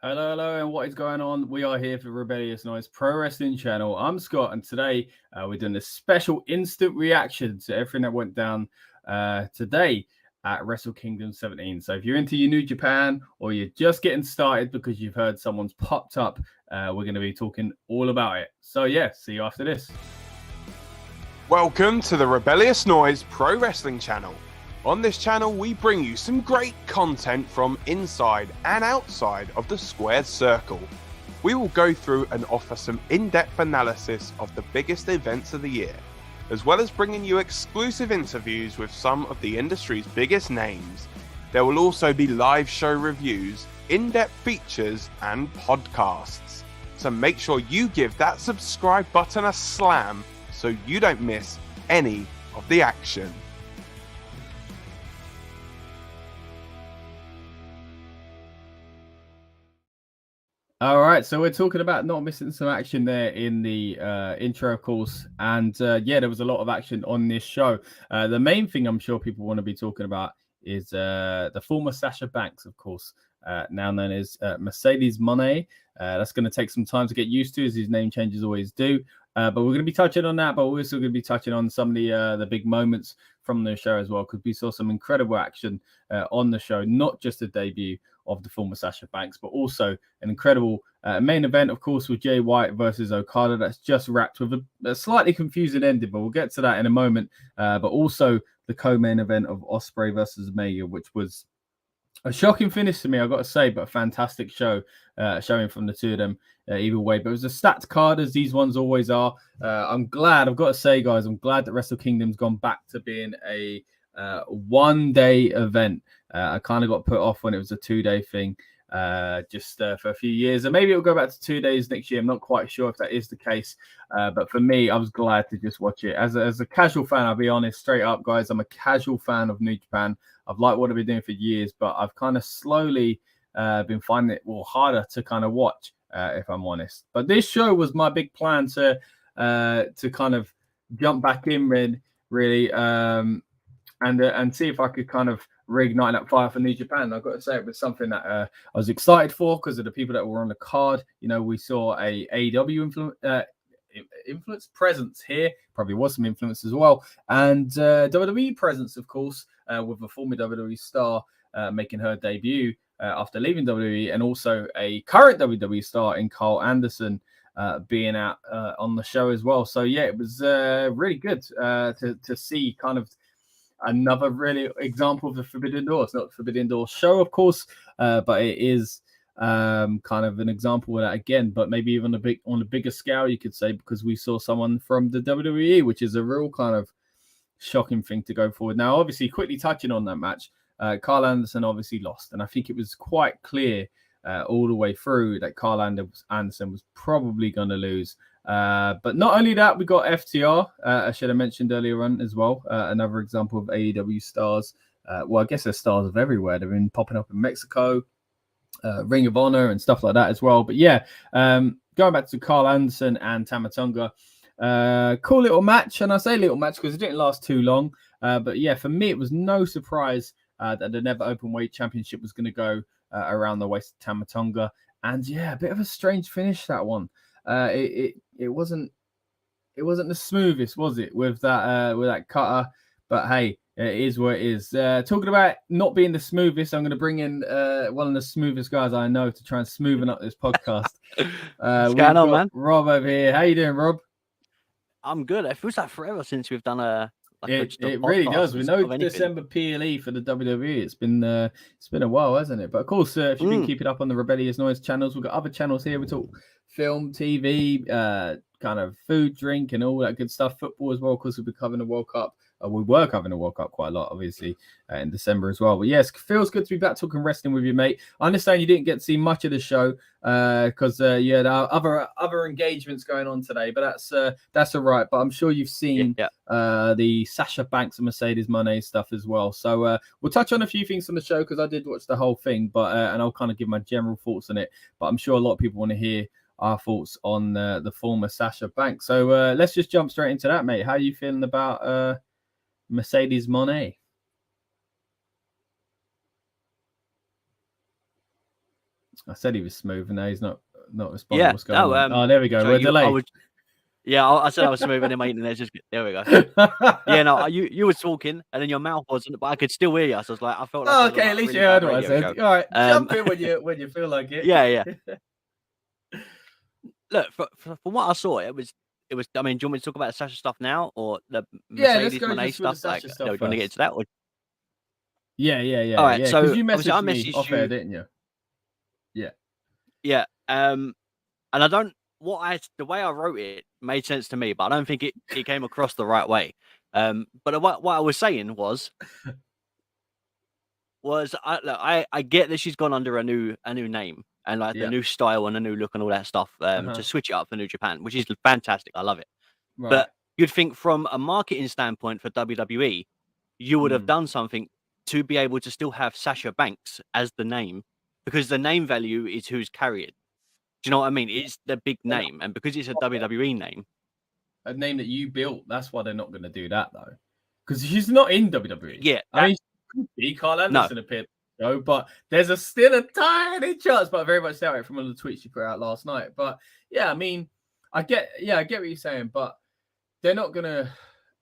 Hello, and what is going on? We are here for Rebellious Noise Pro Wrestling Channel. I'm Scott, and today we're doing a special instant reaction to everything that went down today at Wrestle Kingdom 17. So if you're into your New Japan or you're just getting started because you've heard someone's popped up, we're going to be talking all about it. So yeah, see you after this. Welcome to the Rebellious Noise Pro Wrestling Channel. On this channel, we bring you some great content from inside and outside of the squared circle. We will go through and offer some in-depth analysis of the biggest events of the year, as well as bringing you exclusive interviews with some of the industry's biggest names. There will also be live show reviews, in-depth features, and podcasts. So make sure you give that subscribe button a slam so you don't miss any of the action. All right, so we're talking about not missing some action there in the intro, of course. And yeah, there was a lot of action on this show. The main thing I'm sure people want to be talking about is the former Sasha Banks, of course, now known as Mercedes Moné. That's going to take some time to get used to, as his name changes always do. But we're going to be touching on that, but we're also going to be touching on some of the big moments from the show as well, because we saw some incredible action on the show, not just the debut of the former Sasha Banks, but also an incredible main event, of course, with Jay White versus Okada. That's just wrapped with a slightly confusing ending, but we'll get to that in a moment. But also the co-main event of Ospreay versus Omega, which was a shocking finish to me, I've got to say, but a fantastic show showing from the two of them either way. But it was a stacked card, as these ones always are. I'm glad, I've got to say, guys, I'm glad that Wrestle Kingdom's gone back to being a one-day event. I kind of got put off when it was a two-day thing just for a few years. And maybe it'll go back to 2 days next year. I'm not quite sure if that is the case. But for me, I was glad to just watch it. As a casual fan, I'll be honest, straight up, guys, I'm a casual fan of New Japan. I've liked what I've been doing for years, but I've kind of slowly been finding it harder to kind of watch, if I'm honest. But this show was my big plan to kind of jump back in, really, and see if I could kind of reignite that fire for New Japan. I've got to say, it was something that I was excited for because of the people that were on the card. You know, we saw a AEW influence presence here, probably was some influence as well, and WWE presence, of course, with a former WWE star making her debut after leaving WWE, and also a current WWE star in Carl Anderson being out on the show as well. So yeah, it was really good to see kind of another really example of the Forbidden Door. It's not the Forbidden Door show, of course, but it is kind of an example of that again, but maybe even on a bigger scale, you could say, because we saw someone from the WWE, which is a real kind of shocking thing to go forward. Now, obviously, quickly touching on that match, Carl Anderson obviously lost, and I think it was quite clear all the way through that Carl Anderson was probably going to lose. But not only that, we got FTR, I should have mentioned earlier on as well, another example of AEW stars. Well, I guess they're stars of everywhere. They've been popping up in Mexico, Ring of Honor and stuff like that as well. But yeah, going back to Carl Anderson and Tama Tonga, cool little match. And I say little match because it didn't last too long. But yeah, for me, it was no surprise that the Never Openweight Championship was going to go around the waist of Tama Tonga. And yeah, a bit of a strange finish, that one. It wasn't the smoothest, was it, with that cutter? But hey, it is what it is. Talking about not being the smoothest, I'm going to bring in one of the smoothest guys I know to try and smoothen up this podcast. What's going on, man? Rob over here. How you doing, Rob? I'm good. It feels like forever since we've done it really does. We know December PLE for the WWE. It's been a while, hasn't it? But of course, if you've been keeping up on the Rebellious Noise channels, we've got other channels here. We talk film, TV, kind of food, drink, and all that good stuff. Football as well, because we'll be covering the World Cup. We were covering the World Cup quite a lot, obviously, in December as well. But yes, feels good to be back talking wrestling with you, mate. I understand you didn't get to see much of the show because you had other engagements going on today, but that's all right. But I'm sure you've seen the Sasha Banks and Mercedes Moné stuff as well. So we'll touch on a few things from the show because I did watch the whole thing, but and I'll kind of give my general thoughts on it. But I'm sure a lot of people want to hear our thoughts on the former Sasha Banks. So let's just jump straight into that, mate. How are you feeling about Mercedes Moné? I said he was smooth, and now he's not responding. Yeah. What's going on? Oh, Oh, there we go. so We're delayed. I said I was smooth, and then my internet's just there. We go. Yeah, no, you were talking, and then your mouth wasn't, but I could still hear you. So I was like, I felt like. Oh, okay, at least you heard what I said. Show. All right, jump in when you feel like it. Yeah. Look, from what I saw, it was. I mean, do you want me to talk about the Sasha stuff now, or the Mercedes Moné stuff? Like, do you want to get into that? Or... Yeah. All right, so you messaged me off air, didn't you? Yeah. And I don't. The way I wrote it made sense to me, but I don't think it came across the right way. But what I was saying was I get that she's gone under a new name and like the new style and a new look and all that stuff to switch it up for New Japan, which is fantastic. I love it. Right. But you'd think from a marketing standpoint for WWE, you would have done something to be able to still have Sasha Banks as the name, because the name value is who's carried. Do you know what I mean? It's the big name, and because it's a WWE name, a name that you built, that's why they're not going to do that though, because she's not in WWE. Yeah, I mean, Carl Anderson appeared, but there's still a tiny chance, but I very much doubt it from one of the tweets you put out last night. But yeah, I mean, I get what you're saying, but they're not gonna.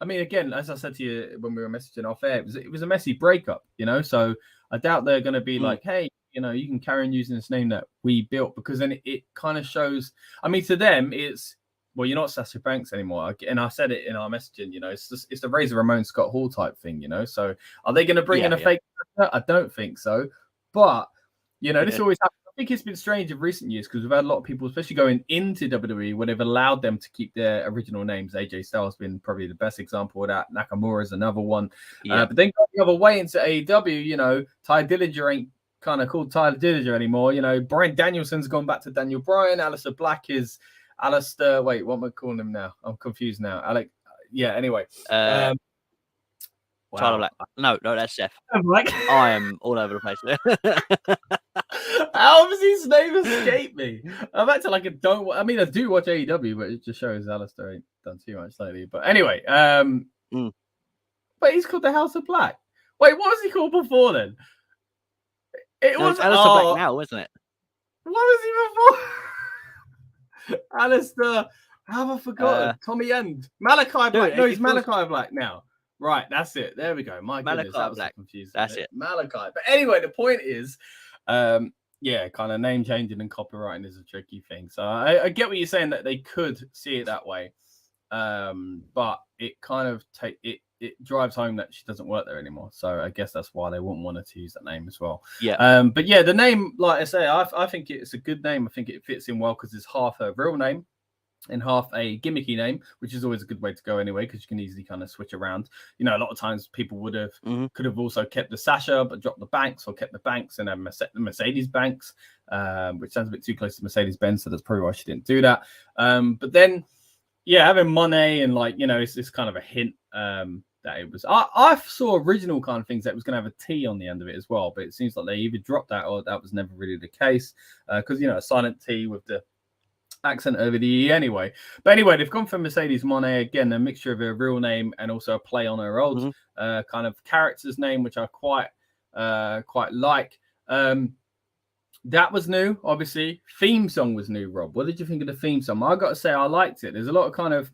I mean, again, as I said to you when we were messaging off air, it was a messy breakup, So I doubt they're going to be like, hey, you can carry on using this name that we built, because then it kind of shows. I mean, to them, it's, well, you're not Sasha Banks anymore. And I said it in our messaging, it's the Razor Ramon Scott Hall type thing, So are they going to bring in a fake? I don't think so. But, this always happens. I think it's been strange in recent years because we've had a lot of people, especially going into WWE, where they've allowed them to keep their original names. AJ Styles has been probably the best example of that. Nakamura is another one. But then go the other way into AEW, Ty Dillinger ain't kind of called Tyler Dillinger anymore. Bryan Danielson's gone back to Daniel Bryan. Aleister Black is Alistair. Wait, what am I calling him now? I'm confused now. Anyway. Tyler Black. No, that's Seth. I am all over the place. How does his name escape me? I'm acting like I do watch AEW, but it just shows Alistair ain't done too much lately. But anyway, but he's called the House of Black. Wait, what was he called before then? It was Alistair Black now, isn't it? What was he before? Alistair, how have I forgotten? Tommy End. Malachi Black. No, he's Malachi Black now. Right, that's it. There we go. My goodness, that was confusing. That's it. Malachi. But anyway, the point is, kind of name changing and copywriting is a tricky thing. So I get what you're saying, that they could see it that way, but it kind of it drives home that she doesn't work there anymore. So I guess that's why they wouldn't want to use that name as well. Yeah. But yeah, the name, like I say, I think it's a good name. I think it fits in well because it's half her real name and half a gimmicky name, which is always a good way to go anyway, because you can easily kind of switch around. A lot of times people could have also kept the Sasha but dropped the Banks, or kept the Banks and then the Mercedes Banks, which sounds a bit too close to Mercedes-Benz, so that's probably why she didn't do that. But then, having Monet and it's kind of a hint that it was. I saw original kind of things that was going to have a T on the end of it as well, but it seems like they either dropped that or that was never really the case, because a silent T with the accent over the E anyway. But anyway, they've gone for Mercedes Moné, again, a mixture of her real name and also a play on her old kind of character's name, which I quite like. That was new, obviously. Theme song was new, Rob. What did you think of the theme song? I got to say, I liked it. There's a lot of kind of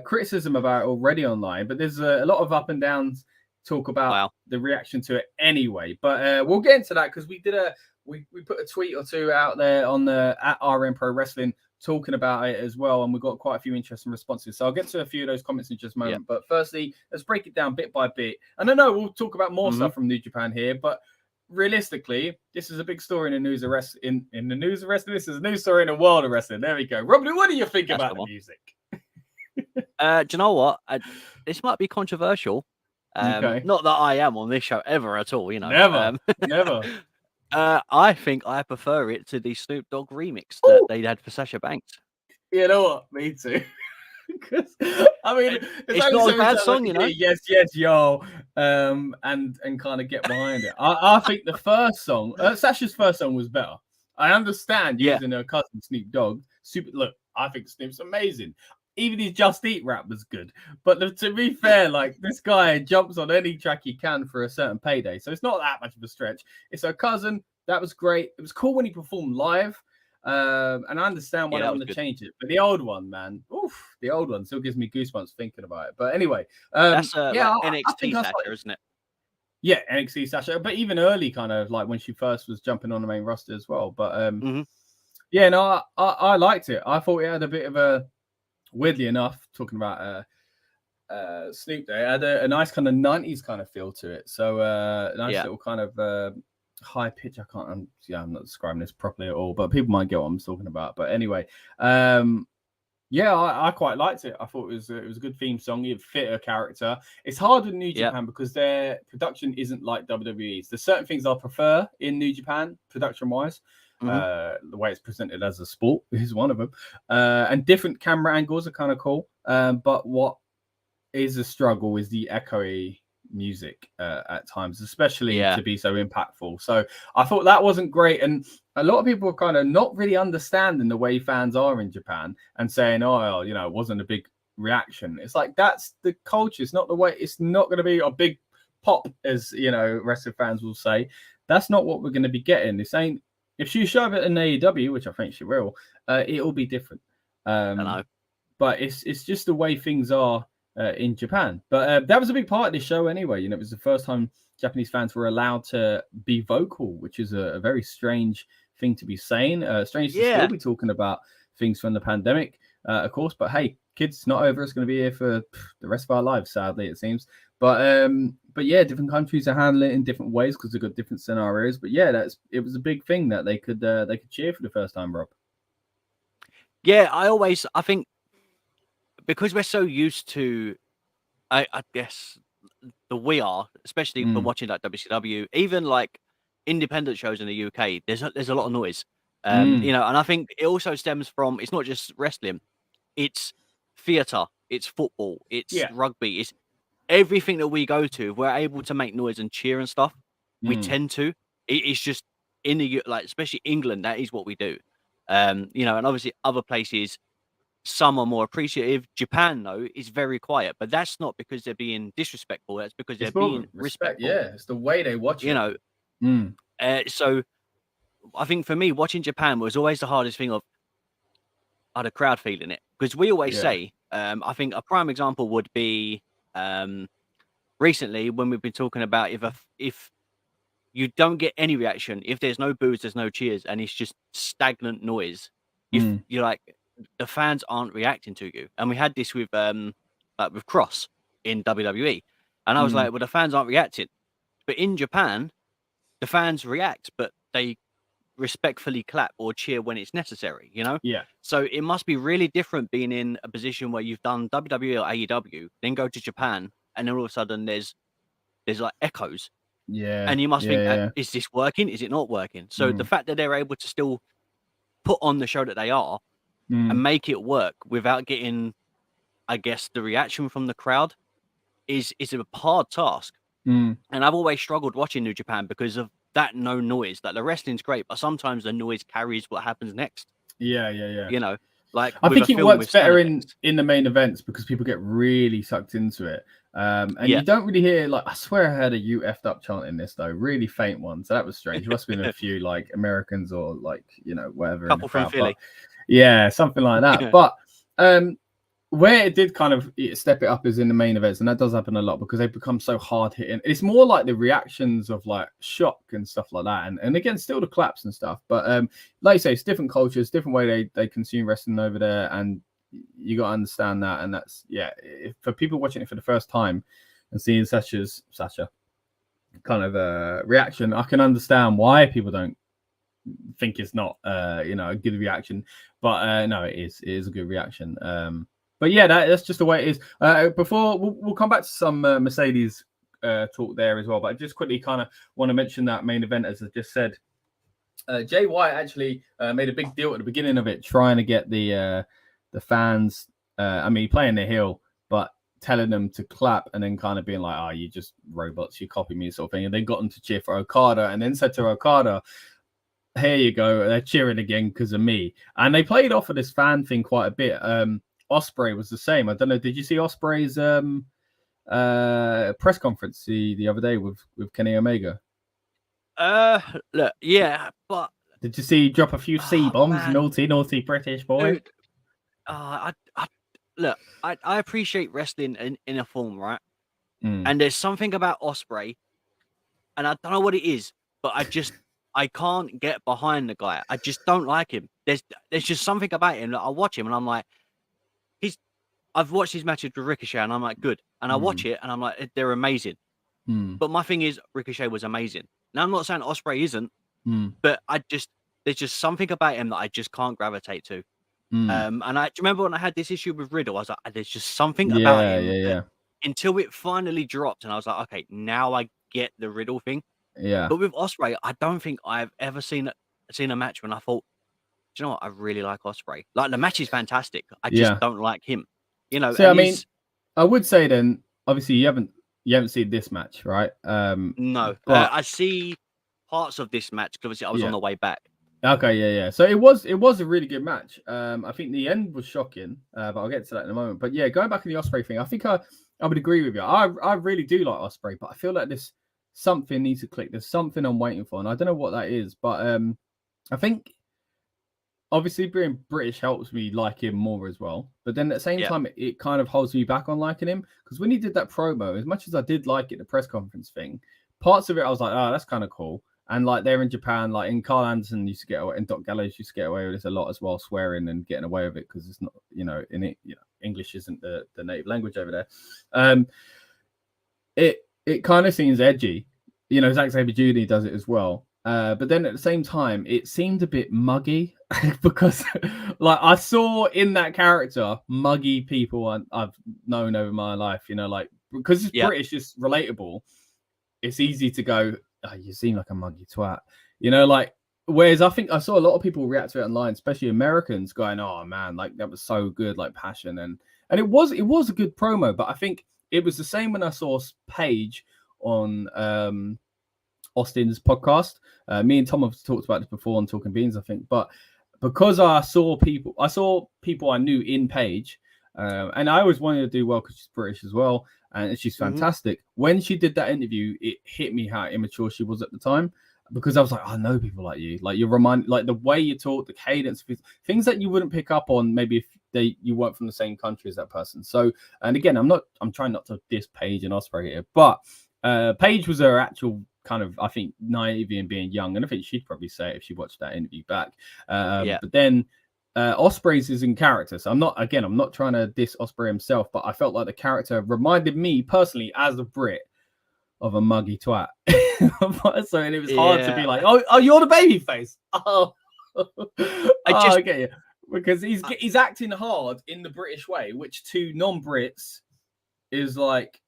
criticism about it already online, but there's a lot of up and downs talk about the reaction to it anyway. But we'll get into that, because we put a tweet or two out there on the at RN Pro Wrestling talking about it as well, and we got quite a few interesting responses. So I'll get to a few of those comments in just a moment. But firstly, let's break it down bit by bit. And I know we'll talk about more stuff from New Japan here, but realistically, this is a big story in the news of wrestling. In the news of wrestling, this is a news story in the world of wrestling. There we go. Rob, what do you think about the music? Do you know what? This might be controversial. Not that I am on this show ever at all. Never. I think I prefer it to the Snoop Dogg remix that they had for Sasha Banks. You know what? Me too. Because I mean, it's not a bad song, Yes, yo, and kind of get behind it. I think the first song, Sasha's first song, was better. I understand using her cousin Snoop Dogg. Look, I think Snoop's amazing. Even his Just Eat rap was good. But to be fair, this guy jumps on any track he can for a certain payday. So it's not that much of a stretch. It's her cousin. That was great. It was cool when he performed live. And I understand why they want to change it. But the old one, man, the old one still gives me goosebumps thinking about it. But anyway, that's like NXT Sasha, isn't it? Yeah, NXT Sasha, but even early, kind of like when she first was jumping on the main roster as well. But yeah, no, I liked it. I thought it had a bit of a, weirdly enough, talking about Snoop Day, it had a nice kind of 90s kind of feel to it. So nice little kind of high pitch. I'm not describing this properly at all, but people might get what I'm talking about. But anyway, yeah, I quite liked it. I thought it was a good theme song. It fit a character. It's hard with New Japan because their production isn't like WWE's. There's certain things I prefer in New Japan production wise. The way it's presented as a sport is one of them, and different camera angles are kind of cool. But what is a struggle is the echoey music at times, especially to be so impactful. So I thought that wasn't great, and a lot of people are kind of not really understanding the way fans are in Japan and saying, oh, you know, it wasn't a big reaction. It's like, that's the culture. It's not the way. It's not going to be a big pop, as you know, wrestling fans will say. That's not what we're going to be getting. This ain't, if she show up at an AEW, which I think she will, it'll be different. I know. But it's just the way things are in Japan. But that was a big part of this show anyway. You know, it was the first time Japanese fans were allowed to be vocal, which is a very strange thing to be saying. Strange to still be talking about things from the pandemic, of course. But hey, kids, it's not over. It's going to be here for the rest of our lives, sadly, it seems. But yeah, different countries are handling it in different ways because they've got different scenarios. But yeah, it was a big thing that they could cheer for the first time, Rob. Yeah, I think because we're so used to, I guess we are, especially for watching like WCW, even like independent shows in the UK. There's a lot of noise, you know, and I think it also stems from, it's not just wrestling, it's theatre, it's football, it's rugby, it's everything that we go to. We're able to make noise and cheer and stuff. We tend to. It's just in the, like, especially England, that is what we do. You know, and obviously other places, some are more appreciative. Japan, though, is very quiet, but that's not because they're being disrespectful. That's because they're being respectful. Yeah, it's the way they watch it. You know, so I think for me, watching Japan was always the hardest thing of, are the crowd feeling it? Because we always say, I think a prime example would be recently when we've been talking about if you don't get any reaction, if there's no boos, there's no cheers, and it's just stagnant noise, you're like, the fans aren't reacting to you. And we had this with like with Cross in WWE, and I was like, well, the fans aren't reacting, but in Japan, the fans react, but they respectfully clap or cheer when it's necessary, you know? Yeah. So it must be really different being in a position where you've done WWE or AEW, then go to Japan, and then all of a sudden there's like echoes. Yeah. And you must think, is this working? Is it not working? So the fact that they're able to still put on the show that they are and make it work without getting, I guess, the reaction from the crowd is a hard task. And I've always struggled watching New Japan because of that no noise. Like, the wrestling's great, but sometimes the noise carries what happens next. Yeah. You know, like, I think it works better in the main events because people get really sucked into it. And you don't really hear, like, I swear I heard a "you effed up" chant in this though, really faint one. So that was strange. There must have been a few like Americans or like, you know, whatever. Couple from Philly. Yeah, something like that. But where it did kind of step it up is in the main events, and that does happen a lot because they become so hard hitting. It's more like the reactions of like shock and stuff like that, and again, still the claps and stuff. But like you say, it's different cultures, different way they consume wrestling over there, and you got to understand that. And that's for people watching it for the first time and seeing Sasha kind of reaction, I can understand why people don't think it's not you know, a good reaction, but no, it is a good reaction. But yeah, that's just the way it is. Before we'll come back to some Mercedes talk there as well, but I just quickly kind of want to mention that main event, as I just said. Jay White actually made a big deal at the beginning of it, trying to get the fans. I mean, playing the heel, but telling them to clap and then kind of being like, "Oh, you just robots, you copy me," sort of thing. And then got them to cheer for Okada, and then said to Okada, "Here you go, they're cheering again because of me." And they played off of this fan thing quite a bit. Ospreay was the same. I don't know. Did you see Ospreay's press conference the other day with Kenny Omega? Look, yeah, but did you see drop a few C bombs? Naughty British boy. Dude, look, I appreciate wrestling in a form, right? And there's something about Ospreay, and I don't know what it is, but I can't get behind the guy. I just don't like him. There's just something about him that I watch him and I'm like, I've watched his matches with Ricochet and I'm like, good. And I watch it and I'm like, they're amazing. But my thing is, Ricochet was amazing. Now I'm not saying Ospreay isn't, but there's just something about him that I just can't gravitate to. And I remember when I had this issue with Riddle, I was like, there's just something about him. Yeah. Until it finally dropped, and I was like, okay, now I get the Riddle thing. Yeah. But with Ospreay, I don't think I've ever seen a match when I thought, do you know what? I really like Ospreay. Like the match is fantastic. I just don't like him. You know. So I mean, I would say then, obviously you haven't seen this match, right? No, but I see parts of this match because obviously I was on the way back. Okay, yeah. So it was a really good match. I think the end was shocking, but I'll get to that in a moment. But yeah, going back to the Ospreay thing, I think I would agree with you. I really do like Ospreay, but I feel like this something needs to click. There's something I'm waiting for, and I don't know what that is. But I think obviously being British helps me like him more as well. But then at the same time, it kind of holds me back on liking him because when he did that promo, as much as I did like it, the press conference thing, parts of it I was like, oh, that's kind of cool. And like they're in Japan, like in Carl Anderson used to get away, and Doc Gallows used to get away with this a lot as well, swearing and getting away with it because it's not, in it, English isn't the native language over there. It kind of seems edgy, Zack Sabre Jr. does it as well. But then at the same time, it seemed a bit muggy because, like, I saw in that character muggy people I've known over my life, because it's British, it's relatable. It's easy to go, oh, you seem like a muggy twat, whereas I think I saw a lot of people react to it online, especially Americans, going, oh man, like that was so good, like passion. And it was a good promo, but I think it was the same when I saw Paige on Austin's podcast. Me and Tom have talked about this before on Talking Beans, I think, but because I saw people I knew in Paige, and I always wanted to do well because she's British as well, and she's fantastic. When she did that interview, it hit me how immature she was at the time, because I was like, I know people like you, like you're reminded, like the way you talk, the cadence, things that you wouldn't pick up on maybe if you weren't from the same country as that person. So, and again, I'm trying not to diss Paige and Ospreay here, but Paige was her actual kind of, I think, naivety and being young, and I think she'd probably say it if she watched that interview back. But then Ospreay's is in character, so I'm not trying to diss Ospreay himself, but I felt like the character reminded me personally as a Brit of a muggy twat. So, and it was hard to be like, oh, you're the baby face. Oh, I get you, because he's acting hard in the British way, which to non-Brits is like,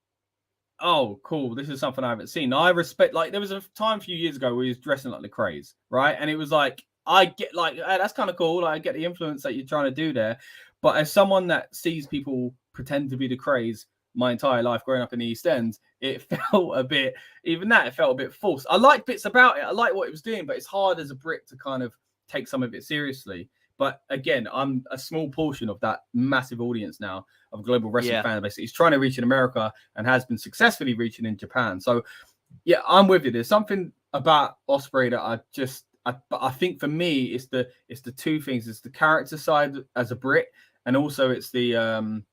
oh, cool, this is something I haven't seen. I respect, like, there was a time a few years ago where he was dressing like the Craze, right? And it was like, I get, like, hey, that's kind of cool. Like, I get the influence that you're trying to do there. But as someone that sees people pretend to be the Craze my entire life growing up in the East End, it felt a bit, it felt a bit false. I like bits about it. I like what it was doing, but it's hard as a Brit to kind of take some of it seriously. But again, I'm a small portion of that massive audience now of global wrestling fan base. He's trying to reach in America and has been successfully reaching in Japan. So, yeah, I'm with you. There's something about Ospreay that I think for me, it's the two things. It's the character side as a Brit, and also it's the kind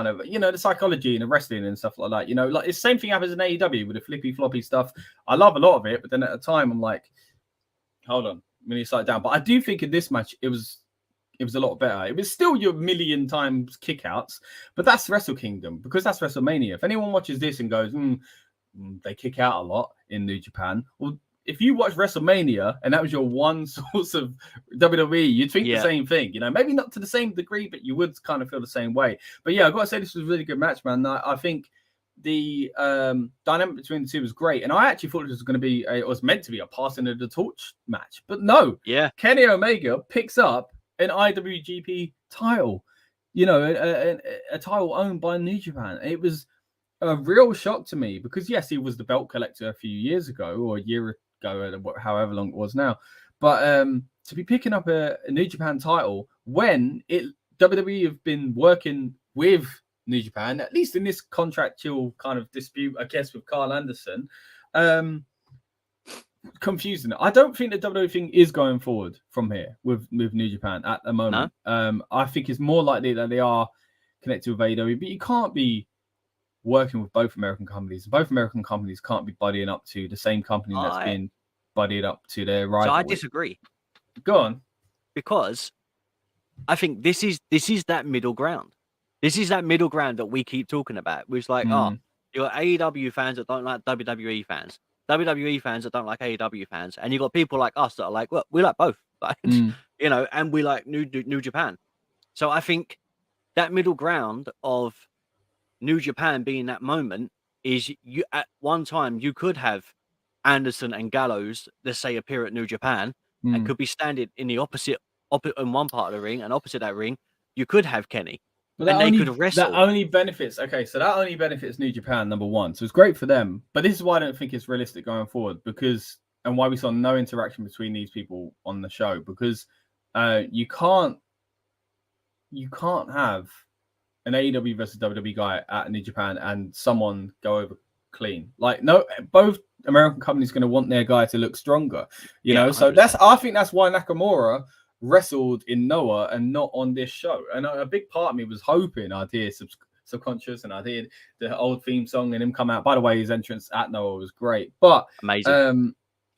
of, the psychology and the wrestling and stuff like that. Like the same thing happens in AEW with the flippy floppy stuff. I love a lot of it, but then at the time I'm like, hold on, when you slow it down. But I do think in this match it was a lot better. It was still your million times kickouts, but that's Wrestle Kingdom, because that's WrestleMania. If anyone watches this and goes, they kick out a lot in New Japan, well, if you watch WrestleMania and that was your one source of WWE, you'd think the same thing. Maybe not to the same degree, but you would kind of feel the same way. But yeah, I've got to say this was a really good match, man. I think the dynamic between the two was great, and I actually thought it was meant to be a passing of the torch match, but no. Kenny Omega picks up an IWGP title, a title owned by New Japan. It was a real shock to me, because yes, he was the belt collector a few years ago, or a year ago, however long it was now, but to be picking up a New Japan title when WWE have been working with New Japan, at least in this contractual kind of dispute, I guess, with Carl Anderson, confusing. I don't think the WWE thing is going forward from here with New Japan at the moment. No? I think it's more likely that they are connected with AEW, but you can't be working with both American companies. Both American companies can't be buddying up to the same company that's been buddied up to their rival. So I disagree. Go on. Because I think this is that middle ground. This is that middle ground that we keep talking about. Which like, you got AEW fans that don't like WWE fans, WWE fans that don't like AEW fans, and you got people like us that are like, well, we like both, like, you know, and we like New Japan. So I think that middle ground of New Japan being that moment is you at one time you could have Anderson and Gallows, let's say, appear at New Japan and could be standing in the opposite in one part of the ring, and opposite that ring, you could have Kenny. But and they could wrestle. That only benefits. Okay, so that only benefits New Japan, number one. So it's great for them. But this is why I don't think it's realistic going forward, because and why we saw no interaction between these people on the show, because you can't have an AEW versus WWE guy at New Japan and someone go over clean. Like, no, both American companies going to want their guy to look stronger, you know. 100%. So I think that's why Nakamura wrestled in Noah and not on this show. And a big part of me was hoping I'd hear Subconscious and I'd hear the old theme song and him come out. By the way, his entrance at Noah was great, but amazing.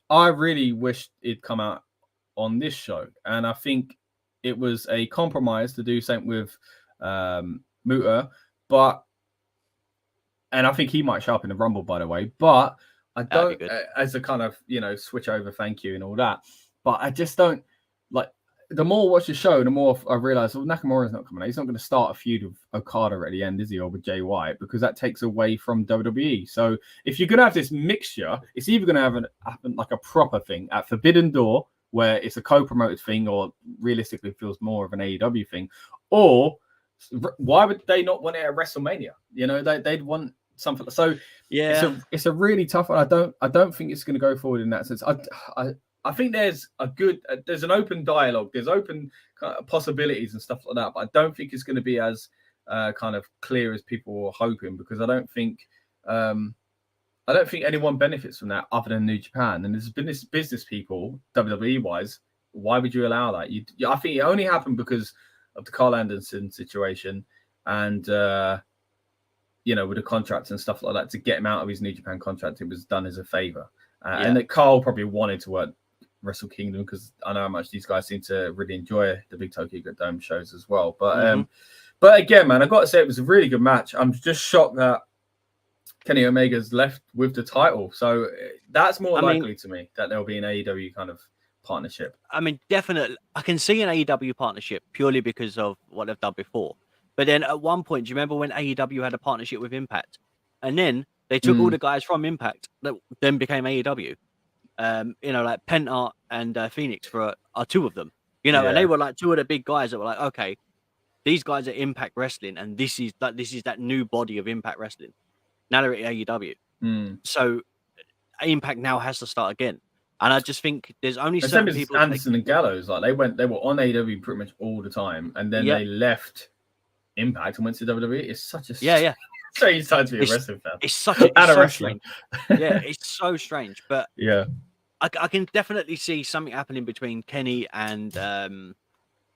I really wished it'd come out on this show, and I think it was a compromise to do something with Muto, and I think he might show up in the Rumble, by the way, but I don't as a kind of, you know, switch over, thank you and all that, but I just don't like. The more I watch the show, the more I realize, well, Nakamura's not coming out. He's not going to start a feud with Okada at the end, is he, or with Jay White, because that takes away from WWE. So if you're going to have this mixture, it's either going to happen like a proper thing at Forbidden Door, where it's a co-promoted thing, or realistically feels more of an AEW thing, or why would they not want it at WrestleMania? You know, they'd want something. So yeah, it's a really tough one. I don't think it's going to go forward in that sense. I think there's an open dialogue, there's open kind of possibilities and stuff like that, but I don't think it's going to be as kind of clear as people were hoping, because I don't think anyone benefits from that other than New Japan. And there's business people, WWE wise, why would you allow that? I think it only happened because of the Carl Anderson situation and you know, with the contracts and stuff like that, to get him out of his New Japan contract, it was done as a favor. And that Carl probably wanted to work Wrestle Kingdom, because I know how much these guys seem to really enjoy the big Tokyo Dome shows as well. But but again, man, I've got to say it was a really good match. I'm just shocked that Kenny Omega's left with the title. So that's more likely to me that there'll be an AEW kind of partnership. I mean, definitely, I can see an AEW partnership purely because of what they've done before. But then at one point, do you remember when AEW had a partnership with Impact? And then they took all the guys from Impact that then became AEW. You know, like Penta and Phoenix are two of them. You know, and they were like two of the big guys that were like, okay, these guys are Impact Wrestling, and this is that new body of Impact Wrestling. Now they're at AEW. So Impact now has to start again. And I just think there's only certain people. Anderson and Gallows, like they were on AEW pretty much all the time, and then they left Impact and went to WWE. It's such a strange time to be a wrestling fan. It's so strange. Yeah, it's so strange. But yeah, I can definitely see something happening between Kenny and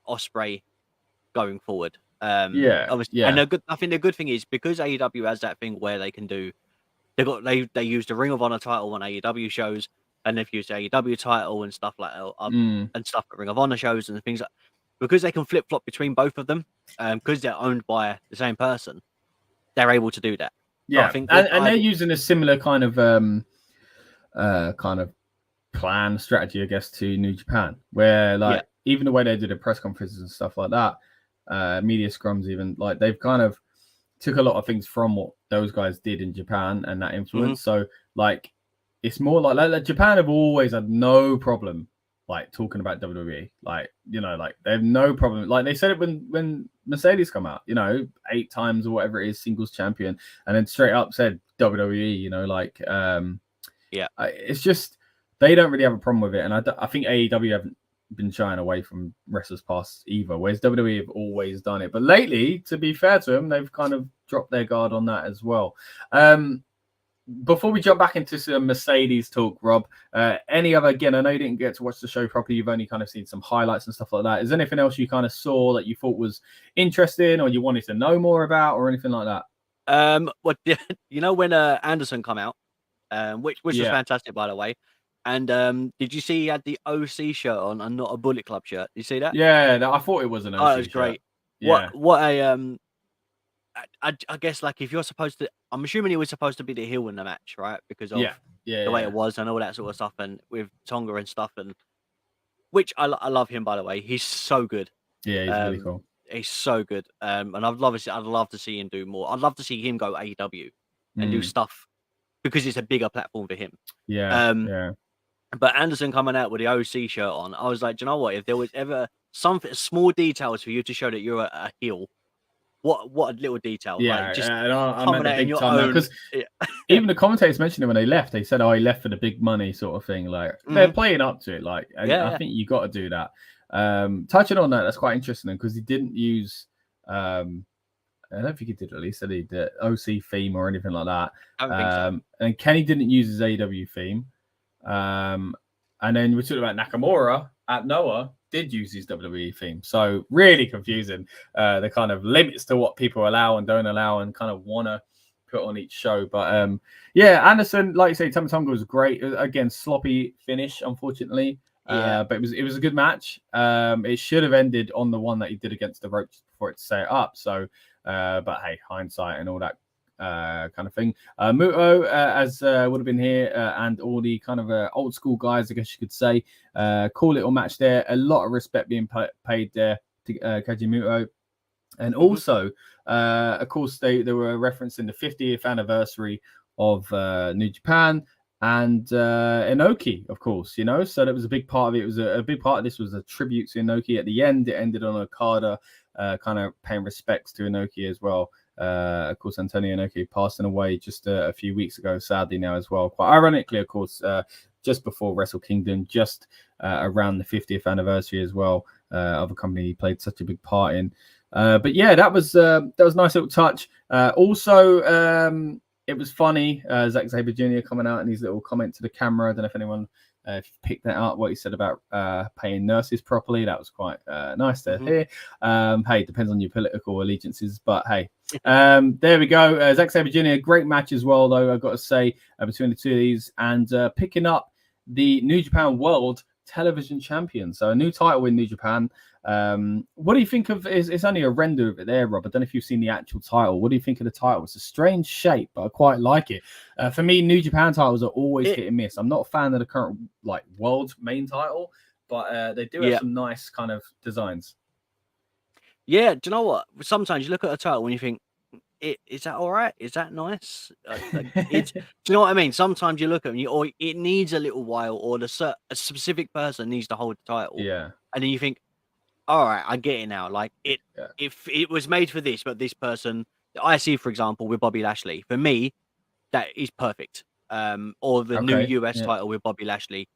Ospreay going forward. Obviously, and I think the good thing is, because AEW has that thing where they can do, they use the Ring of Honor title on AEW shows, and they've used the AEW title and stuff like that, and stuff at Ring of Honor shows and things like. Because they can flip flop between both of them, because they're owned by the same person, they're able to do that. Yeah, so I think and they're using a similar kind of plan strategy, I guess, to New Japan, where like even the way they did the press conferences and stuff like that, media scrums, even like they've kind of took a lot of things from what those guys did in Japan and that influence. So like it's more like Japan have always had no problem like talking about WWE, like, you know, like they have no problem. Like they said it when Mercedes come out, you know, 8 times or whatever it is, singles champion, and then straight up said WWE, you know, like, it's just, they don't really have a problem with it. And I think AEW haven't been shying away from wrestlers past either, whereas WWE have always done it. But lately, to be fair to them, they've kind of dropped their guard on that as well. before we jump back into some Mercedes talk, Rob, any other, again, I know you didn't get to watch the show properly. You've only kind of seen some highlights and stuff like that. Is there anything else you kind of saw that you thought was interesting or you wanted to know more about or anything like that? Well, you know, when Anderson come out, which was fantastic, by the way. And did you see he had the OC shirt on and not a Bullet Club shirt? Did you see that? Yeah, I thought it was an OC shirt. It was great. Yeah. What a I guess, like, if you're supposed to, I'm assuming he was supposed to be the heel in the match, right? Because of the way it was and all that sort of stuff, and with Tonga and stuff, and which I love him, by the way. He's so good. Yeah, he's really cool. He's so good. And I'd love to see him do more. I'd love to see him go AEW and do stuff because it's a bigger platform for him. Yeah. But Anderson coming out with the OC shirt on, I was like, do you know what? If there was ever something, small details for you to show that you're a heel, what a little detail. Yeah, like, just and I meant the big time because even the commentators mentioned it when they left. They said, "Oh, he left for the big money," sort of thing. Like they're playing up to it. Like I think you got to do that. Touching on that, that's quite interesting because he didn't use. I don't think he did. At least said he did OC theme or anything like that. I don't think so. And Kenny didn't use his AEW theme. And then we talked about Nakamura at Noah did use his WWE theme. So really confusing the kind of limits to what people allow and don't allow and kind of want to put on each show. But Anderson, like you say, Tama Tonga was great. Again, sloppy finish, unfortunately. But it was a good match. It should have ended on the one that he did against the ropes before it set up. So, but hey, hindsight and all that kind of thing. Muto, as would have been here, and all the kind of old school guys, I guess you could say. Cool little match there. A lot of respect being paid there to Keiji Muto. And also, of course, they were referencing the 50th anniversary of New Japan and Inoki, of course, you know. So that was a big part of it. It was a big part of this was a tribute to Inoki at the end. It ended on Okada kind of paying respects to Inoki as well. Of course, Antonio Inoki passing away just a few weeks ago, sadly now as well. Quite ironically, of course, just before Wrestle Kingdom, just around the 50th anniversary as well of a company he played such a big part in. But yeah, that was a nice little touch. Also, it was funny, Zack Sabre Jr. coming out and his little comment to the camera. I don't know if anyone picked that up, what he said about paying nurses properly. That was quite nice to hear. Hey, depends on your political allegiances, but hey, there we go. Zack Sabre Jr., great match as well, though, I've got to say, between the two of these, and picking up the New Japan World Television Champion. So a new title in New Japan. What do you think of it's only a render of it there, Rob? I don't know if you've seen the actual title. What do you think of the title? It's a strange shape, but I quite like it. For me, New Japan titles are always hit and miss. I'm not a fan of the current like world main title, but they do have some nice kind of designs. Yeah, do you know what? Sometimes you look at a title and you think, is that all right? Is that nice? Do you know what I mean? Sometimes you look at them, or it needs a little while, or a specific person needs to hold the title. Yeah, and then you think, all right, I get it now. Like if it was made for this, but this person, I see, for example, with Bobby Lashley, for me, that is perfect. Or the new US title with Bobby Lashley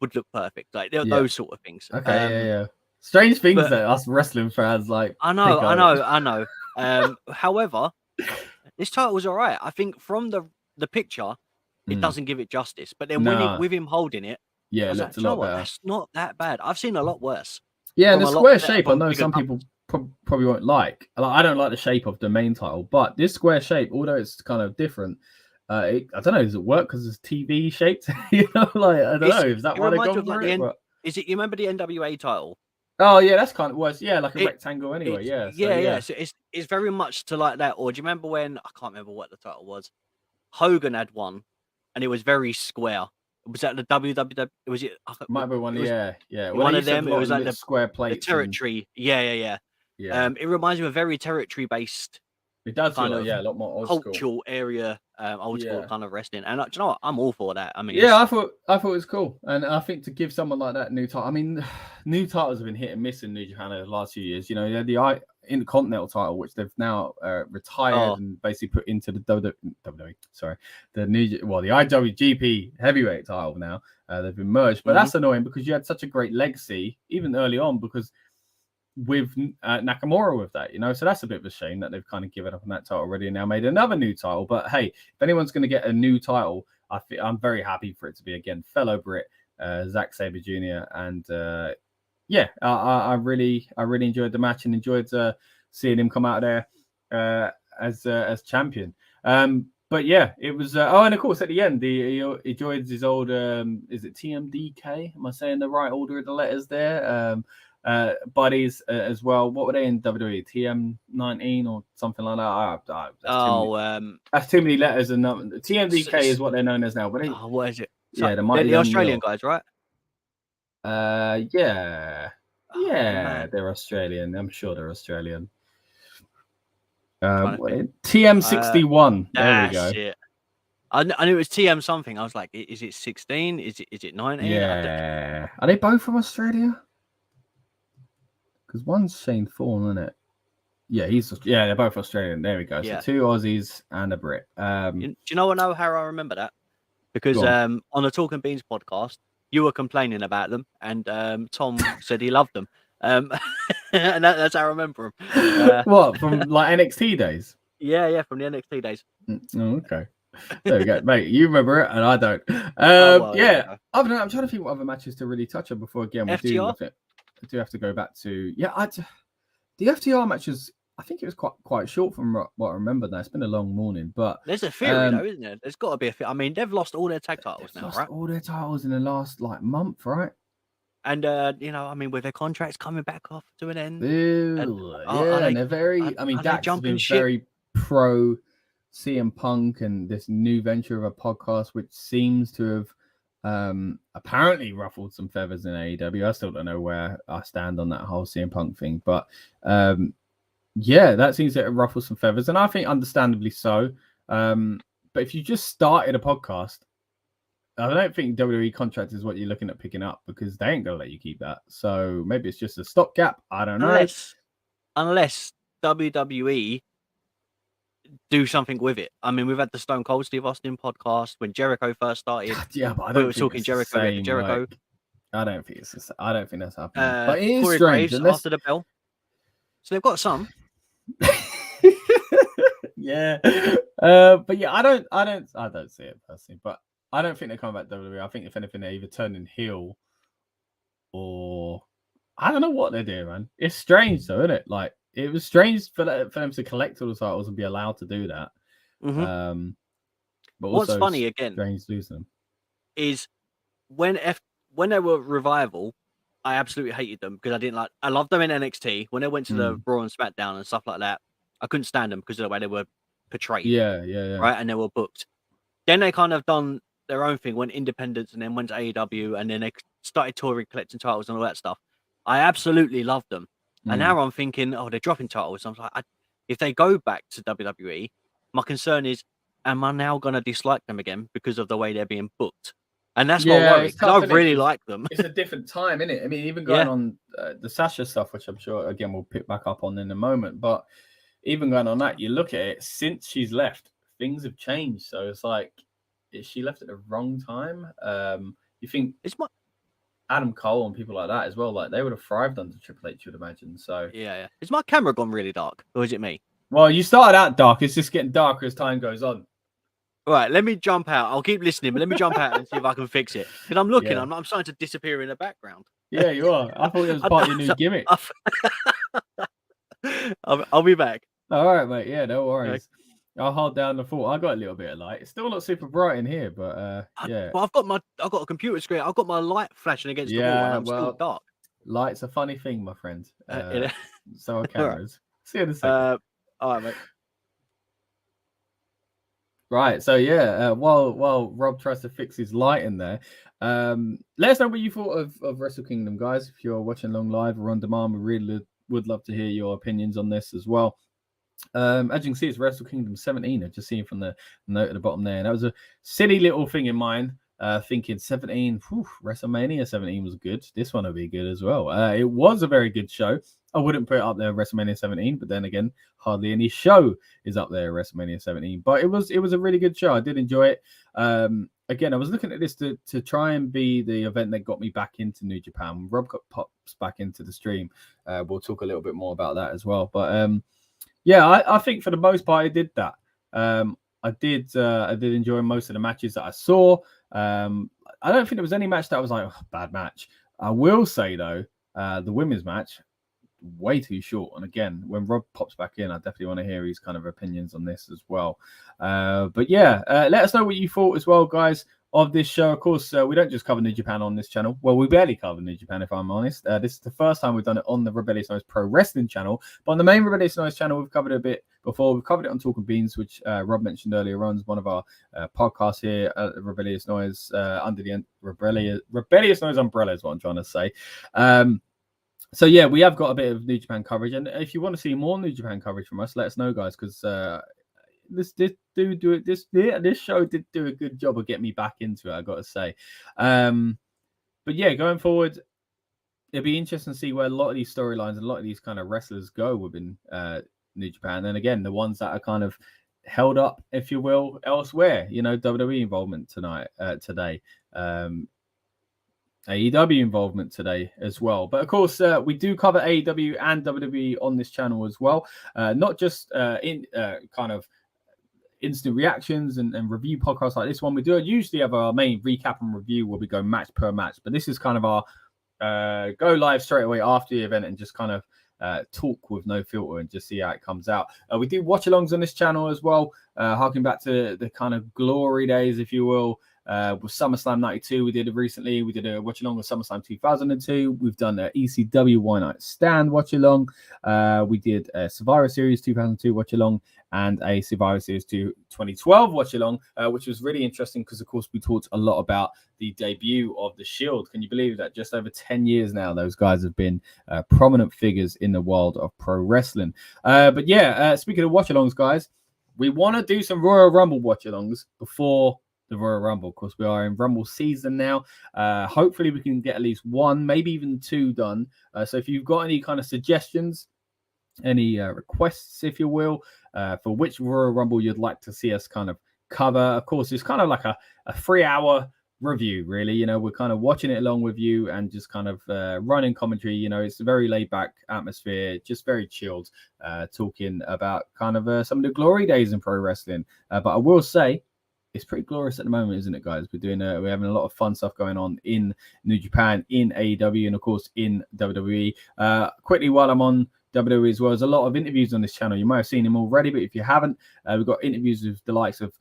would look perfect. Like those sort of things. Okay, strange things that us wrestling fans like. I know. However, this title was all right. I think from the picture, it doesn't give it justice. But then with him holding it, it looked a lot better. That's not that bad. I've seen a lot worse. Yeah, and the square shape, I know some people probably won't like. I don't like the shape of the main title, but this square shape, although it's kind of different, I don't know, does it work because it's TV shaped? You know, like I don't know. Is that why they're going for it? Is it? You remember the NWA title? Oh yeah, that's kind of worse. Yeah, like a rectangle anyway. So it's very much to like that. Or do you remember when I can't remember what the title was? Hogan had one, and it was very square. Was that the WWW? Was it? Might be one. Yeah. One of them. It was like the square plate. The territory. Yeah. It reminds me of a very territory based. It does kind of a lot more old cultural school area, old school kind of wrestling. And do you know what? I'm all for that. I mean, I thought it was cool, and I think to give someone like that new title. I mean, new titles have been hit and miss in New Japan over the last few years. You know, they had the Intercontinental title, which they've now retired and basically put into the WWE. Sorry, the IWGP heavyweight title now. They've been merged, but that's annoying because you had such a great legacy even early on because with Nakamura with that, so that's a bit of a shame that they've kind of given up on that title already and now made another new title. But hey, if anyone's going to get a new title, I'm very happy for it to be again fellow Brit Zack Sabre Jr. And I really enjoyed the match and enjoyed seeing him come out there as champion. But yeah, it was. And of course, at the end, he joins his old. Is it TMDK? Am I saying the right order of the letters there? Buddies as well. What were they in WWE? TM19 or something like that? That's too many letters and numbers. TMDK is what they're known as now. But what is it? Yeah, they're the Australian guys, right? Yeah, they're Australian. I'm sure they're Australian. TM61. There we go. It. I knew it was TM something. I was like, is it 16? Is it 19? Yeah. Are they both from Australia? Because one's Shane Thorne, isn't it? Yeah, they're both Australian. There we go. So 2 Aussies and a Brit. Do you know how I remember that? Because on the Talk and Beans podcast, you were complaining about them, and Tom said he loved them. And that's how I remember him. What, from like NXT days? Yeah, from the NXT days. Oh, okay. There we go, mate. You remember it, and I don't. Other than that, I'm trying to think what other matches to really touch on before again we do have to go back to the FTR matches. I think it was quite short from what I remember. Now it's been a long morning, but there's a theory though, isn't there? There's got to be a theory. I mean, they've lost all their tag titles now, right? All their titles in the last month, right? And I mean, with their contracts coming back off to an end, and they're very. Dax has been very pro CM Punk and this new venture of a podcast, which seems to have apparently ruffled some feathers in AEW. I still don't know where I stand on that whole CM Punk thing, but that seems to ruffle some feathers, and I think understandably so. But if you just started a podcast, I don't think WWE contract is what you're looking at picking up because they ain't gonna let you keep that. So maybe it's just a stopgap. I don't know. Unless WWE do something with it. I mean, we've had the Stone Cold Steve Austin podcast when Jericho first started. Yeah, but I don't. We were talking Jericho. I don't think I don't think that's happening. But it is Corey strange. Graves after the bell. So they've got some. Yeah. But yeah, I don't see it personally. But I don't think they're coming back to WWE. I think if anything, they're either turning heel or I don't know what they're doing, man. It's strange though, isn't it? Like it was strange for them to collect all the titles and be allowed to do that. Mm-hmm. But what's funny again strange losing them is when they were Revival, I absolutely hated them because I loved them in NXT. When they went to the Raw and SmackDown and stuff like that, I couldn't stand them because of the way they were portrayed. Yeah. Right, and they were booked. Then they kind of done their own thing, went independent, and then went to AEW, and then they started touring, collecting titles and all that stuff. I absolutely loved them. And now I'm thinking, they're dropping titles. I'm like, if they go back to WWE, my concern is, am I now going to dislike them again because of the way they're being booked? And that's my worry, because I really like them. It's a different time, isn't it? I mean, even going on the Sasha stuff, which I'm sure, again, we'll pick back up on in a moment, but even going on that, you look at it, since she's left, things have changed. So it's like, is she left at the wrong time? You think Adam Cole and people like that as well, like they would have thrived under Triple H, you'd imagine. So yeah. Is my camera gone really dark, or is it me? Well, you started out dark. It's just getting darker as time goes on. All right, let me jump out. I'll keep listening, but let me jump out and see if I can fix it. Because I'm looking, I'm starting to disappear in the background. Yeah, you are. I thought it was part of your new gimmick. I'll be back. All right, mate. Yeah, no worries. Okay. I'll hold down the fort. I got a little bit of light. It's still not super bright in here, but yeah. Well, I've got a computer screen. I've got my light flashing against the wall, and I'm still dark. Light's a funny thing, my friend. So are cameras. Right. See you in a second. All right, mate. Right, so while Rob tries to fix his light in there, let us know what you thought of Wrestle Kingdom, guys. If you're watching along live or on demand, we really would love to hear your opinions on this as well. As you can see, it's Wrestle Kingdom 17. I've just seen from the note at the bottom there. And that was a silly little thing in mind, thinking 17, WrestleMania 17 was good. This one will be good as well. It was a very good show. I wouldn't put it up there WrestleMania 17, but then again, hardly any show is up there WrestleMania 17. But it was a really good show. I did enjoy it. again, I was looking at this to try and be the event that got me back into New Japan. When Rob pops back into the stream, we'll talk a little bit more about that as well. But yeah, I think for the most part, I did that. I did enjoy most of the matches that I saw. I don't think there was any match that was like, oh, bad match. I will say though, the women's match, way too short. And again, when Rob pops back in, I definitely want to hear his kind of opinions on this as well. But yeah, let us know what you thought as well, guys, of this show. Of course, we don't just cover New Japan on this channel. Well, we barely cover New Japan, if I'm honest. This is the first time we've done it on the Rebellious Noise Pro Wrestling channel. But on the main Rebellious Noise channel, we've covered it a bit before. We've covered it on Talking Beans, which Rob mentioned earlier on, is one of our podcasts here at Rebellious Noise, under the Rebellious Noise umbrella is what I'm trying to say. So yeah, we have got a bit of New Japan coverage, and if you want to see more New Japan coverage from us, let us know, guys, because this show did do a good job of getting me back into it, I got to say. But yeah, going forward, it'll be interesting to see where a lot of these storylines and a lot of these kind of wrestlers go within New Japan, and again, the ones that are kind of held up, if you will, elsewhere. You know, WWE involvement today. AEW involvement today as well. But of course, we do cover AEW and WWE on this channel as well. Not just in kind of instant reactions and review podcasts like this one. We do usually have our main recap and review where we go match per match. But this is kind of our go live straight away after the event and just kind of talk with no filter and just see how it comes out. We do watch alongs on this channel as well, harking back to the kind of glory days, if you will. With SummerSlam 92, we did it recently. We did a watch along with SummerSlam 2002. We've done an ECW One Night Stand watch along. We did a Survivor Series 2002 watch along and a Survivor Series 2012 watch along, which was really interesting because, of course, we talked a lot about the debut of the Shield. Can you believe that? Just over 10 years now, those guys have been prominent figures in the world of pro wrestling. But yeah, speaking of watch alongs, guys, we want to do some Royal Rumble watch alongs before the Royal Rumble. Of course, we are in Rumble season now. Hopefully we can get at least one, maybe even two done. So if you've got any kind of suggestions, any requests, if you will, for which Royal Rumble you'd like to see us kind of cover. Of course, it's kind of like a 3-hour review, really. You know, we're kind of watching it along with you and just kind of running commentary. You know, it's a very laid back atmosphere, just very chilled, talking about kind of some of the glory days in pro wrestling. But I will say, it's pretty glorious at the moment, isn't it, guys? We're having a lot of fun stuff going on in New Japan, in AEW, and of course in WWE. Quickly, while I'm on WWE as well, there's a lot of interviews on this channel. You might have seen them already, but if you haven't, we've got interviews with the likes of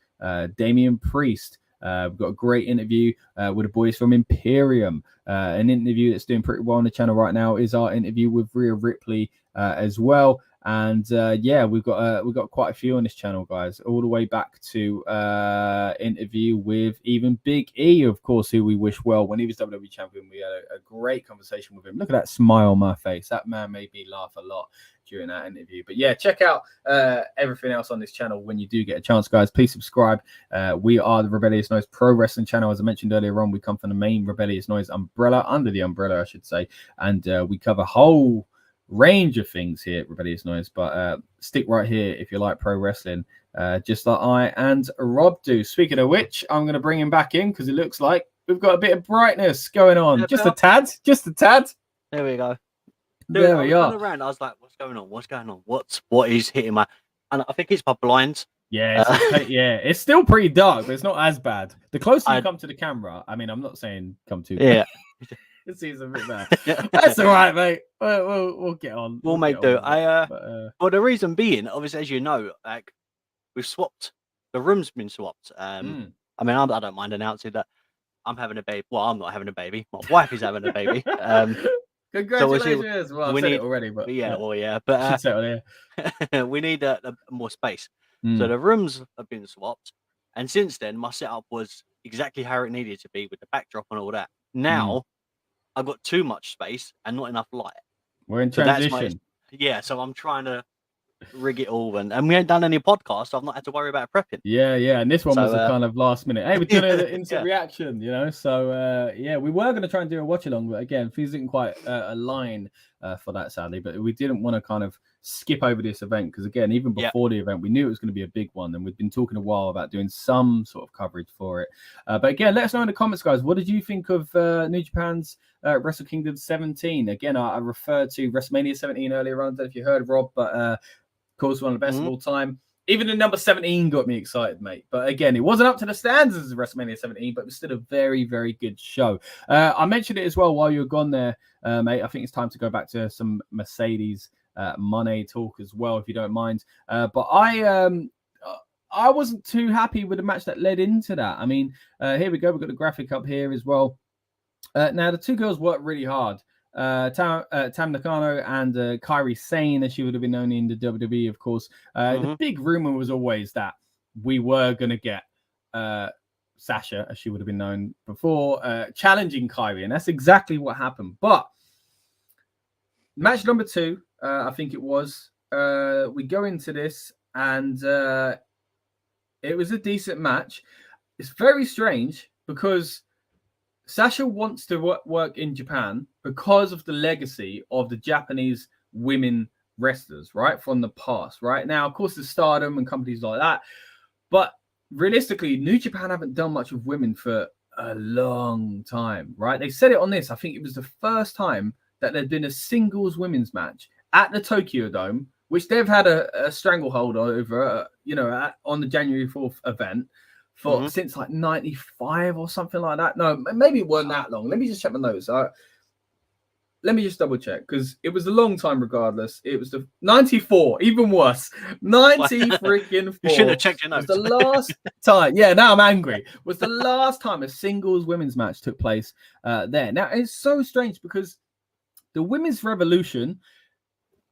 Damian Priest. We've got a great interview with the boys from Imperium. An interview that's doing pretty well on the channel right now is our interview with Rhea Ripley as well. And yeah, we've got quite a few on this channel, guys, all the way back to interview with even Big E, of course, who we wish well when he was WWE champion. We had a great conversation with him. Look at that smile on my face. That man made me laugh a lot during that interview. But yeah, check out everything else on this channel when you do get a chance, guys. Please subscribe. We are the Rebellious Noise Pro Wrestling channel. As I mentioned earlier on, we come from the main Rebellious Noise umbrella, under the umbrella, I should say, and we cover whole range of things here at Rebellious Noise, but stick right here if you like pro wrestling, just like I and Rob do. Speaking of which, I'm going to bring him back in because it looks like we've got a bit of brightness going on. Just a tad. There we go. There we are. Around, I was like, what's going on? What is hitting my... And I think it's my blinds. Yeah, it's still pretty dark, but it's not as bad. The closer you come to the camera, I mean, I'm not saying come to... Yeah. It seems a bit bad. That's all right, mate. We'll get on. We'll make do. Well, the reason being, obviously, as you know, like we've swapped. The room's been swapped. I mean, I don't mind announcing that I'm having a baby. Well, I'm not having a baby. My wife is having a baby. Congratulations. Well, I said it already, but But we need more space. So the rooms have been swapped, and since then, my setup was exactly how it needed to be with the backdrop and all that. Now. I've got too much space and not enough light. We're in transition. So I'm trying to rig it all, and we ain't done any podcasts, so I've not had to worry about prepping. Yeah, and this one was a kind of last minute. Hey, we're doing an instant reaction, you know. So yeah, we were going to try and do a watch along, but again, things didn't quite align for that, sadly. But we didn't want to kind of skip over this event because, again, even before the event, we knew it was going to be a big one, and we've been talking a while about doing some sort of coverage for it. But again, let us know in the comments, guys. What did you think of New Japan's Wrestle Kingdom 17? Again, I referred to WrestleMania 17 earlier on. I don't know if you heard, Rob, but of course, one of the best of all time. Even the number 17 got me excited, mate. But again, it wasn't up to the standards of WrestleMania 17, but it was still a very, very good show. I mentioned it as well while you were gone there, mate. I think it's time to go back to some Mercedes Moné talk as well, if you don't mind. But I wasn't too happy with the match that led into that. I mean, here we go. We've got the graphic up here as well. Now, the two girls worked really hard. Tam Nakano and Kairi Sane, as she would have been known in the WWE, of course. The big rumor was always that we were going to get Sasha, as she would have been known before, challenging Kairi, and that's exactly what happened. But match number 2, I think it was, we go into this, and it was a decent match. It's very strange because Sasha wants to work in Japan because of the legacy of the Japanese women wrestlers, right, from the past, right? Now, of course, there's Stardom and companies like that, but realistically, New Japan haven't done much with women for a long time, right? They said it on this. I think it was the first time that there'd been a singles women's match at the Tokyo Dome, which they've had a stranglehold over, on the January 4th event. Since like 95 or something like that. No, maybe it wasn't that long. Let me just check my notes. Let me just double check because it was a long time regardless. It was the 94, even worse. 90 freaking 4. You shouldn't have checked your notes. Was the last time. Yeah, now I'm angry. Was the last time a singles women's match took place there. Now, it's so strange because the women's revolution,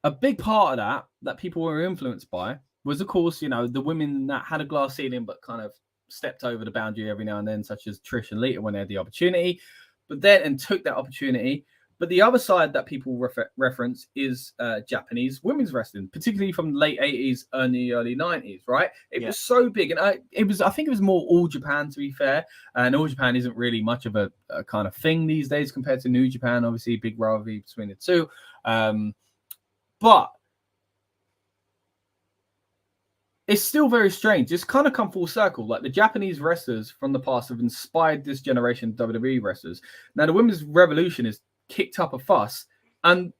a big part of that people were influenced by was, of course, the women that had a glass ceiling but kind of stepped over the boundary every now and then, such as Trish and Lita when they had the opportunity, and took that opportunity. But the other side that people reference is Japanese women's wrestling, particularly from the late 80s and the early 90s, right? It was so big. And I think it was more All Japan, to be fair. And All Japan isn't really much of a kind of thing these days compared to New Japan, obviously, big rivalry between the two. But it's still very strange. It's kind of come full circle. Like the Japanese wrestlers from the past have inspired this generation of WWE wrestlers. Now the women's revolution has kicked up a fuss, and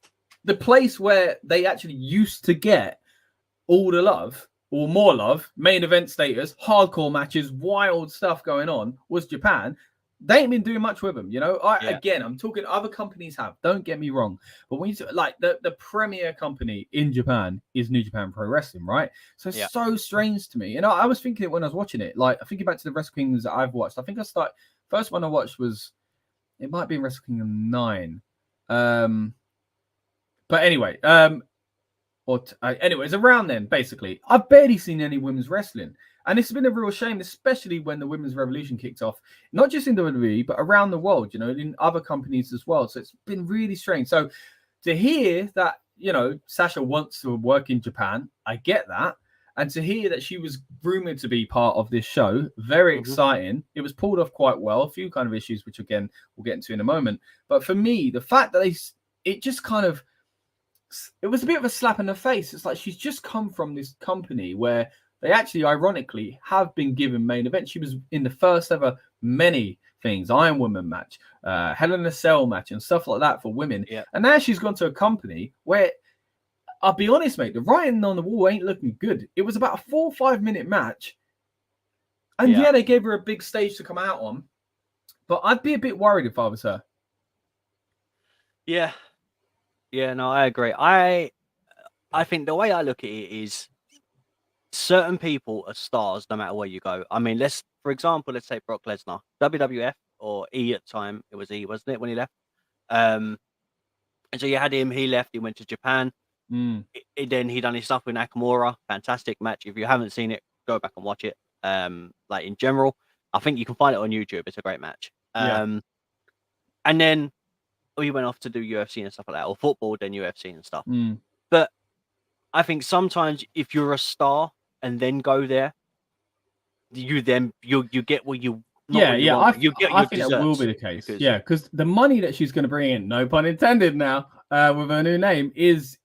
the place where they actually used to get all the love or more love, main event status, hardcore matches, wild stuff going on was Japan. They ain't been doing much with them, Again, I'm talking other companies have. Don't get me wrong, but when you like the premier company in Japan is New Japan Pro Wrestling, right? So it's so strange to me. I was thinking it when I was watching it. Like thinking back to the Wrestle Kingdoms that I've watched. I think first one I watched was it might be in Wrestle Kingdom 9. But anyway, anyways, around then basically, I've barely seen any women's wrestling. And it's been a real shame, especially when the women's revolution kicked off, not just in WWE, but around the world, in other companies as well. So it's been really strange. So to hear that, Sasha wants to work in Japan, I get that. And to hear that she was rumored to be part of this show, very exciting. It was pulled off quite well. A few kind of issues, which again, we'll get into in a moment. But for me, the fact that it just kind of, it was a bit of a slap in the face. It's like she's just come from this company where they actually, ironically, have been given main event. She was in the first ever many things, Iron Woman match, Hell in a Cell match, and stuff like that for women. Yeah. And now she's gone to a company where, I'll be honest, mate, the writing on the wall ain't looking good. It was about a 4 or 5 minute match. And they gave her a big stage to come out on. But I'd be a bit worried if I was her. Yeah. Yeah, no, I agree. I think the way I look at it is certain people are stars no matter where you go. I mean, for example, let's say Brock Lesnar, WWF or E at the time. It was E, wasn't it, when he left? And so you had him, he left, he went to Japan. Then he done his stuff with Nakamura. Fantastic match. If you haven't seen it, go back and watch it. Like in general, I think you can find it on YouTube. It's a great match. And then he went off to do UFC and stuff like that, or football, then UFC and stuff. But I think sometimes if you're a star and then go there, you get what you I think that will be the case. Because the money that she's going to bring in, no pun intended now, with her new name is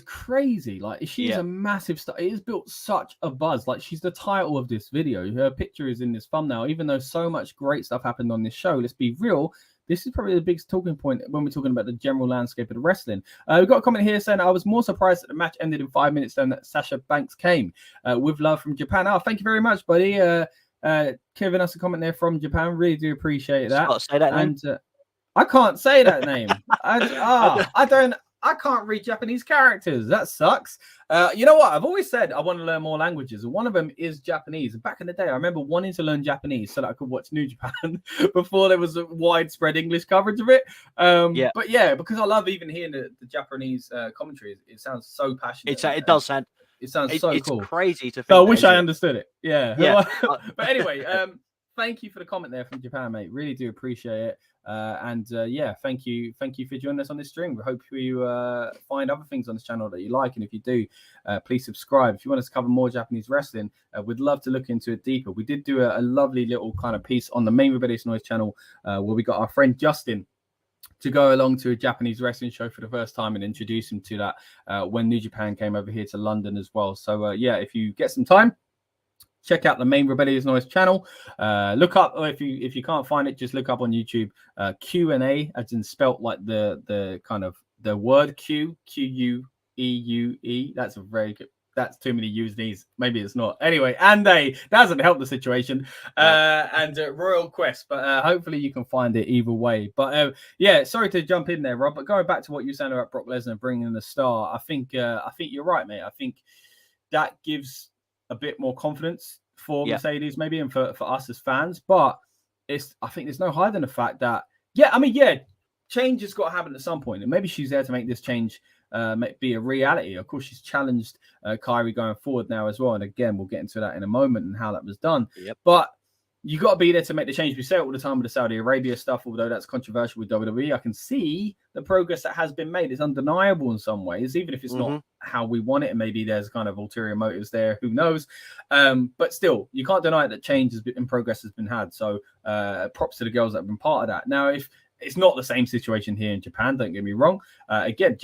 crazy. Like, she's a massive star. It has built such a buzz. Like, she's the title of this video. Her picture is in this thumbnail. Even though so much great stuff happened on this show, let's be real, this is probably the biggest talking point when we're talking about the general landscape of the wrestling. We've got a comment here saying, I was more surprised that the match ended in 5 minutes than that Sasha Banks came. With love from Japan. Oh, thank you very much, buddy. Giving us a comment there from Japan. Really do appreciate that. Say that name. And I can't say that name. I can't read Japanese characters. That sucks. You know what? I've always said I want to learn more languages. One of them is Japanese. Back in the day, I remember wanting to learn Japanese so that I could watch New Japan before there was a widespread English coverage of it. But yeah, because I love even hearing the Japanese commentary. It sounds so passionate. It does sound. It sounds so cool. It's crazy to think. So I wish I understood it. Yeah. But anyway, thank you for the comment there from Japan, mate. Really do appreciate it. Thank you for joining us on this stream. We hope you find other things on this channel that you like, and if you do, please subscribe. If you want us to cover more Japanese wrestling, we'd love to look into it deeper. We did do a lovely little kind of piece on the main Rebellious Noise channel where we got our friend Justin to go along to a Japanese wrestling show for the first time and introduce him to that when New Japan came over here to London as well. So if you get some time, check out the main Rebellious Noise channel. Look up, or if you can't find it, just look up on YouTube Q&A, as in spelt like the kind of the word Q-U-E-U-E. That's a very good. That's too many U's and E's. Maybe it's not. Anyway, and that doesn't help the situation. And Royal Quest, but hopefully you can find it either way. But sorry to jump in there, Rob. But going back to what you were saying about Brock Lesnar bringing in the star, I think you're right, mate. I think that gives a bit more confidence for Mercedes, maybe, and for us as fans. But I think there's no hiding the fact that change has got to happen at some point, and maybe she's there to make this change be a reality. Of course, she's challenged Kairi going forward now as well, and again, we'll get into that in a moment and how that was done. But you got to be there to make the change. We say it all the time with the Saudi Arabia stuff, although that's controversial with WWE. I can see the progress that has been made. It's undeniable in some ways, even if it's not how we want it, and maybe there's kind of ulterior motives there. Who knows? But still, you can't deny that change and progress has been had. So props to the girls that have been part of that. Now, if it's not the same situation here in Japan, don't get me wrong. Again,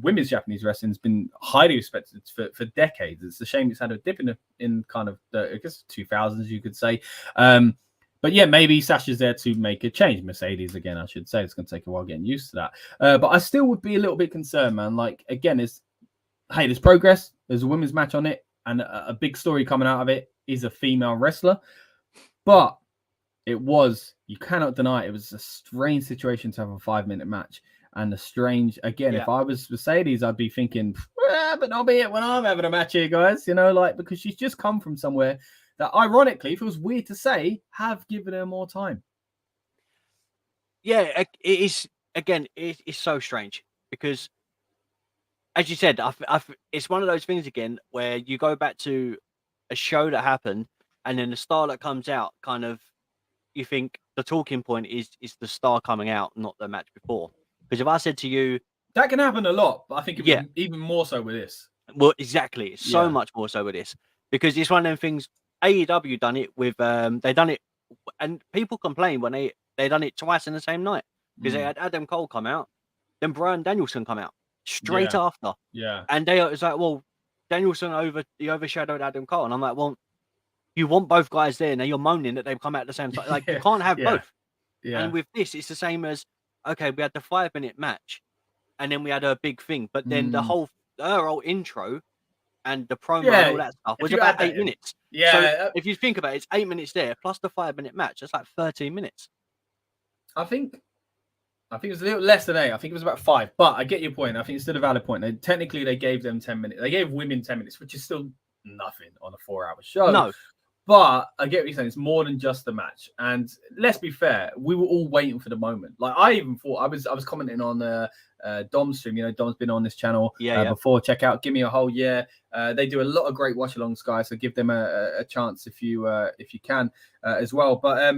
women's Japanese wrestling has been highly respected for decades. It's a shame it's had a dip in kind of the, I guess, 2000s, you could say. But yeah, maybe Sasha's there to make a change. Mercedes, again, I should say. It's going to take a while getting used to that. But I still would be a little bit concerned, man. Like, again, there's progress. There's a women's match on it. And a big story coming out of it is a female wrestler. But you cannot deny it was a strange situation to have a 5-minute match. And if I was Mercedes, I'd be thinking, but not be it when I'm having a match here, guys. Because she's just come from somewhere that, ironically, feels weird to say, have given her more time. Yeah, it is. Again, it's so strange because, as you said, it's one of those things again where you go back to a show that happened, and then the star that comes out kind of, you think the talking point is the star coming out, not the match before. Because if I said to you, that can happen a lot, but I think even more so with this. Well, exactly, it's so much more so with this because it's one of them things. AEW done it with they done it, and people complain when they done it twice in the same night because they had Adam Cole come out, then Bryan Danielson come out straight after. Yeah, and it was like, well, Danielson overshadowed Adam Cole, and I'm like, well, you want both guys there, now you're moaning that they've come out at the same time. Like, you can't have both. Yeah. And with this, it's the same as, okay, we had the 5-minute match, and then we had a big thing, but then her whole intro and the promo and all that stuff was about 8 minutes. Yeah. So if you think about it, it's 8 minutes there plus the 5-minute match. That's like 13 minutes. I think it was a little less than 8. I think it was about 5. But I get your point. I think it's still a valid point. Technically, they gave them 10 minutes. They gave women 10 minutes, which is still nothing on a 4-hour show. No. But I get what you're saying. It's more than just the match. And let's be fair, we were all waiting for the moment. Like, I even thought, I was commenting on Dom's stream. Dom's been on this channel before. Check out Give Me a Hole. They do a lot of great watch-alongs, guys. So give them a chance if you can as well. But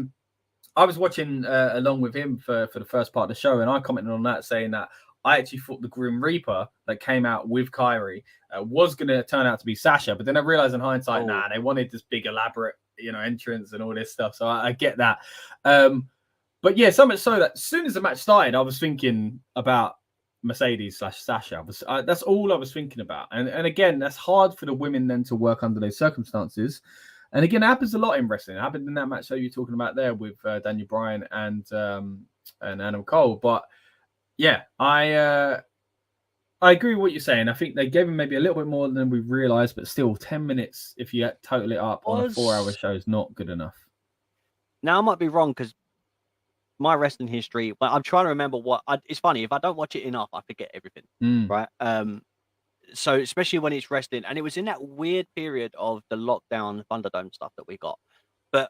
I was watching along with him for the first part of the show, and I commented on that, saying that I actually thought the Grim Reaper that came out with Kairi was going to turn out to be Sasha. But then I realized in hindsight, they wanted this big, elaborate, entrance and all this stuff. So I get that. But yeah, so much so that as soon as the match started, I was thinking about Mercedes / Sasha. That's all I was thinking about. And again, that's hard for the women then to work under those circumstances. And again, it happens a lot in wrestling. It happened in that match that you're talking about there with Daniel Bryan and Adam Cole. But yeah, I agree with what you're saying. I think they gave him maybe a little bit more than we realized, but still 10 minutes, if you total it up on a 4-hour show, is not good enough. Now, I might be wrong because my wrestling history, but I'm trying to remember it's funny. If I don't watch it enough, I forget everything. Right. So especially when it's wrestling, and it was in that weird period of the lockdown Thunderdome stuff that we got. But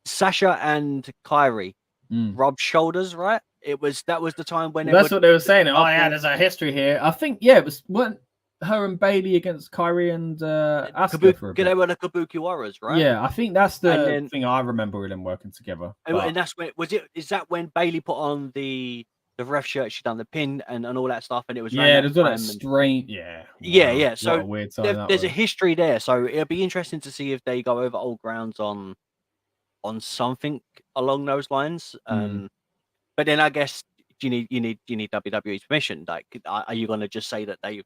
Sasha and Kairi rubbed shoulders, right? That was the time when that's what they were saying. Oh yeah, there's a history here. I think weren't her and Bailey against Kairi and Asuka for a bit. They were the Kabuki Warriors, right? Yeah, I think that's the thing I remember with them working together. And that's when is that when Bailey put on the ref shirt, she done the pin and all that stuff, and it was there's all that strange. Yeah. So weird there's a history there. So it'll be interesting to see if they go over old grounds on something along those lines. But then I guess you need WWE's permission. Like, are you going to just say that they've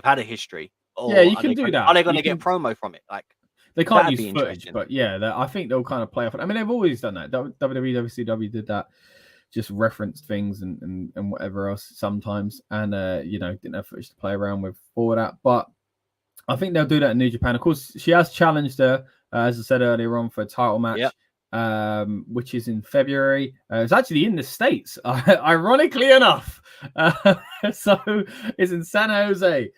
had a history? Or yeah, you can do that. Are they going to get promo from it? Like, they can't use footage, but yeah, I think they'll kind of play off it. I mean, they've always done that. WWE, WCW did that. Just referenced things and whatever else sometimes, and didn't have footage to play around with for that. But I think they'll do that in New Japan. Of course, she has challenged her, as I said earlier on, for a title match, which is in February. It's actually in the States, ironically enough. So it's in San Jose,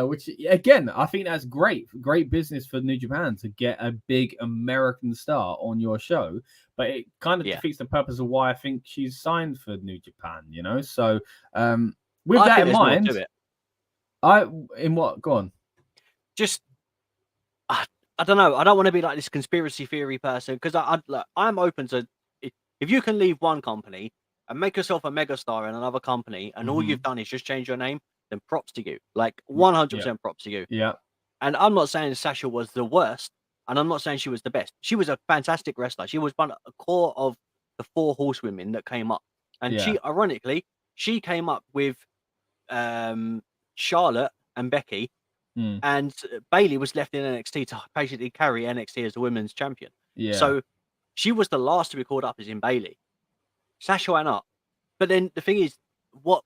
which again, I think that's great business for New Japan to get a big American star on your show. But it kind of defeats the purpose of why I think she's signed for New Japan, So with that in mind, go on. Just I don't know. I don't want to be like this conspiracy theory person because I'm open to if you can leave one company and make yourself a megastar in another company, and all you've done is just change your name, then props to you. Like 100% props to you. Yeah. And I'm not saying Sasha was the worst. And I'm not saying she was the best. She was a fantastic wrestler. She was a core of the 4 horsewomen that came up. And she, ironically, came up with Charlotte and Becky. And Bailey was left in NXT to basically carry NXT as the women's champion. Yeah. So she was the last to be called up as in Bailey. Sasha went up. But then the thing is, what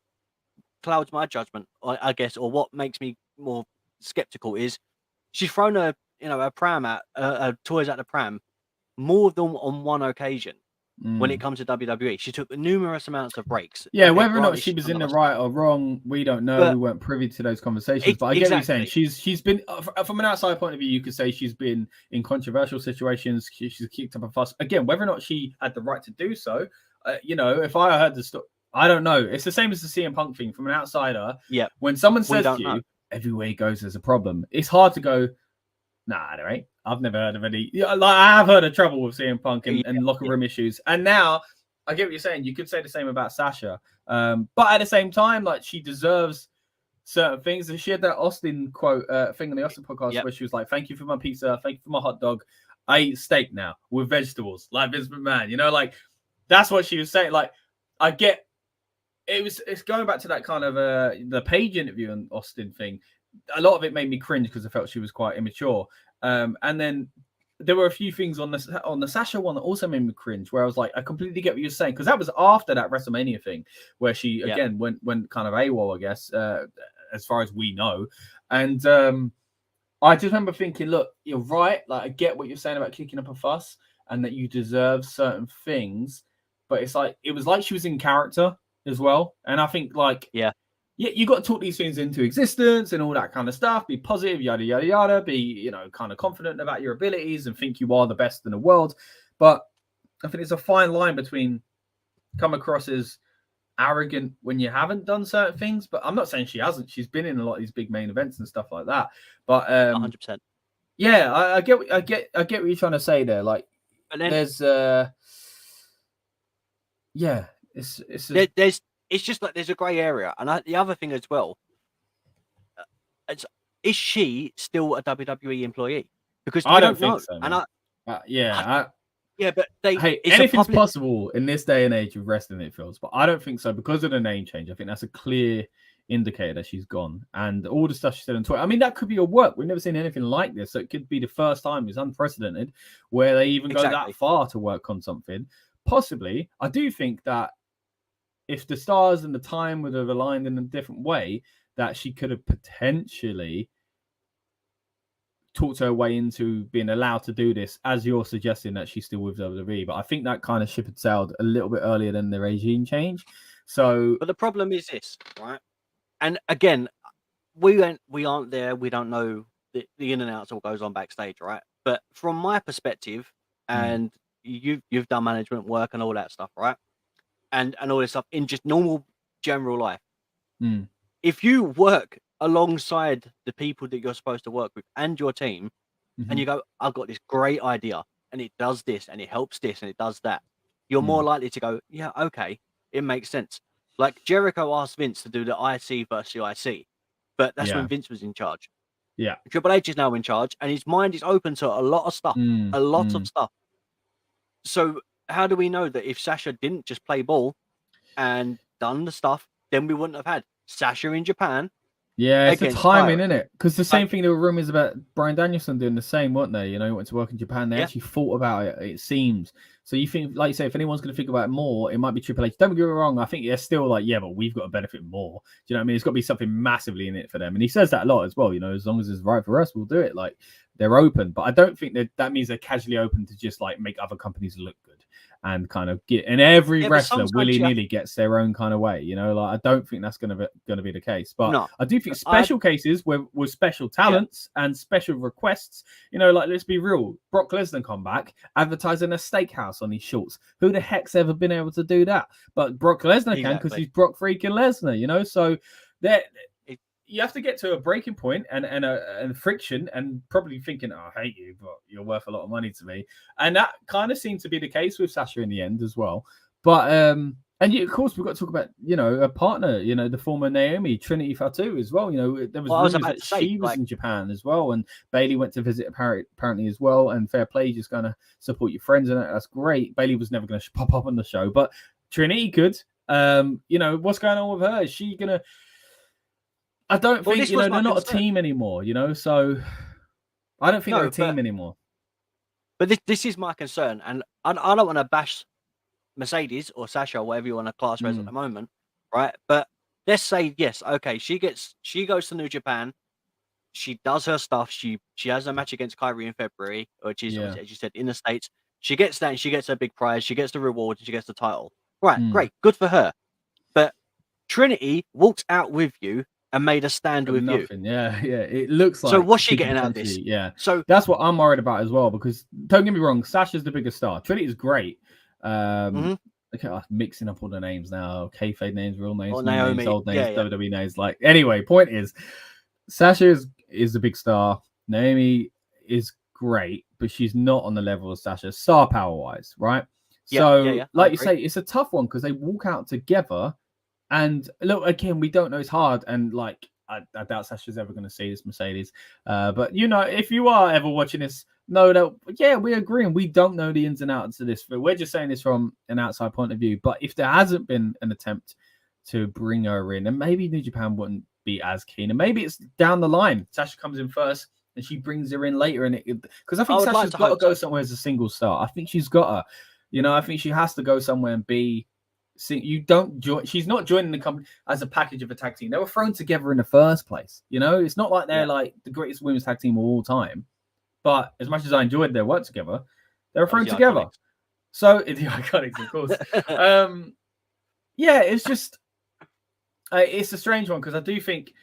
clouds my judgment, I guess, or what makes me more skeptical is she's thrown a pram toys at the pram more than on one occasion when it comes to WWE. She took numerous amounts of breaks. Yeah, whether or not she was in the right or wrong, we don't know. We weren't privy to those conversations. But I get what you're saying. She's been, from an outside point of view, you could say she's been in controversial situations. She's kicked up a fuss. Again, whether or not she had the right to do so, if I heard the story, I don't know. It's the same as the CM Punk thing from an outsider. Yeah. When someone says to you, everywhere he goes, there's a problem. It's hard to go, nah, there ain't. I've never heard of any. I have heard of trouble with CM Punk and locker room issues. And now, I get what you're saying. You could say the same about Sasha. But at the same time, like, she deserves certain things. And she had that Austin quote thing on the Austin podcast where she was like, "Thank you for my pizza. Thank you for my hot dog. I eat steak now with vegetables, like Vince McMahon." Like, that's what she was saying. Like, I get it's going back to that kind of the Page interview and Austin thing. A lot of it made me cringe because I felt she was quite immature. And then there were a few things on the Sasha one that also made me cringe, where I was like, I completely get what you're saying, because that was after that WrestleMania thing where she again went kind of AWOL, I guess, as far as we know. And I just remember thinking, look, you're right. Like, I get what you're saying about kicking up a fuss and that you deserve certain things, but it's like it was like she was in character as well. And I think you got to talk these things into existence and all that kind of stuff. Be positive, yada, yada, yada. Be, kind of confident about your abilities and think you are the best in the world. But I think it's a fine line between come across as arrogant when you haven't done certain things. But I'm not saying she hasn't. She's been in a lot of these big main events and stuff like that. But 100%. Yeah, I get what you're trying to say there. Like, there's it's just like there's a grey area. And the other thing as well, is she still a WWE employee? Because I don't think so. And Yeah, but anything's possible in this day and age of wrestling, it feels, but I don't think so because of the name change. I think that's a clear indicator that she's gone, and all the stuff she said on Twitter. I mean, that could be a work. We've never seen anything like this, so it could be the first time. It's unprecedented where they even go that far to work on something. Possibly, I do think that if the stars and the time would have aligned in a different way, that she could have potentially talked her way into being allowed to do this, as you're suggesting that she's still with WWE. But I think that kind of ship had sailed a little bit earlier than the regime change. So, but the problem is this, right? And again, we aren't there. We don't know the in and outs of what goes on backstage, right? But from my perspective, and you've done management work and all that stuff, right? And all this stuff in just normal general life. If you work alongside the people that you're supposed to work with and your team, and you go, I've got this great idea, and it does this, and it helps this, and it does that, you're more likely to go, yeah, okay, it makes sense. Like Jericho asked Vince to do the IC versus the IC, but that's when Vince was in charge. Yeah. Triple H is now in charge, and his mind is open to a lot of stuff, of stuff. So how do we know that if Sasha didn't just play ball and done the stuff, then we wouldn't have had Sasha in Japan? Yeah, it's the timing, isn't it? Because the same thing, there were rumors about Bryan Danielson doing the same, weren't they? You know, he went to work in Japan. They actually thought about it, it seems. So you think, like you say, if anyone's going to think about it more, it might be Triple H. Don't get me wrong. I think they're still like, yeah, but we've got to benefit more. Do you know what I mean? It's got to be something massively in it for them. And he says that a lot as well. You know, as long as it's right for us, we'll do it. Like, they're open. But I don't think that means they're casually open to just like make other companies look good. And kind of get, and every wrestler willy-nilly gets their own kind of way, you know. Like, I don't think that's going to be the case, but I do think special cases with special talents and special requests, you know, like, let's be real, Brock Lesnar come back advertising a steakhouse on his shorts. Who the heck's ever been able to do that? But Brock Lesnar can, because he's Brock freaking Lesnar, you know. So that you have to get to a breaking point and friction, and probably thinking, oh, I hate you, but you're worth a lot of money to me. And that kind of seemed to be the case with Sasha in the end as well. But, and of course, we've got to talk about, you know, a partner, you know, the former Naomi, Trinity Fatu as well. You know, there was rumors that she was in Japan as well. And Bayley went to visit apparently as well. And fair play, just going to support your friends. And that's great. Bayley was never going to pop up on the show, but Trinity could. You know, what's going on with her? Is she going to... I don't think, you know, they're not a team anymore, you know, so I don't think they're a team anymore. But this is my concern, and I don't want to bash Mercedes or Sasha or whatever you want to class her as at the moment, right? But let's say, yes, okay, she goes to New Japan, she does her stuff, she has a match against Kyrie in February, which is, as you said, in the States. She gets that, and she gets her big prize, she gets the reward, and she gets the title. Right, great, good for her. But Trinity walked out with you and made a stand with you. Yeah. It looks like. So what's she getting out of this? Yeah. So that's what I'm worried about as well, because don't get me wrong, Sasha's the biggest star. Trinity is great. Okay, I'm mixing up all the names now. Kayfabe names, real names, names, old names, WWE names. Like, anyway, point is, Sasha is the big star. Naomi is great, but she's not on the level of Sasha, star power wise, right? Like you say, it's a tough one because they walk out together. And look, again, we don't know. It's hard. And like, I doubt Sasha's ever going to see this, Mercedes. But, you know, if you are ever watching this, know that, yeah, we agree. And we don't know the ins and outs of this. But we're just saying this from an outside point of view. But if there hasn't been an attempt to bring her in, and maybe New Japan wouldn't be as keen. And maybe it's down the line. Sasha comes in first and she brings her in later. And because I think Sasha's got to go somewhere as a single star. I think she's got to, you know, I think she has to go somewhere and be. See, you don't join. She's not joining the company as a package of a tag team. They were thrown together in the first place. You know, it's not like they're like the greatest women's tag team of all time. But as much as I enjoyed their work together, they were thrown together. Iconics. So the Iconics, of course. Yeah, it's just it's a strange one because I do think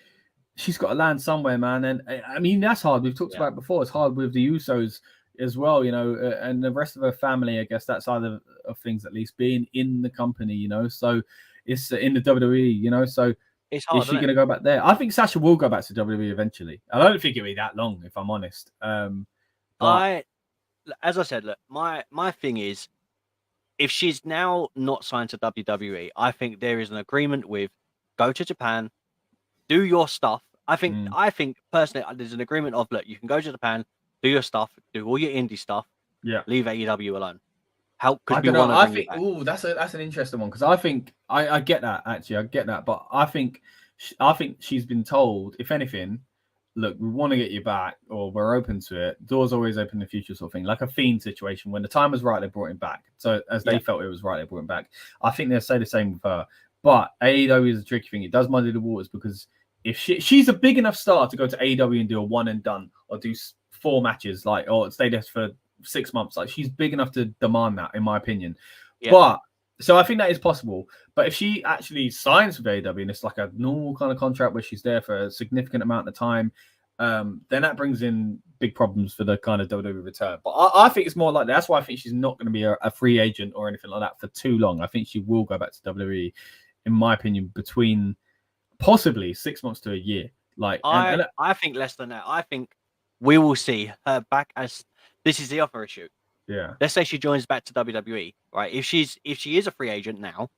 she's got to land somewhere, man. And I mean, that's hard. We've talked about it before. It's hard with the Usos as well, you know, and the rest of her family, I guess that side of things, at least being in the company, you know, so it's in the WWE, you know, so it's hard, is she going to go back there? I think Sasha will go back to WWE eventually. I don't think it'll be that long, if I'm honest. As I said, look, my thing is, if she's now not signed to WWE, I think there is an agreement with go to Japan, do your stuff. I think personally, there's an agreement of, look, you can go to Japan, do your stuff, do all your indie stuff. Yeah. Leave AEW alone. How could I we don't know. want to I bring think you back? that's an interesting one because I think I get that actually. I get that, but I think she's been told, if anything, look, we want to get you back, or we're open to it. Doors always open in the future, sort of thing, like a Fiend situation. When the time was right, they brought him back. So as they felt it was right, they brought him back. I think they'll say the same with her. But AEW is a tricky thing. It does muddy the waters because if she's a big enough star to go to AEW and do a one and done, or do 4 matches, like, or stay there for 6 months, like she's big enough to demand that, in my opinion. But so I think that is possible. But if she actually signs with AEW and it's like a normal kind of contract where she's there for a significant amount of time, then that brings in big problems for the kind of WWE return. But I think it's more like that. That's why I think she's not going to be a free agent or anything like that for too long. I think she will go back to WWE, in my opinion, between possibly 6 months to a year. Like I think less than that. I think we will see her back as this is the offer issue. Yeah. Let's say she joins back to WWE, right? If she is a free agent now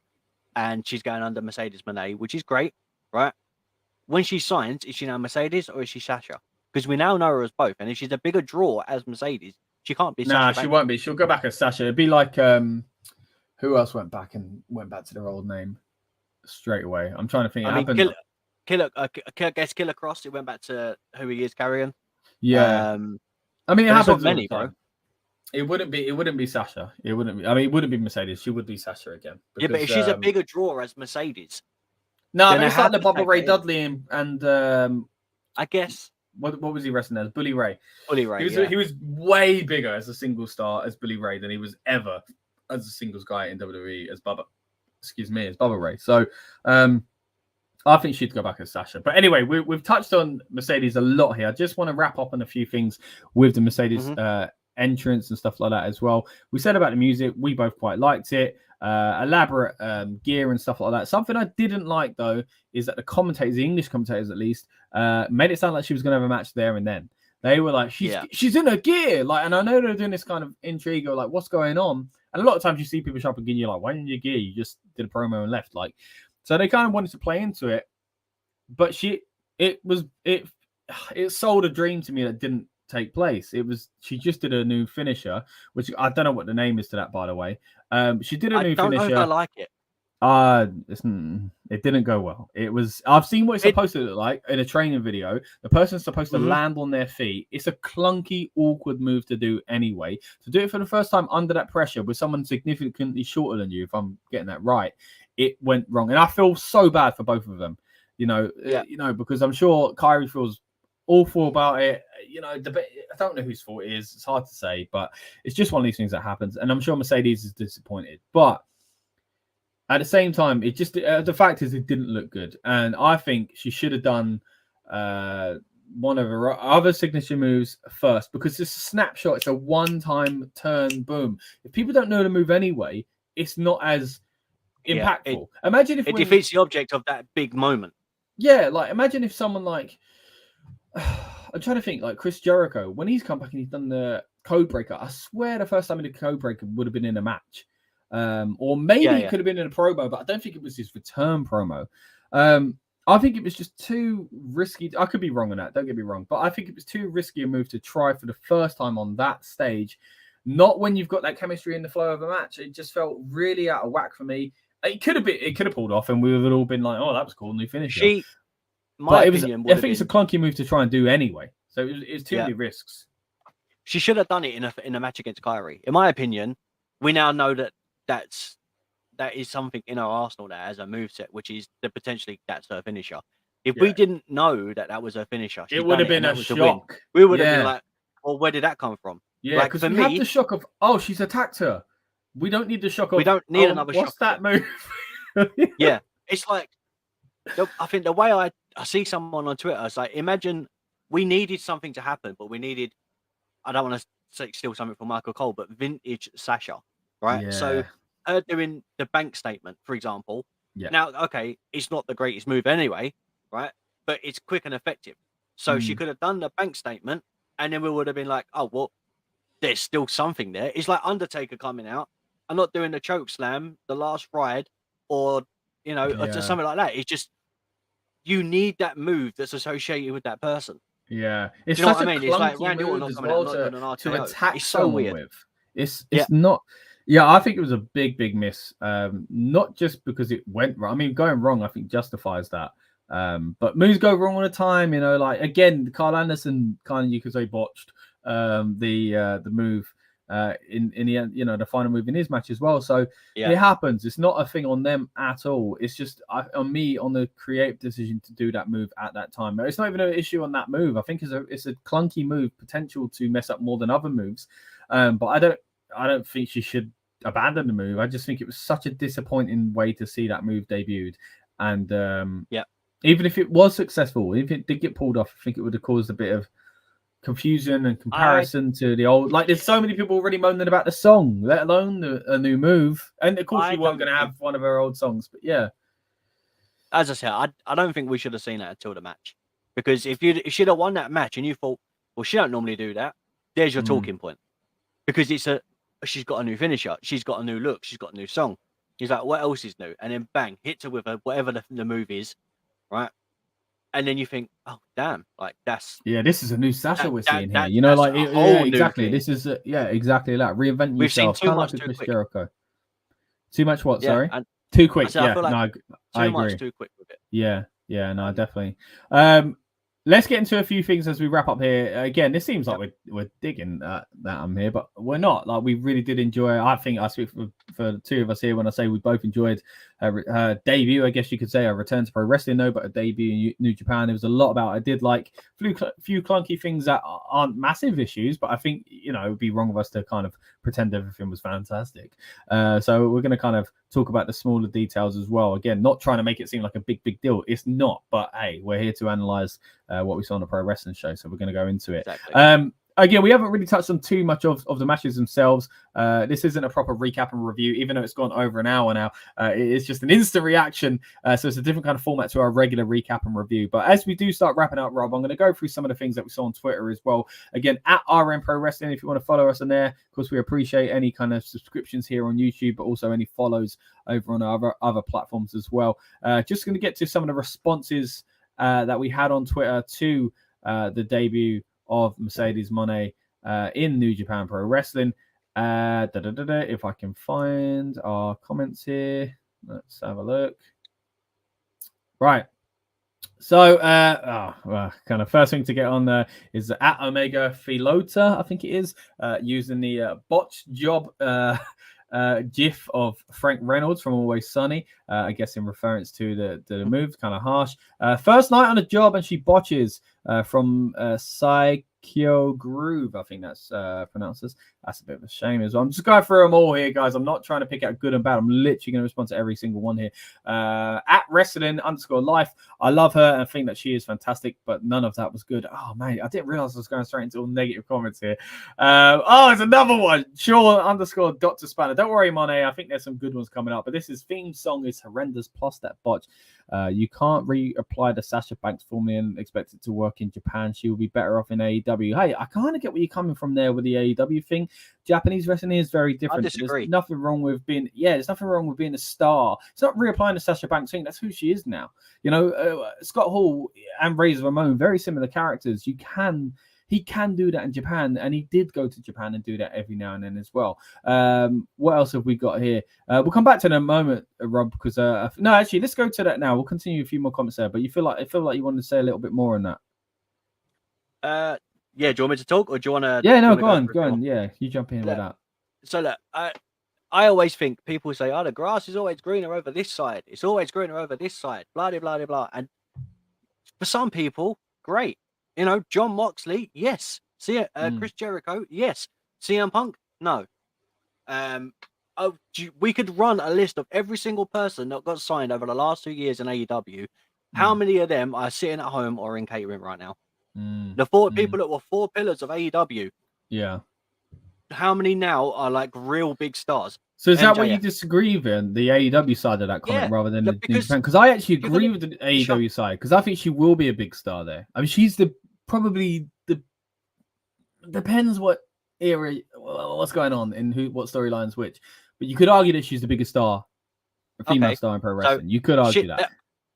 and she's going under Mercedes Moné, which is great, right? When she signs, is she now Mercedes or is she Sasha? Because we now know her as both. And if she's a bigger draw as Mercedes, she can't be Sasha. Nah, she won't be. She'll go back as Sasha. It'd be like who else went back to their old name straight away? I'm trying to think. Killer Cross, it went back to who he is carrying. Yeah. I mean, it happens many, bro. It wouldn't be Sasha. It wouldn't be. I mean, it wouldn't be Mercedes. She would be Sasha again. Because, but if she's a bigger draw as Mercedes, no, I mean, it's like the Bubba Ray Dudley and I guess what was he wrestling as? Bully Ray. Bully Ray. He was way bigger as a single star as Bully Ray than he was ever as a singles guy in WWE as Bubba. Excuse me, as Bubba Ray. So, I think she'd go back as Sasha. But anyway, we've touched on Mercedes a lot here. I just want to wrap up on a few things with the Mercedes entrance and stuff like that as well. We said about the music. We both quite liked it. Elaborate gear and stuff like that. Something I didn't like, though, is that the commentators, the English commentators at least, made it sound like she was going to have a match there and then. They were like, she's in her gear. Like, and I know they're doing this kind of intrigue or like, what's going on? And a lot of times you see people show up again, you're like, why didn't you gear? You just did a promo and left. Like, so they kind of wanted to play into it, but it sold a dream to me that didn't take place. She just did a new finisher, which I don't know what the name is to that, by the way. She did a new finisher. I don't know if I like it. It didn't go well. I've seen what it's supposed to look like in a training video. The person's supposed to land on their feet. It's a clunky, awkward move to do anyway. To do it for the first time under that pressure with someone significantly shorter than you, if I'm getting that right, it went wrong. And I feel so bad for both of them, because I'm sure Kyrie feels awful about it. I don't know whose fault it is. It's hard to say, but it's just one of these things that happens. And I'm sure Mercedes is disappointed. But at the same time, it just the fact is it didn't look good. And I think she should have done one of her other signature moves first, because it's a snapshot. It's a one-time turn, boom. If people don't know the move anyway, it's not as impactful. Imagine if it defeats the object of that big moment. Yeah, like imagine if someone like I'm trying to think, like Chris Jericho, when he's come back and he's done the code breaker, I swear the first time he did code breaker would have been in a match. Or maybe it could have been in a promo, but I don't think it was his return promo. I think it was just too risky. I could be wrong on that, don't get me wrong, but I think it was too risky a move to try for the first time on that stage. Not when you've got that chemistry in the flow of a match. It just felt really out of whack for me. It could have pulled off, and we would have all been like, "Oh, that was cool, new finisher." I think it's a clunky move to try and do anyway. So it was too many risks. She should have done it in a match against Kyrie. In my opinion, we now know that is something in our arsenal that has a moveset, which is potentially that's her finisher. If we didn't know that was her finisher, it would have been a shock. We would have been like, "Well, where did that come from?" Yeah, because we have the shock of, she's attacked her. We don't need the shock of. We don't need another shock. What's that move? Yeah, it's like I think the way I see someone on Twitter, it's like, imagine we needed something to happen, but we needed. I don't want to steal something from Michael Cole, but vintage Sasha, right? Yeah. So her doing the bank statement, for example. Yeah. Now, okay, it's not the greatest move anyway, right? But it's quick and effective. So she could have done the bank statement, and then we would have been like, oh, well, there's still something there. It's like Undertaker coming out and not doing the choke slam, the last ride, or or something like that. It's just you need that move that's associated with that person. Yeah, it's what I mean. It's like Randy Orton not coming out not doing an RKO. To attack it's so weird. with. It's not. Yeah, I think it was a big miss. Not just because it went wrong. I mean, going wrong, I think justifies that. But moves go wrong all the time. You know, like again, Carl Anderson kind of, you could say, botched the move in the end. You know, the final move in his match as well. So it happens. It's not a thing on them at all. It's just on me, on the creative decision to do that move at that time. It's not even an issue on that move. I think it's a clunky move, potential to mess up more than other moves. But I don't think she should abandon the move. I just think it was such a disappointing way to see that move debuted. And even if it was successful, if it did get pulled off, I think it would have caused a bit of confusion and comparison to the old. Like, there's so many people already moaning about the song, let alone a new move. And of course, you weren't going to have one of her old songs, but yeah. As I said, I don't think we should have seen that until the match, because if she'd have won that match and you thought, well, she don't normally do that, there's your talking point, because she's got a new finisher, she's got a new look, she's got a new song. He's like, what else is new? And then bang, hits her with whatever the move is, right? And then you think, oh damn, like this is a new Sasha we're seeing here. You know, like exactly. This is exactly that. Reinvent yourself. Seen too much like too quick. Jericho. Too much what? Yeah, sorry, too quick. I feel like I agree. Much too quick with it. Yeah, no, definitely. Let's get into a few things as we wrap up here. Again, this seems like we're digging that I'm here, but we're not. Like, we really did enjoy it. I think I speak for the two of us here when I say we both enjoyed her debut, I guess you could say, a return to pro wrestling, no, but a debut in New Japan. There was a lot about it. I did like a few clunky things that aren't massive issues, but I think, you know, it would be wrong of us to kind of pretend everything was fantastic. So we're going to kind of talk about the smaller details as well. Again, not trying to make it seem like a big deal. It's not, but hey, we're here to analyze what we saw on a pro wrestling show, so we're going to go into it. Exactly. Again, we haven't really touched on too much of the matches themselves. This isn't a proper recap and review, even though it's gone over an hour now. It's just an instant reaction, so it's a different kind of format to our regular recap and review. But as we do start wrapping up, Rob, I'm going to go through some of the things that we saw on Twitter as well. Again, at RN Pro Wrestling, if you want to follow us on there. Of course, we appreciate any kind of subscriptions here on YouTube, but also any follows over on our other platforms as well. Just going to get to some of the responses that we had on Twitter to the debut of Mercedes Moné in New Japan Pro Wrestling. If I can find our comments here, let's have a look. Right. So, kind of first thing to get on there is at Omega Filota, I think it is, using the botch job GIF of Frank Reynolds from Always Sunny, I guess in reference to the move, kind of harsh. First night on the job and she botches from Psycho Groove, I think that's pronounced as. That's a bit of a shame as well. I'm just going through them all here, guys. I'm not trying to pick out good and bad. I'm literally going to respond to every single one here. At Wrestling_Life, I love her and I think that she is fantastic, but none of that was good. Oh, man, I didn't realize I was going straight into all negative comments here. There's another one. Sean_Dr. Spanner. Don't worry, Monet. I think there's some good ones coming up, but this theme song is horrendous, plus that botch. You can't reapply the Sasha Banks formula and expect it to work in Japan. She will be better off in AEW. Hey, I kind of get where you're coming from there with the AEW thing. Japanese wrestling is very different. I disagree. There's nothing wrong with being a star. It's not reapplying the Sasha Banks thing. That's who she is now. You know, Scott Hall and Razor Ramon, very similar characters. He can do that in Japan, and he did go to Japan and do that every now and then as well. What else have we got here? We'll come back to it in a moment, Rob, because no, actually, let's go to that now. We'll continue a few more comments there, but you feel like you wanted to say a little bit more on that. Yeah, do you want me to talk, or do you want to? Yeah, no, go on. Yeah, you jump in with that. So look, I always think people say, "Oh, the grass is always greener over this side. It's always greener over this side." Blah blah blah blah. And for some people, great. You know, John Moxley, yes. Chris Jericho, yes. CM Punk, no. We could run a list of every single person that got signed over the last 2 years in AEW. How many of them are sitting at home or in catering right now? The four people that were 4 pillars of AEW. Yeah. How many now are like real big stars? So is that what you disagree with, the AEW side of that comment rather than the New Japan? Because I actually agree with the AEW side, because I think she will be a big star there. I mean, she's probably the depends what era, what's going on and what storylines which. But you could argue that she's the biggest star, female star in pro wrestling. You could argue that.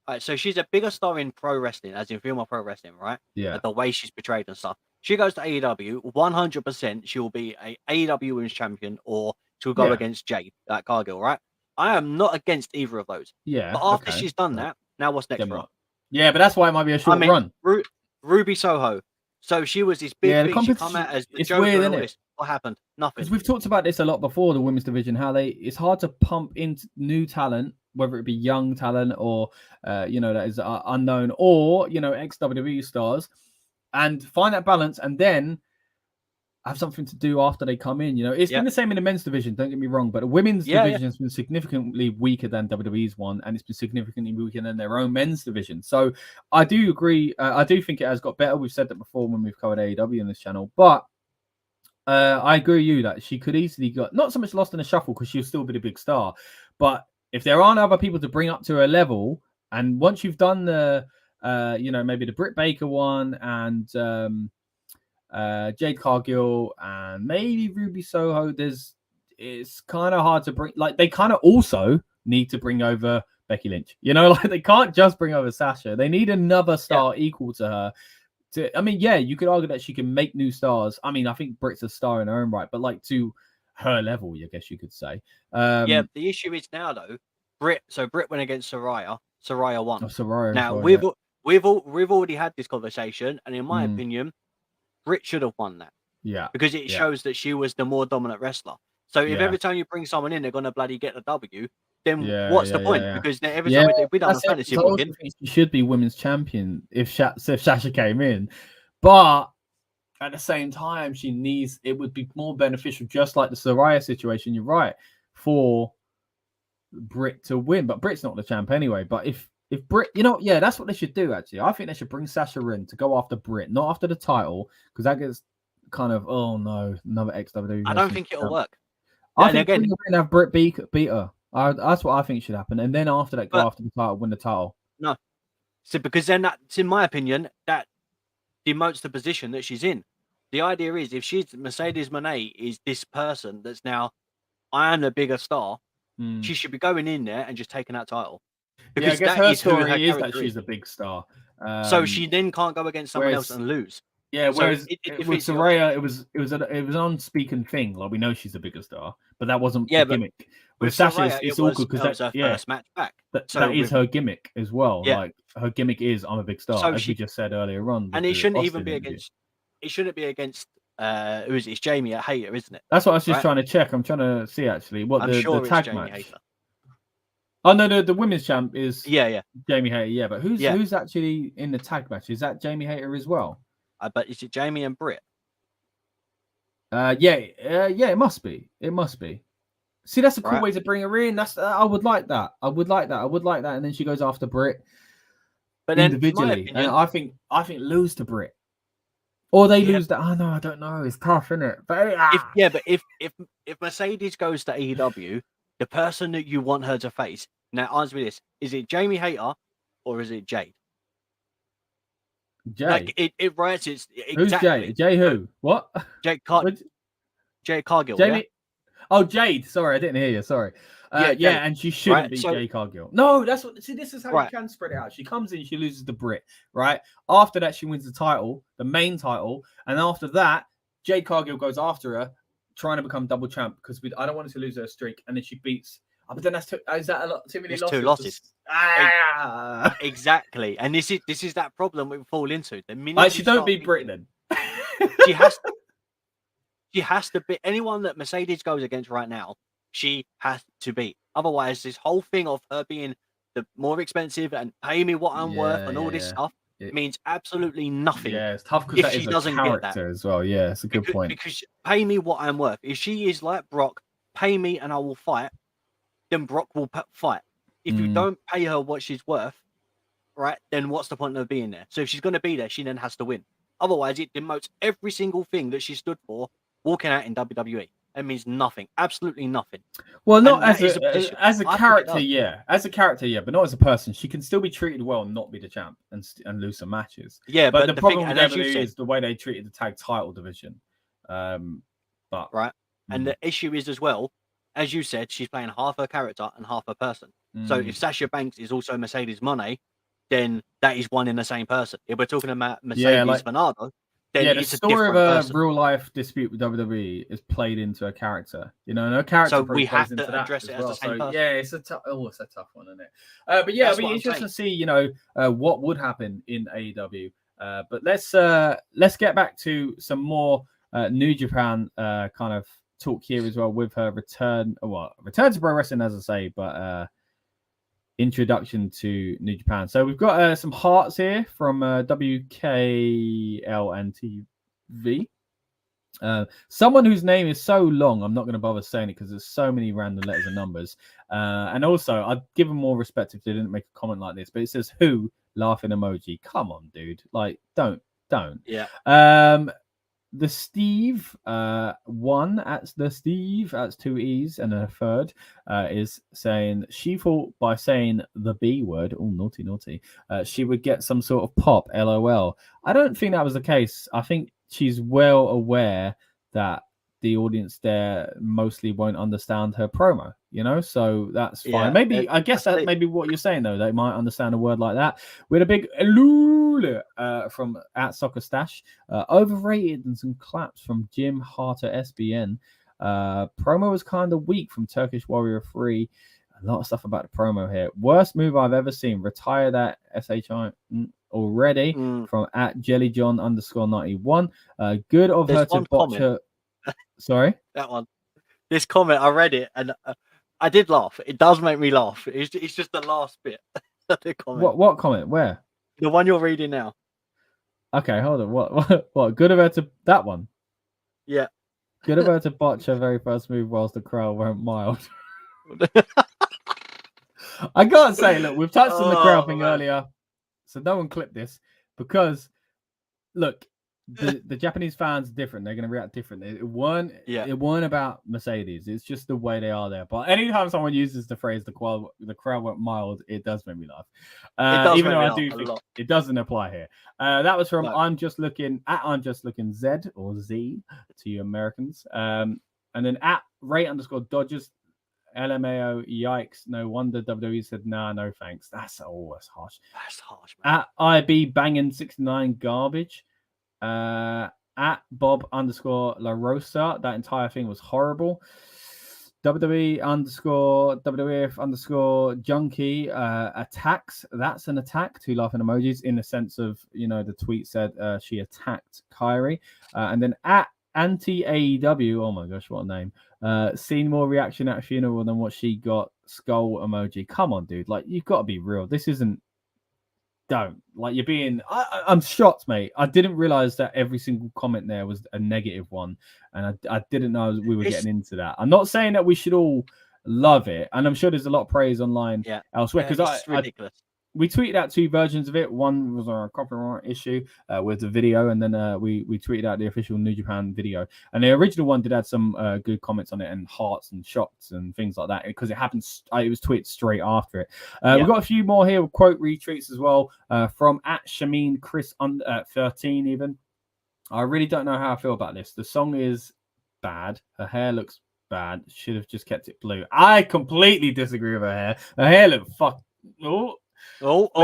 All right, so she's a bigger star in pro wrestling, as in female pro wrestling, right? Yeah. The way she's portrayed and stuff. She goes to AEW, 100%. She will be a AEW Women's Champion, or to go against Jade at Cargill, right? I am not against either of those. Yeah. But after she's done that, now what's next for her? Yeah, but that's why it might be a short run. Ruby Soho. So she was this big thing. She come out as the Joker weird, and all this. What happened? Nothing. Because we've talked about this a lot before, the women's division, how it's hard to pump into new talent, whether it be young talent or, that is unknown, or, ex-WWE stars, and find that balance and then have something to do after they come in. It's been the same in the men's division, don't get me wrong, but the women's division has been significantly weaker than WWE's one, and it's been significantly weaker than their own men's division. So I do agree. I do think it has got better. We've said that before when we've covered AEW in this channel, but I agree with you that she could easily got not so much lost in the shuffle because she'll still be a big star, but if there aren't other people to bring up to her level, and once you've done the maybe the Britt Baker one and Jade Cargill and maybe Ruby Soho, it's kind of hard to bring. Like, they kind of also need to bring over Becky Lynch. They can't just bring over Sasha. They need another star equal to her. You could argue that she can make new stars. I think Britt's a star in her own right, but to her level, I guess you could say. The issue is now though, Britt went against Saraya. Saraya won. Saraya now well, we've already had this conversation, and in my opinion, Britt should have won that. Yeah. Because it shows that she was the more dominant wrestler. So if every time you bring someone in, they're going to bloody get the W, then what's the point? Because every time we done a fantasy booking, she should be women's champion if Sasha came in. But at the same time, it would be more beneficial, just like the Saraya situation, you're right, for Britt to win. But Britt's not the champ anyway. But if Britt, that's what they should do, actually. I think they should bring Sasha in to go after Britt, not after the title, because that gets kind of, oh no, another ex-WWE. I don't think it'll work. I think we're going to have Britt beat her. That's what I think should happen. And then after that, go after the title, win the title. No. So, because then that's, in my opinion, that demotes the position that she's in. The idea is, if she's Mercedes Moné is this person that's now, I am the bigger star, she should be going in there and just taking that title. Because I guess her story is that she's a big star. So she then can't go against someone else and lose. Yeah, whereas with Saraya, it was an unspeaking thing. Like, we know she's a bigger star, but that wasn't the gimmick. With Sasha, it's all good because that was her first match back. That is her gimmick as well. Yeah. Like, her gimmick is I'm a big star, as you just said earlier on. And it shouldn't even be against. It shouldn't be against. Who is it? It's Jamie at Hater, isn't it? That's what I was just trying to check. I'm trying to see actually what the tag match. Hater. Oh no, the women's champ is Jamie Hayter, but who's actually in the tag match? Is that Jamie Hayter as well? But is it Jamie and Britt? It must be. It must be. See, that's a cool way to bring her in. I would like that. I would like that. And then she goes after Britt, but then individually. And I think lose to Britt, or they lose that. Oh no, I don't know. It's tough, isn't it? But if Mercedes goes to AEW, the person that you want her to face. Now, answer me this: is it Jamie Hayter or is it Jade? Jay. Like it writes it's exactly. Who's Jay? Jay who? What? Jade Cargill. Jamie. Yeah? Oh, Jade. Sorry, I didn't hear you. Sorry. And she shouldn't be Jade Cargill. No, that's what. See, this is how you can spread it out. She comes in, she loses to Britt, right? After that, she wins the title, the main title, and after that, Jade Cargill goes after her, trying to become double champ because I don't want her to lose her streak, and then she beats. But then is that a lot? Too many losses? 2 losses. Exactly, and this is that problem we fall into. The minute she don't beat Britt, then she has to beat anyone that Mercedes goes against right now. She has to beat. Otherwise, this whole thing of her being the more expensive and pay me what I'm worth and all this stuff means absolutely nothing. Yeah, it's tough because she doesn't get that as well. Yeah, it's a good point. Because pay me what I'm worth. If she is like Brock, pay me and I will fight. Then Brock will fight. If you don't pay her what she's worth, right, then what's the point of being there? So if she's going to be there, she then has to win. Otherwise, it demotes every single thing that she stood for walking out in WWE. It means nothing, absolutely nothing. Well, not as a character, as a character, but not as a person. She can still be treated well and not be the champ and lose some matches. Yeah, but the problem with WWE is the way they treated the tag title division. And the issue is as well, as you said, she's playing half her character and half her person. So if Sasha Banks is also Mercedes Moné, then that is one in the same person. If we're talking about Mercedes Bernardo, the story of a real life dispute with WWE is played into a character, and a character. So we have to address it as the same person. Yeah, it's a tough one, isn't it? But yeah, it'll be interesting to see, what would happen in AEW. But let's get back to some more New Japan kind of talk here as well with her return to pro wrestling, as I say, but introduction to New Japan. So we've got some hearts here from WKL and TV. Someone whose name is so long, I'm not going to bother saying it because there's so many random letters and numbers. And also, I'd give them more respect if they didn't make a comment like this, but it says who laughing emoji. Come on, dude. Like, don't. Yeah. The Steve one at the Steve, that's 2 E's and a third, is saying she thought by saying the B word, oh naughty, she would get some sort of pop, LOL. I don't think that was the case. I think she's well aware that the audience there mostly won't understand her promo, so that's fine. Yeah, maybe I guess that's maybe what you're saying though. They might understand a word like that. With a big lula from at Soccer Stash, overrated, and some claps from Jim Harter SBN. Promo was kind of weak from Turkish Warrior 3. A lot of stuff about the promo here. Worst move I've ever seen. Retire that SHI already from at JellyJohn _91. Good of her to botch her. Sorry, that one. This comment, I read it and I did laugh. It does make me laugh. It's just the last bit. The comment. What comment? Where? The one you're reading now. Okay, hold on. What? Good of her to that one. Yeah. Good of her to botch her very first move whilst the crowd went mild. I gotta say, look, we've touched on the crowd thing earlier, so no one clip this because, look, the Japanese fans are different. They're going to react differently. It weren't about Mercedes. It's just the way they are there. But anytime someone uses the phrase "the crowd went mild," it does make me laugh. Even though I do think it doesn't apply here. That was from I'm just looking Z or Z to you Americans. And then at Ray_Dodgers. LMAO, yikes. No wonder WWE said, nah, no thanks. That's harsh. That's harsh, man. At IB banging 69 garbage. At Bob _La Rosa. That entire thing was horrible. WWE WWF _junkie attacks. That's an attack. 2 laughing emojis in the sense of, the tweet said she attacked Kyrie. And then at anti-AEW, oh my gosh, what a name. Seen more reaction at a funeral than what she got. Skull emoji. Come on, dude. Like, you've got to be real. This isn't. Don't. Like, you're being. I'm shocked, mate. I didn't realize that every single comment there was a negative one. And I didn't know we were getting into that. I'm not saying that we should all love it. And I'm sure there's a lot of praise online elsewhere. Because it's ridiculous. We tweeted out 2 versions of it. One was a copyright issue with the video, and then we tweeted out the official New Japan video. And the original one did have some good comments on it, and hearts and shots and things like that, because it happened. It was tweeted straight after it. We've got a few more here with quote retweets as well from at Shameen Chris 13 even. I really don't know how I feel about this. The song is bad. Her hair looks bad. Should have just kept it blue. I completely disagree with her hair. Her hair looked hello. Hello.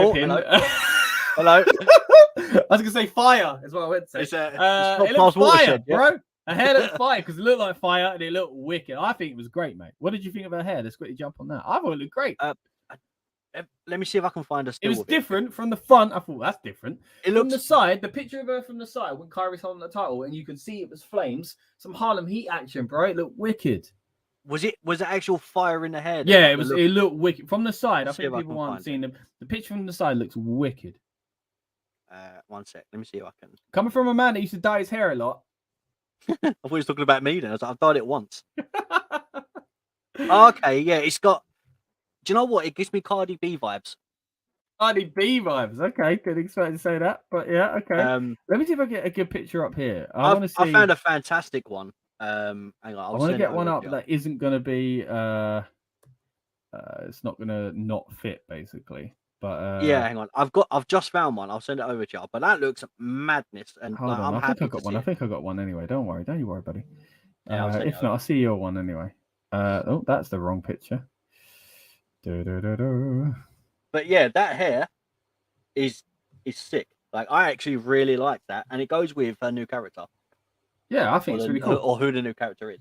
I was gonna say fire is what I would say. It looks fire, bro. Her hair looked fire because it looked like fire and it looked wicked. I think it was great, mate. What did you think of her hair? Let's quickly jump on that. I thought it looked great. Let me see if I can find a still. It was different from the front. I thought that's different. From the side, the picture of her from the side when Kyrie's holding the title, and you can see it was flames, some Harlem Heat action, bro. It looked wicked. Was it actual fire in the hair? Yeah, it was. It looked wicked from the side. I think people aren't seeing them. The picture from the side looks wicked. 1 sec. Let me see if I can. Coming from a man that used to dye his hair a lot. I thought he was talking about me then. I was like, I've dyed it once. Okay, yeah, it's got. Do you know what? It gives me Cardi B vibes. Cardi B vibes. Okay, didn't expect to say that, but yeah, okay. Let me see if I get a good picture up here. I want to see. I found a fantastic one. Hang on, I want to get one up that isn't going to be. It's not going to not fit basically. But yeah, hang on. I've just found one. I'll send it over to you. But that looks madness. And hold on, I think I got one. I think I got one anyway. Don't you worry, buddy. Yeah, if not, I'll see your one anyway. Oh, that's the wrong picture. But yeah, that hair is sick. Like, I actually really like that, and it goes with her new character. Yeah, I think it's really cool. Or who the new character is.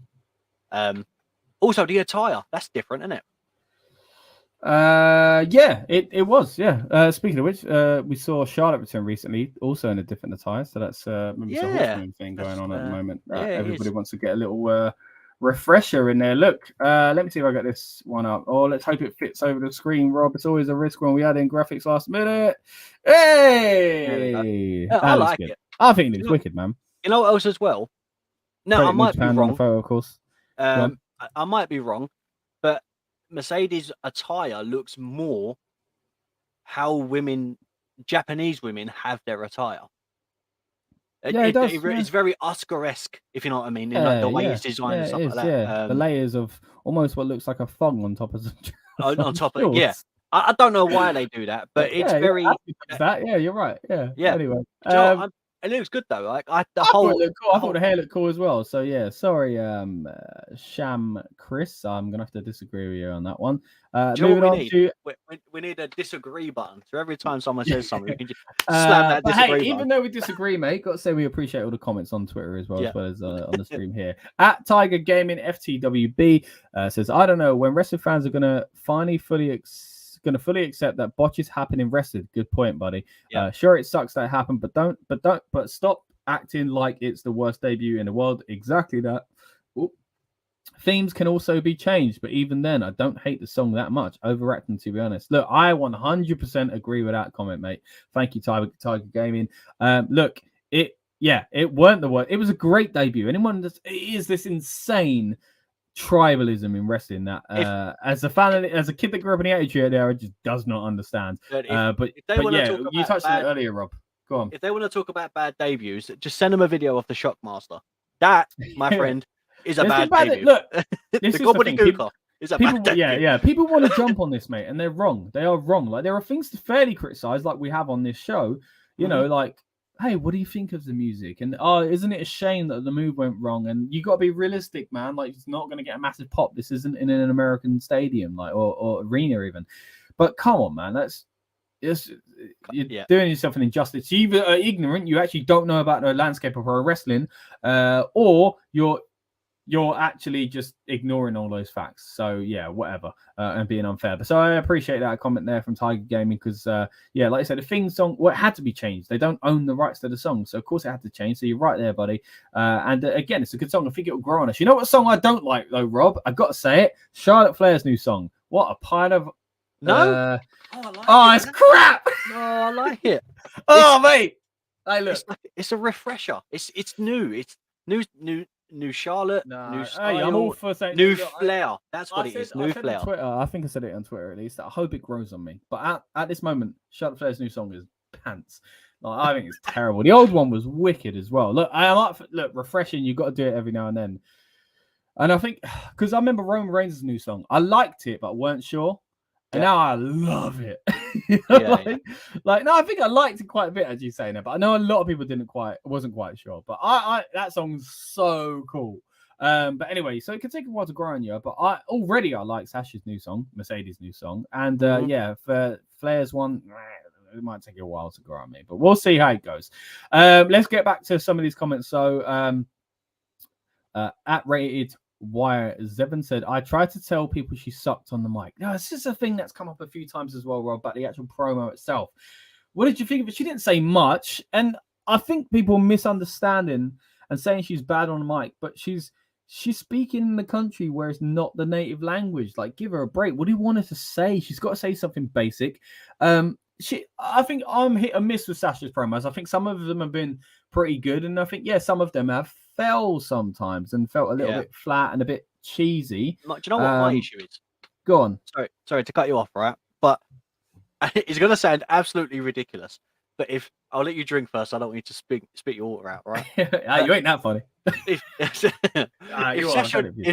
Also, the attire, that's different, isn't it? Yeah, it was. Yeah. Speaking of which, we saw Charlotte return recently, also in a different attire. So that's maybe it's a horseman thing going on at the moment. Everybody wants to get a little refresher in there. Look, let me see if I get this one up. Oh, let's hope it fits over the screen, Rob. It's always a risk when we add in graphics last minute. Hey, yeah, I like it. I think it's wicked, man. You know what else as well? No, I might be wrong. On the photo, of course. I might be wrong, but Mercedes' attire looks more how Japanese women have their attire. Yeah, it does. It's very Oscar-esque, if you know what I mean, in like the way it's designed and stuff like that. Yeah, the layers of almost what looks like a thong on top of on top of it. Yeah, I don't know why they do that, but it's very. Yeah, you're right. Yeah. Anyway, it looks good though. Like I thought the hair looked cool as well. So yeah, sorry, Sham Chris. I'm gonna have to disagree with you on that one. Moving on to we need a disagree button. So every time someone says something, we can just slam that disagree button. Even though we disagree, mate, got to say we appreciate all the comments on Twitter as well as on the stream here. At Tiger Gaming FTWB says, I don't know when wrestling fans are gonna finally fully accept that botches happen in wrestling. Good point, buddy. Sure, it sucks that it happened, but stop acting like it's the worst debut in the world. Exactly that. Ooh. Themes can also be changed, but even then, I don't hate the song that much. Overacting, to be honest. Look, I 100% agree with that comment, mate. Thank you, Tiger Gaming. Look, it weren't the worst. It was a great debut. Anyone that is this insane tribalism in wrestling that as a fan, as a kid that grew up in the Attitude Era, just does not understand. But yeah, you touched on it earlier, Rob. Go on. If they want to talk about bad debuts, just send them a video of the Shockmaster. That, my friend, is a bad debut. Look, this the gobbledygooker is a bad debut. Yeah. People want to jump on this, mate, and they're wrong. They are wrong. Like, there are things to fairly criticize, like we have on this show. You know, like, hey, what do you think of the music? And isn't it a shame that the move went wrong? And you got to be realistic, man. Like, it's not going to get a massive pop. This isn't in an American stadium, like or arena even. But come on, man, you're doing yourself an injustice. You either are ignorant, you actually don't know about the landscape of pro wrestling, or you're actually just ignoring all those facts. So yeah, whatever, and being unfair. But so I appreciate that comment there from Tiger Gaming because like I said, the theme song, it had to be changed. They don't own the rights to the song, so of course it had to change. So you're right there, buddy. And again, it's a good song. I think it'll grow on us. You know what song I don't like though, Rob? I got to say it. Charlotte Flair's new song. What a pile of it's crap. No, I like it. Mate. Hey, look, it's a refresher. It's new. It's new Charlotte, new style, I'm all for saying new flair. That's what it is. New flair. Twitter, I think I said it on Twitter at least. I hope it grows on me. But at this moment, Charlotte Flair's new song is pants. Like, I think it's terrible. The old one was wicked as well. Look, refreshing. You got to do it every now and then. And I think because I remember Roman Reigns' new song, I liked it, but weren't sure. And now I love it. No, I think I liked it quite a bit, as you say now, but I know a lot of people wasn't quite sure. But I that song's so cool. But anyway, so it can take a while to grow on you. But I like Sasha's new song, Mercedes' new song, and for Flair's one, it might take a while to grow on me, but we'll see how it goes. Let's get back to some of these comments. So at Rated Wire, Zevon said, I tried to tell people she sucked on the mic. No, it's just a thing that's come up a few times as well, Rob, about the actual promo itself. What did you think of it? She didn't say much, and I think people misunderstanding and saying she's bad on the mic, but she's speaking in the country where it's not the native language. Like, give her a break. What do you want her to say? She's got to say something basic. I think I'm hit and miss with Sasha's promos. I think some of them have been pretty good, and I think some of them have fell sometimes and felt a little bit flat and a bit cheesy. Do you know what my issue is? Go on. Sorry to cut you off, right? But it's going to sound absolutely ridiculous. But if I'll let you drink first, I don't want you to spit your water out, right? You ain't that funny. If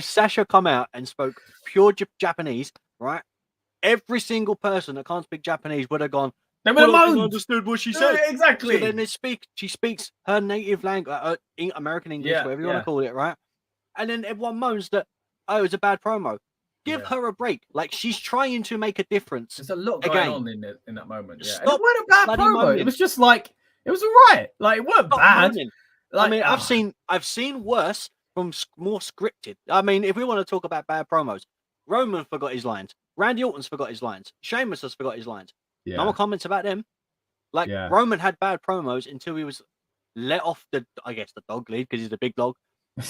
Sasha come out and spoke pure Japanese, right? Every single person that can't speak Japanese would have gone, they would have understood what she said. Exactly. So then she speaks her native language, American English, whatever you want to call it, right? And then everyone moans that, it was a bad promo. Give her a break. Like, she's trying to make a difference. There's a lot going on in that moment. Yeah. Stop. It wasn't a bad promo. It was just like, It was all right. Like, it wasn't bad. Like, I mean, I've seen worse from more scripted. I mean, if we want to talk about bad promos, Roman forgot his lines. Randy Orton's forgot his lines. Sheamus has forgot his lines. No more comments about them. Like, Roman had bad promos until he was let off the dog lead, because he's the big dog,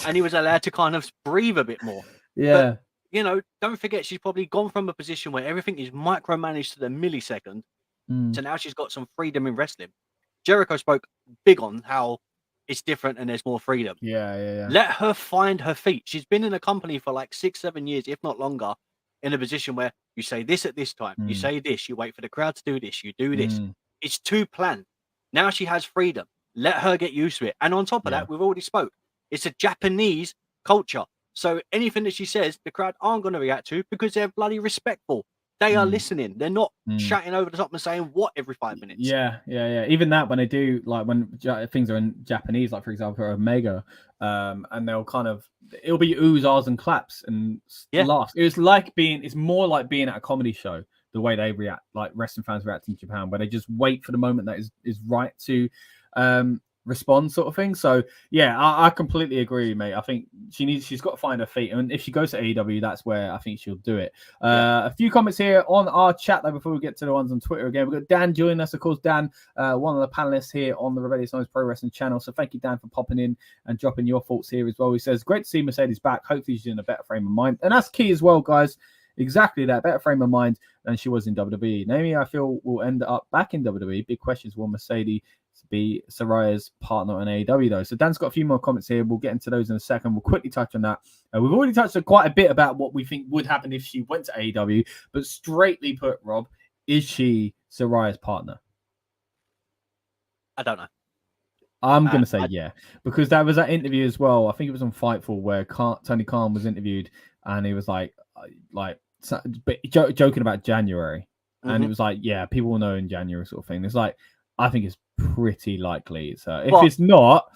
and he was allowed to kind of breathe a bit more. Yeah. But, don't forget, she's probably gone from a position where everything is micromanaged to the millisecond to now she's got some freedom in wrestling. Jericho spoke big on how it's different and there's more freedom. Yeah. Let her find her feet. She's been in a company for like 6-7 years, if not longer, in a position where you say this at this time, you say this, you wait for the crowd to do this, you do this. It's too planned. Now she has freedom. Let her get used to it. And on top of that, we've already spoke. It's a Japanese culture. So anything that she says, the crowd aren't going to react to because they're bloody respectful. They are listening. They're not shouting over the top and saying what every 5 minutes. Yeah. Even that, when they do, like, when things are in Japanese, like, for example, Omega, and they'll kind of, it'll be oohs, ahs, and claps and laughs. It's more like being at a comedy show, the way they react, like wrestling fans react in Japan, where they just wait for the moment that is right to respond, sort of thing. So yeah, I completely agree, mate. I think she's got to find her feet, and if she goes to AEW, that's where I think she'll do it. A few comments here on our chat though before we get to the ones on Twitter again. We've got Dan joining us, of course. Dan, one of the panelists here on the Rebellious Noise Pro Wrestling channel, so thank you, Dan, for popping in and dropping your thoughts here as well. He says, great to see Mercedes back. Hopefully she's in a better frame of mind, and that's key as well, guys. Exactly that, better frame of mind than she was in WWE. Naomi, I feel, will end up back in WWE. Big questions, will Mercedes be Saraya's partner on AEW though? So Dan's got a few more comments here. We'll get into those in a second. We'll quickly touch on that. We've already touched on quite a bit about what we think would happen if she went to AEW, but straightly put, Rob, is she Saraya's partner? I don't know. I'm going to say yeah, because that was that interview as well. I think it was on Fightful where Tony Khan was interviewed, and he was like joking about January, and it was like, yeah, people will know in January, sort of thing. It's like, I think it's pretty likely. So if it's not,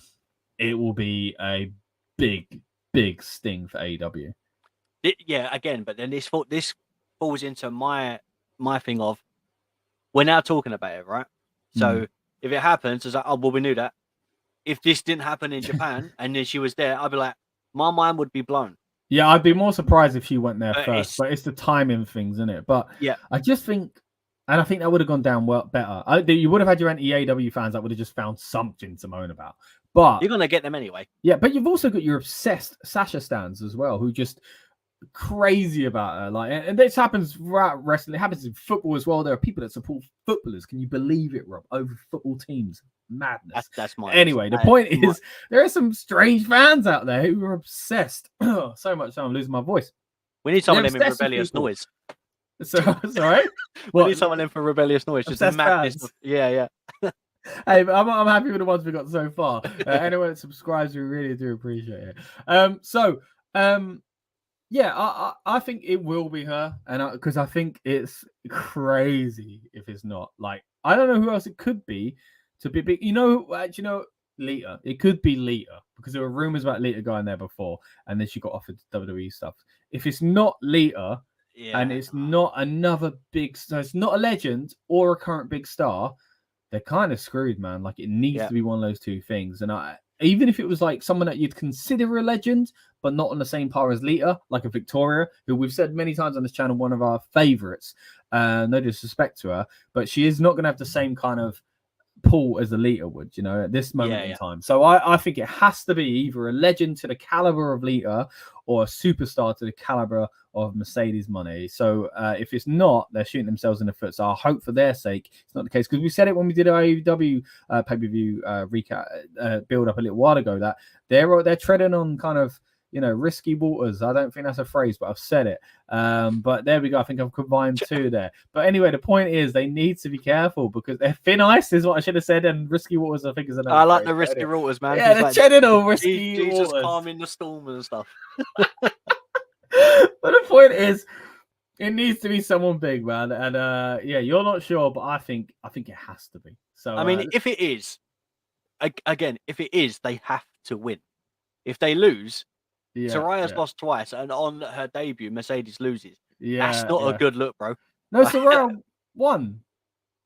it will be a big sting for AEW. Yeah, again, but then this falls into my thing of, we're now talking about it, right? So if it happens, it's like, oh well, we knew that. If this didn't happen in Japan and then she was there, I'd be like, my mind would be blown. Yeah, I'd be more surprised if she went there first, but it's the timing things, isn't it? But yeah, I just think, and I think that would have gone down better. You would have had your anti-AEW fans that would have just found something to moan about. But you're going to get them anyway. Yeah, but you've also got your obsessed Sasha stans as well, who just crazy about her. Like, and this happens throughout wrestling. It happens in football as well. There are people that support footballers. Can you believe it, Rob? Over football teams. Madness. That's my anyway. The point is, there are some strange fans out there who are obsessed. So much so I'm losing my voice. We need someone in Rebellious Noise. Sorry. We need someone in for Rebellious Noise. Just madness. Yeah. Hey, I'm happy with the ones we got so far. Anyone that subscribes, we really do appreciate it. Yeah, I think it will be her, and because I think it's crazy if it's not. Like, I don't know who else it could be to be big. Lita. It could be Lita, because there were rumors about Lita going there before, and then she got offered WWE stuff. If it's not Lita, and it's not another big star, it's not a legend or a current big star, they're kind of screwed, man. Like, it needs to be one of those two things. And even if it was like someone that you'd consider a legend, but not on the same par as Lita, like a Victoria, who we've said many times on this channel, one of our favorites. No disrespect to her, but she is not going to have the same kind of pull as a Lita would, at this moment in time. So I think it has to be either a legend to the caliber of Lita or a superstar to the caliber of Mercedes Moné. So if it's not, they're shooting themselves in the foot. So I hope for their sake it's not the case, because we said it when we did our AEW pay-per-view recap build up a little while ago, that they're treading on kind of risky waters. I don't think that's a phrase, but I've said it. But there we go. I think I've combined two there. But anyway, the point is they need to be careful, because they're thin ice is what I should have said, and risky waters I think is another. I like the risky waters, man. Yeah, they're treading on risky waters. Jesus calming the storm and stuff. But the point is, it needs to be someone big, man. And you're not sure, but I think it has to be. So I mean, if it is, again, they have to win. If they lose, Saraya's lost twice, and on her debut, Mercedes loses. That's not a good look, bro. No, Saraya won.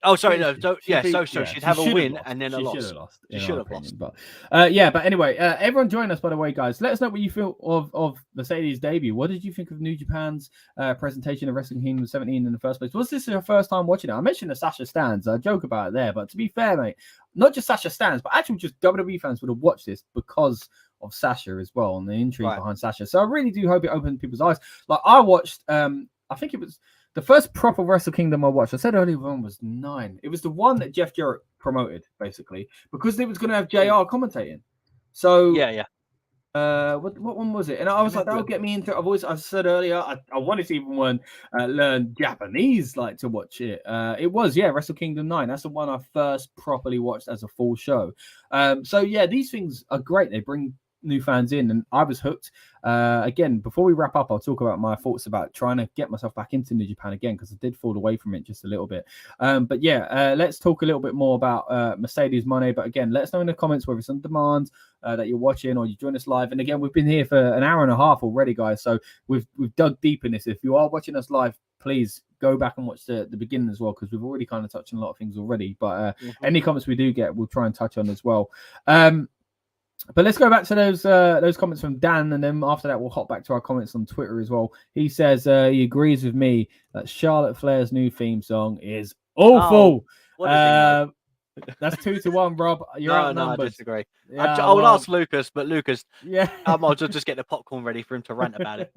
Oh, sorry, no. So she'd have a win and then a loss. She should have lost. She should have lost. But but anyway, everyone join us, by the way, guys. Let us know what you feel of Mercedes' debut. What did you think of New Japan's presentation of Wrestle Kingdom 17 in the first place? Was this your first time watching it? I mentioned the Sasha stands. I joke about it there, but to be fair, mate, not just Sasha stands, but actually just WWE fans would have watched this because of Sasha as well and the intrigue behind Sasha. So I really do hope it opened people's eyes. Like I watched, I think it was the first proper Wrestle Kingdom I watched. I said earlier one was 9. It was the one that Jeff Jarrett promoted, basically, because it was going to have JR commentating. So what one was it? And I was like, that'll get me into. I've said earlier, I wanted to even learn Japanese, like to watch it. It was Wrestle Kingdom 9. That's the one I first properly watched as a full show. So yeah, these things are great. They bring new fans in, and I was hooked. Again, before we wrap up, I'll talk about my thoughts about trying to get myself back into New Japan again, because I did fall away from it just a little bit. But yeah, let's talk a little bit more about Mercedes Moné. But again, let us know in the comments whether it's on demand that you're watching or you join us live. And again, we've been here for an hour and a half already, guys, so we've dug deep in this. If you are watching us live, please go back and watch the beginning as well, because we've already kind of touched on a lot of things already. But any comments we do get, we'll try and touch on as well. But let's go back to those comments from Dan, and then after that we'll hop back to our comments on Twitter as well. He says he agrees with me that Charlotte Flair's new theme song is awful. That's 2-1, Rob. You're outnumbered. I disagree. Yeah, I would ask Lucas, but Lucas, I'll just get the popcorn ready for him to rant about it.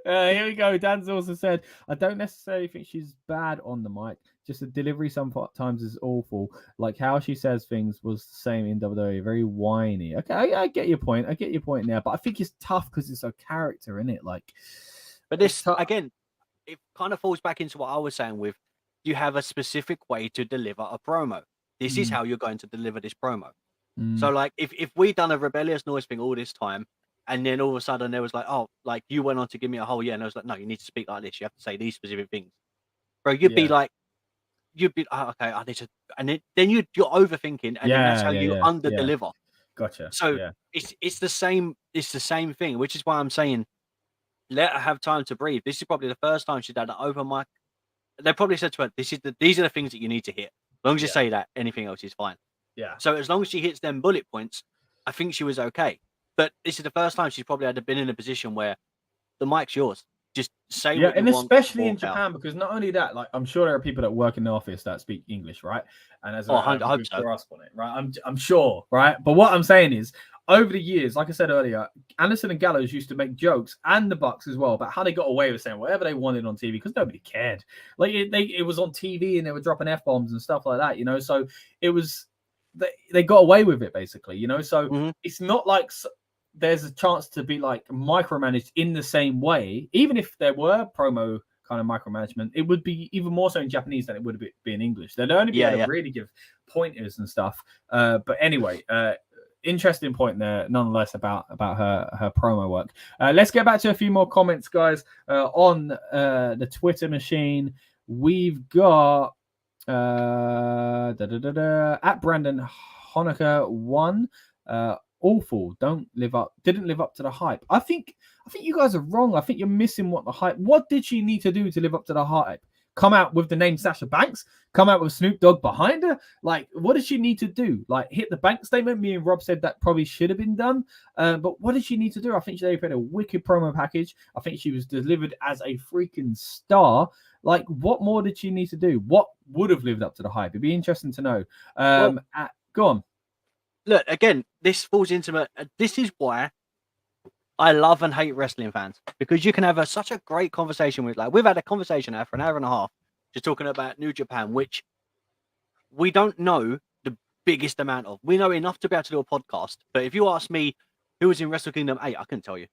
Here we go. Dan's also said, I don't necessarily think she's bad on the mic. Just the delivery sometimes is awful. Like how she says things was the same in WWE. Very whiny. Okay, I get your point. I get your point now. But I think it's tough because it's a character, isn't it? Like, but this again, it kind of falls back into what I was saying with. You have a specific way to deliver a promo. This is how you're going to deliver this promo. So, like, if we done a Rebellious Noise thing all this time, and then all of a sudden there was like, oh, like you went on to give me a whole and I was like, no, you need to speak like this. You have to say these specific things, bro. You'd be like, okay, I need to, and then you're overthinking, and then that's how you under deliver. Gotcha. So it's the same. It's the same thing, which is why I'm saying let her have time to breathe. This is probably the first time she's had an open mic. They probably said to her, these are the things that you need to hit. As long as you say that, anything else is fine. Yeah. So as long as she hits them bullet points, I think she was okay. But this is the first time she's probably had been in a position where the mic's yours. Just say what you want. And especially in Japan, because not only that, like I'm sure there are people that work in the office that speak English, right? And as I hope so. Grasp on it, right? I'm sure, right? But what I'm saying is, over the years, like I said earlier, Anderson and Gallows used to make jokes, and the Bucks as well, about how they got away with saying whatever they wanted on TV because nobody cared. Like it was on TV and they were dropping F-bombs and stuff like that, you know. So it was they got away with it basically, you know. So it's not like there's a chance to be like micromanaged in the same way. Even if there were promo kind of micromanagement, it would be even more so in Japanese than it would be in English. They'd only be able to really give pointers and stuff. But anyway, interesting point there nonetheless about her promo work. Let's get back to a few more comments, guys, on the Twitter machine. We've got at Brandon Honecker 1, awful, didn't live up to the hype. I think you guys are wrong. I think you're missing what did she need to do to live up to the hype? Come out with the name Sasha Banks? Come out with Snoop Dogg behind her? Like, what does she need to do? Like, hit the bank statement? Me and Rob said that probably should have been done. But what did she need to do? I think she had a wicked promo package. I think she was delivered as a freaking star. Like, what more did she need to do? What would have lived up to the hype? It'd be interesting to know. Go on. Look, again, this falls into this is why I love and hate wrestling fans, because you can have such a great conversation with, like, we've had a conversation now for an hour and a half just talking about New Japan, which we don't know the biggest amount of. We know enough to be able to do a podcast, but if you ask me who was in Wrestle Kingdom 8, I couldn't tell you.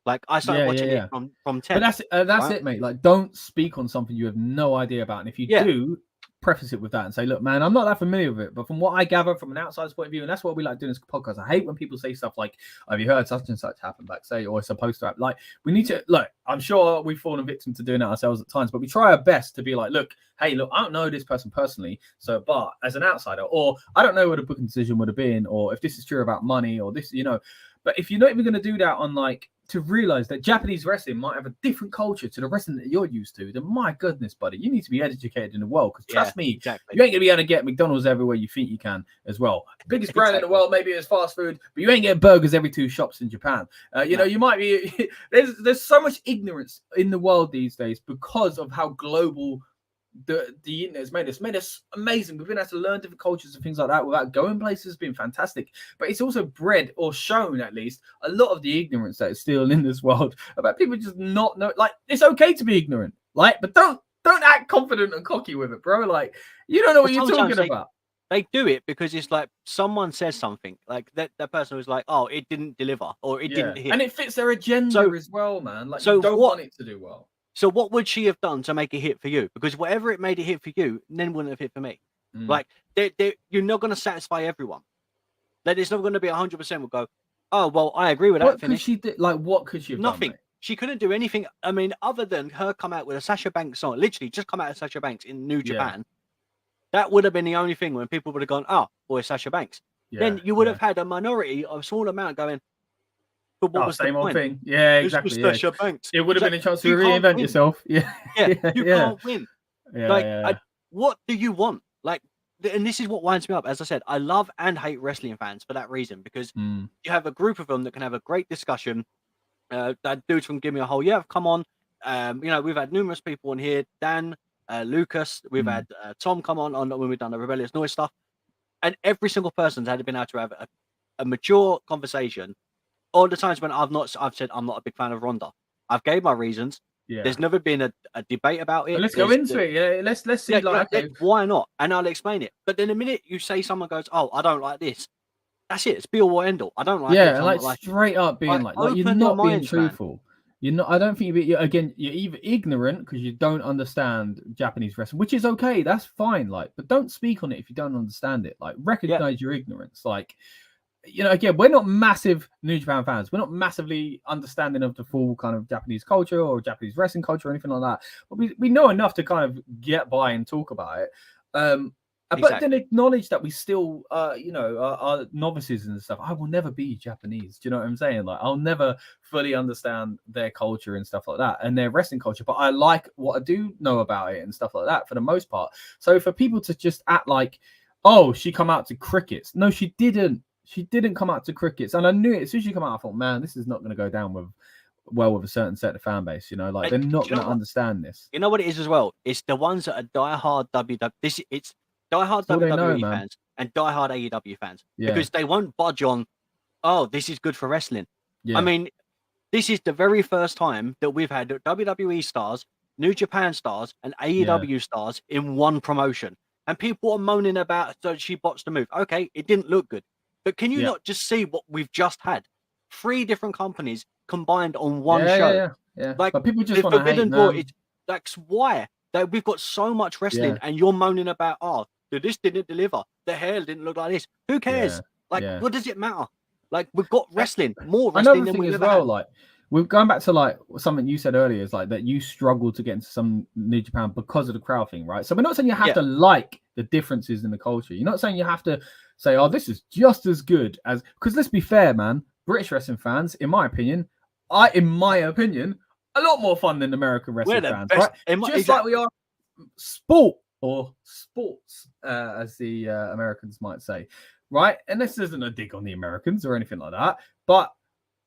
Like, I started watching it from 10. But that's it, mate. Like, don't speak on something you have no idea about, and if you do, preface it with that and say, look, man, I'm not that familiar with it, but from what I gather from an outsider's point of view, and that's what we like doing this podcast. I hate when people say stuff like, have you heard such and such happen backstage, or it's supposed to happen? Like, we need to look. I'm sure we've fallen victim to doing it ourselves at times, but we try our best to be like, look, hey, look, I don't know this person personally, so but as an outsider, or I don't know what a booking decision would have been, or if this is true about money, or this, you know. But if you're not even going to do that on like to realize that Japanese wrestling might have a different culture to the wrestling that you're used to, then my goodness, buddy, you need to be educated in the world. Because trust me, exactly. you ain't gonna be able to get McDonald's everywhere you think you can as well. Biggest brand in the world maybe is fast food, but you ain't getting burgers every 2 shops in Japan. You know, you might be. There's so much ignorance in the world these days because of how global the internet has made us amazing. We've been able to learn different cultures and things like that without going places. Has been fantastic, but it's also bred or shown at least a lot of the ignorance that is still in this world about people just not know. Like, it's okay to be ignorant, like, but don't act confident and cocky with it, bro. Like, you don't know what you're talking about. They do it because it's like someone says something, like that person was like, "Oh, it didn't deliver," or "It didn't hit," and it fits their agenda as well, man. Like, you don't want it to do well. So what would she have done to make it hit for you? Because whatever it made it hit for you, then wouldn't have hit for me. Like, you're not going to satisfy everyone. That it's not going to be 100% will go, oh, well, I agree with that. What could she do? Like, what could she have Nothing. done, She couldn't do anything. I mean, other than her come out with a Sasha Banks song, literally just come out of Sasha Banks in New Japan. That would have been the only thing when people would have gone, oh, boy, Sasha Banks. Then you would have had a minority of a small amount going, but what was same the old point? thing. Yeah, exactly. Sasha Banks. It would have been a chance to reinvent yourself. Yeah. You can't win. What do you want? Like, and this is what winds me up. As I said, I love and hate wrestling fans for that reason, because you have a group of them that can have a great discussion. That dudes from Give Me a Hole, come on. You know, we've had numerous people on here. Dan, Lucas, we've had Tom come on when we've done the Rebellious Noise stuff. And every single person's had been able to have a mature conversation. All the times when I've said I'm not a big fan of Ronda. I've gave my reasons. There's never been a debate about it. Well, let's go into it. Yeah, let's see. Why not? And I'll explain it. But then the minute you say someone goes, "Oh, I don't like this," that's it. It's be all or end all. I don't like it. Yeah, like straight up being like you're not being truthful. Man. You're not. I don't think you're either ignorant because you don't understand Japanese wrestling, which is okay. That's fine. Like, but don't speak on it if you don't understand it. Like, recognize your ignorance. Like, you know, again, we're not massive New Japan fans. We're not massively understanding of the full kind of Japanese culture or Japanese wrestling culture or anything like that. But we know enough to kind of get by and talk about it. But then acknowledge that we still, are novices and stuff. I will never be Japanese. Do you know what I'm saying? Like, I'll never fully understand their culture and stuff like that and their wrestling culture. But I like what I do know about it and stuff like that for the most part. So for people to just act like, oh, she come out to crickets. No, she didn't. She didn't come out to crickets, and I knew it as soon as she came out. I thought, man, this is not going to go down with a certain set of fan base. You know, like they're not going to understand this. You know what it is as well? It's the ones that are diehard WWE. It's diehard WWE fans and diehard AEW fans because they won't budge on. Oh, this is good for wrestling. I mean, this is the very first time that we've had WWE stars, New Japan stars, and AEW stars in one promotion, and people are moaning about that she botched the move. Okay, it didn't look good. But can you not just see what we've just had? 3 different companies combined on one show. Yeah. Like, but people just want to hate, man. That's why we've got so much wrestling, and you're moaning about, oh, this didn't deliver. The hair didn't look like this. Who cares? What does it matter? Like, we've got wrestling, more wrestling than we've ever had. Like, we're going back to like something you said earlier, is like that you struggle to get into some New Japan because of the crowd thing, right? So we're not saying you have to like the differences in the culture. You're not saying you have to say, oh, this is just as good as, because let's be fair, man, British wrestling fans, in my opinion, a lot more fun than American wrestling fans, right? Like we are sports, as the Americans might say, right? And this isn't a dig on the Americans or anything like that, but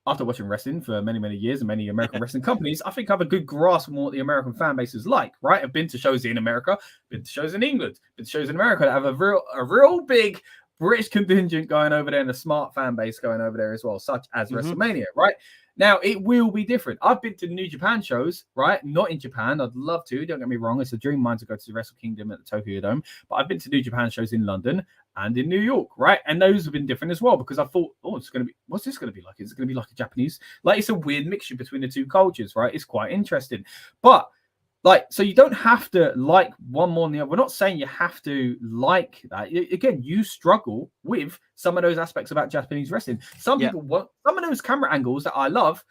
after watching wrestling for many, many years and many American wrestling companies, I think I have a good grasp on what the American fan base is like, right? I've been to shows in America, been to shows in England, been to shows in America that have a real big British contingent going over there and a smart fan base going over there as well, such as WrestleMania, right? Now, it will be different. I've been to New Japan shows, right? Not in Japan. I'd love to. Don't get me wrong. It's a dream of mine to go to the Wrestle Kingdom at the Tokyo Dome. But I've been to New Japan shows in London and in New York, right? And those have been different as well because I thought, what's this going to be like? Is it going to be like a Japanese? Like, it's a weird mixture between the two cultures, right? It's quite interesting. But so you don't have to like one more than the other. We're not saying you have to like that. Again, you struggle with some of those aspects about Japanese wrestling. Some people want some of those camera angles that I love.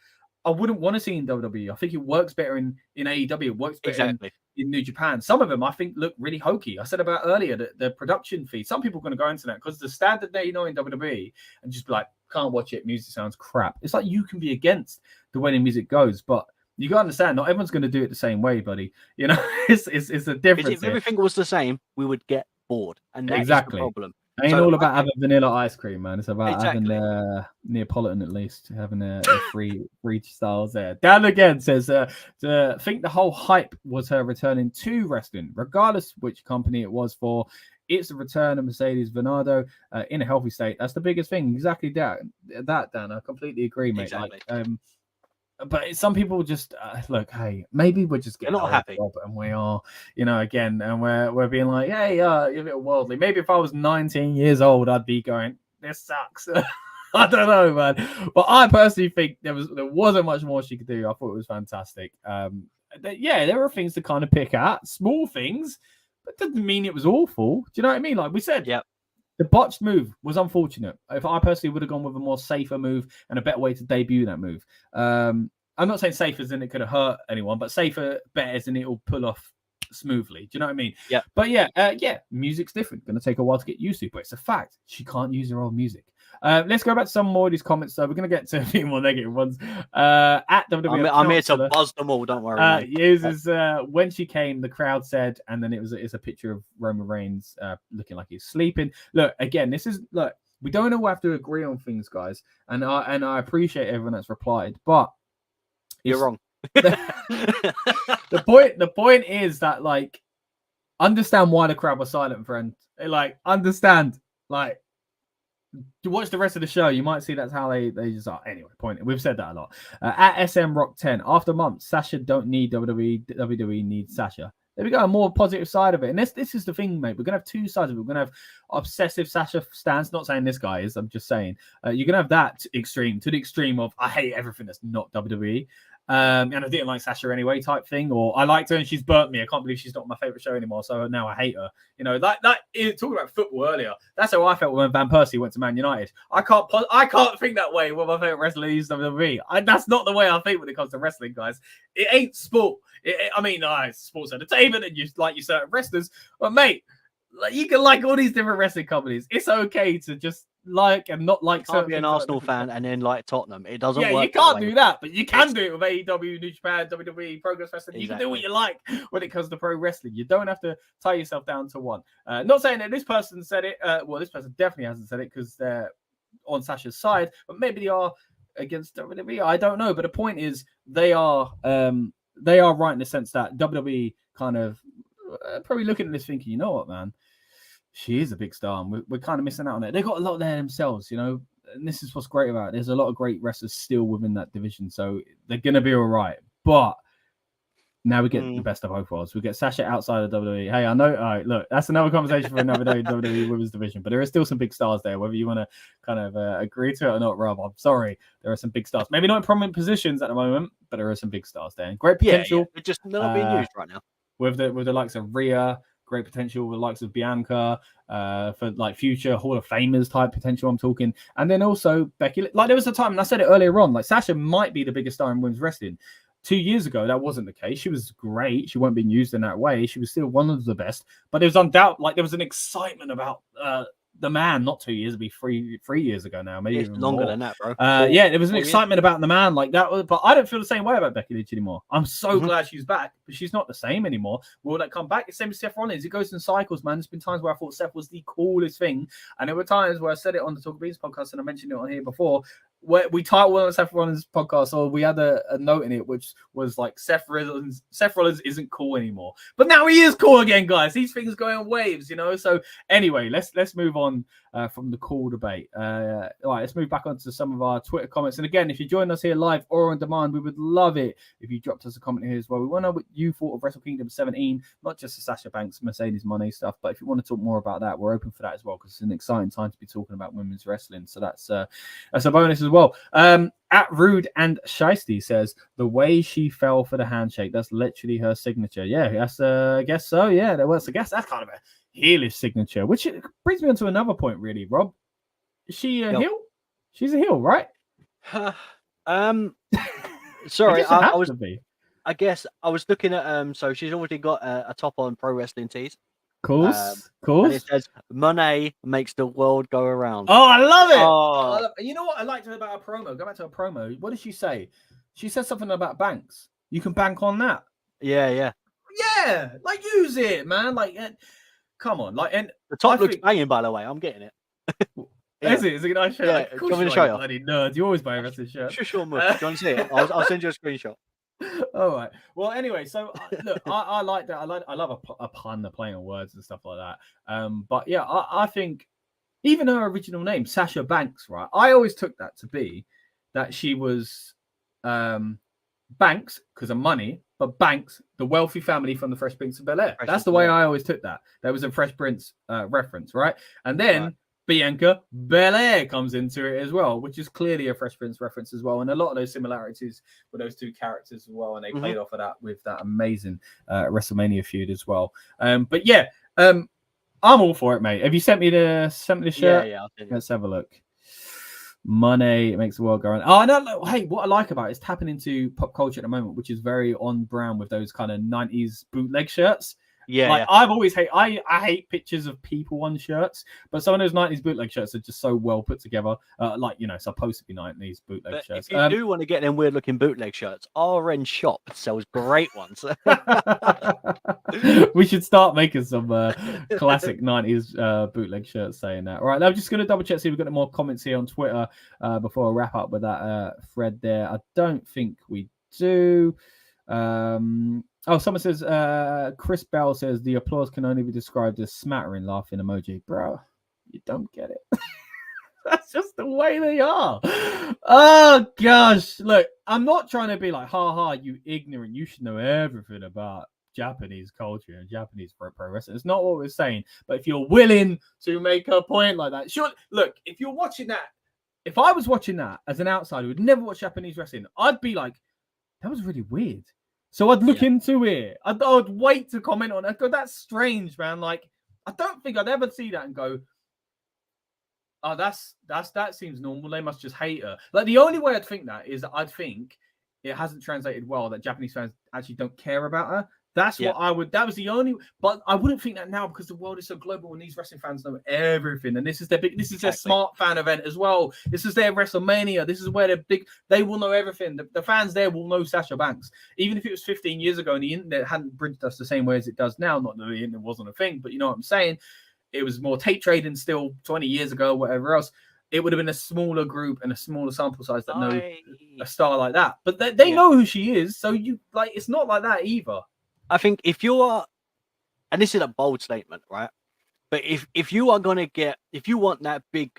I wouldn't want to see in WWE. I think it works better in AEW. It works better in New Japan. Some of them I think look really hokey. I said about earlier the production fee. Some people are going to go into that because the standard they know in WWE and just be like, can't watch it. Music sounds crap. It's like you can be against the way the music goes, but you got to understand, not everyone's going to do it the same way, buddy. You know, it's a difference. If everything was the same, we would get bored, and that is the problem. It ain't all about having vanilla ice cream, man. It's about having Neapolitan, at least, having a free styles there. Dan again says, to think the whole hype was her returning to wrestling, regardless which company it was for. It's the return of Mercedes Moné in a healthy state. That's the biggest thing. Exactly that, Dan. I completely agree, mate. Exactly. Like, but some people just look. Hey, maybe we're just getting not happy, and we are, again, and we're being like, hey, you're a bit worldly. Maybe if I was 19 years old, I'd be going, this sucks. I don't know, man. But I personally think there wasn't much more she could do. I thought it was fantastic. There were things to kind of pick at, small things, but doesn't mean it was awful. Do you know what I mean? Like we said, yeah. The botched move was unfortunate. If I personally would have gone with a more safer move and a better way to debut that move. I'm not saying safer as in it could have hurt anyone, but safer, better as in it will pull off smoothly. Do you know what I mean? Yeah. But music's different. Going to take a while to get used to, but it's a fact. She can't use her old music. Let's go back to some more of these comments. So we're going to get to a few more negative ones. At WWE, I'm here to buzz them all. Don't worry. Uses when she came, the crowd said, and then it's a picture of Roman Reigns looking like he's sleeping. Look, again, we don't all have to agree on things, guys, and I appreciate everyone that's replied, but you're wrong. The point is that, like, understand why the crowd was silent, friend. Like, understand, like, to watch the rest of the show, you might see that's how they just are. Anyway, point. We've said that a lot. At SM Rock 10, after months, Sasha don't need WWE. WWE needs Sasha. There we go, a more positive side of it. And this is the thing, mate. We're gonna have two sides of it. We're gonna have obsessive Sasha stance. Not saying this guy is. I'm just saying you're gonna have that extreme to the extreme of I hate everything that's not WWE. And I didn't like Sasha anyway type thing, or I liked her and she's burnt me. I can't believe she's not my favorite show anymore, so now I hate her. Talking about football earlier, that's how I felt when Van Persie went to Man United. I can't think that way when my favorite wrestler is WWE. That's not the way I think when it comes to wrestling, guys. It ain't sport. It's sports entertainment and you like your certain wrestlers, but mate, you can like all these different wrestling companies. It's okay to just like and not like. You can't be an Arsenal fan and then like Tottenham. It doesn't work. Yeah, you can't do that, but you can do it with AEW, New Japan, WWE, Progress Wrestling. Exactly. You can do what you like when it comes to pro wrestling. You don't have to tie yourself down to one. Not saying that this person said it. This person definitely hasn't said it because they're on Sasha's side, but maybe they are against WWE. I don't know. But the point is, they are right in the sense that WWE kind of probably looking at this thinking, you know what, man. She is a big star, and we're kind of missing out on it. They got a lot there themselves, and this is what's great about it. There's a lot of great wrestlers still within that division, so they're going to be all right. But now we get the best of both worlds. We get Sasha outside of WWE. Hey, I know. All right, look, that's another conversation for another day, WWE Women's Division, but there are still some big stars there, whether you want to kind of agree to it or not, Rob. I'm sorry. There are some big stars. Maybe not in prominent positions at the moment, but there are some big stars there. And great potential. Yeah. They're just not being used right now. With the likes of Rhea, great potential with the likes of Bianca, for like future Hall of Famers type potential I'm talking. And then also Becky. Like there was a time, and I said it earlier on, like Sasha might be the biggest star in women's wrestling. 2 years ago, that wasn't the case. She was great. She wasn't being used in that way. She was still one of the best. But there was undoubtedly, like there was an excitement about the man, not 2 years, it'd be three years ago now, maybe even longer more. than that, bro. There was an excitement about the man like that, but I don't feel the same way about Becky Lynch anymore. I'm so glad she's back, but she's not the same anymore. Will that come back? The same as Seth Rollins. It goes in cycles, man. There's been times where I thought Seth was the coolest thing, and there were times where I said it on the Talk Beans podcast, and I mentioned it on here before, where we titled one of Seth Rollins' podcast, or we had a note in it which was like Seth Rollins isn't cool anymore, but now he is cool again, guys. These things go in waves, So anyway, let's move on from the cool debate. All right, let's move back onto some of our Twitter comments. And again, if you join us here live or on demand, we would love it if you dropped us a comment here as well. We want to know what you thought of Wrestle Kingdom 17, not just the Sasha Banks, Mercedes Moné stuff, but if you want to talk more about that, we're open for that as well, because it's an exciting time to be talking about women's wrestling. So that's a bonus as well. At Rude and Shiesty says the way she fell for the handshake, that's literally her signature. Yeah, that's I guess so. Yeah, I guess that's kind of a heelish signature, which brings me on to another point, really, Rob. Is she a heel? She's a heel, right? Sorry, I guess I was looking at so she's already got a top on Pro Wrestling Tees. And it says, Monet makes the world go around. Oh, I love it. Oh. You know what I liked about her promo? Go back to her promo. What did she say? She said something about banks. You can bank on that. Yeah. Like, use it, man. Like, come on. Like, and the top looks banging, by the way. I'm getting it. Is it? Is it a nice shirt? Yeah, Like, of course you are, bloody nerd. You always buy a wrestling shirt. Sure, do you want to see it? I'll send you a screenshot. All right. Well, anyway, so look, I like that. I love a pun, the playing on words and stuff like that. But yeah, I think even her original name, Sasha Banks, right? I always took that to be that she was Banks because of money, but Banks, the wealthy family from the Fresh Prince of Bel-Air. That's the way I always took that. That was a Fresh Prince reference, right? And then Bianca Belair comes into it as well, which is clearly a Fresh Prince reference as well. And a lot of those similarities with those two characters as well. And they played off of that with that amazing WrestleMania feud as well. But yeah, I'm all for it, mate. Have you sent me the shirt? Yeah. Let's have a look. Monet makes the world go around. Oh, I know. Hey, what I like about it is tapping into pop culture at the moment, which is very on brand with those kind of 90s bootleg shirts. I've always I hate pictures of people on shirts, but some of those 90s bootleg shirts are just so well put together. Supposed to be 90s bootleg shirts. If you do want to get them weird looking bootleg shirts, RN Shop sells great ones. We should start making some classic 90s bootleg shirts saying that. All right, now I'm just going to double check, see if we've got any more comments here on Twitter before I wrap up with that thread there. I don't think we do. Someone says, Chris Bell says, the applause can only be described as smattering laughing emoji. Bro, you don't get it. That's just the way they are. Oh, gosh. Look, I'm not trying to be like, ha, you ignorant. You should know everything about Japanese culture and Japanese pro wrestling. It's not what we're saying. But if you're willing to make a point like that, sure. Look, if you're watching that, if I was watching that as an outsider who would never watch Japanese wrestling, I'd be like, that was really weird. So I'd look into it. I'd wait to comment on it. I'd go, that's strange, man. Like, I don't think I'd ever see that and go, oh, that seems normal. They must just hate her. Like, the only way I'd think that is I'd think it hasn't translated well, that Japanese fans actually don't care about her. That's what I would. That was the only. But I wouldn't think that now because the world is so global and these wrestling fans know everything. And this is their big. This is their smart fan event as well. This is their WrestleMania. This is where they're big. They will know everything. The fans there will know Sasha Banks, even if it was 15 years ago and the internet hadn't bridged us the same way as it does now. Not that the internet wasn't a thing, but you know what I'm saying. It was more tape trading still 20 years ago, whatever else. It would have been a smaller group and a smaller sample size that know a star like that. But they know who she is, so you like. It's not like that either. I think if you are, and this is a bold statement, right? But if you are going to get, if you want that big,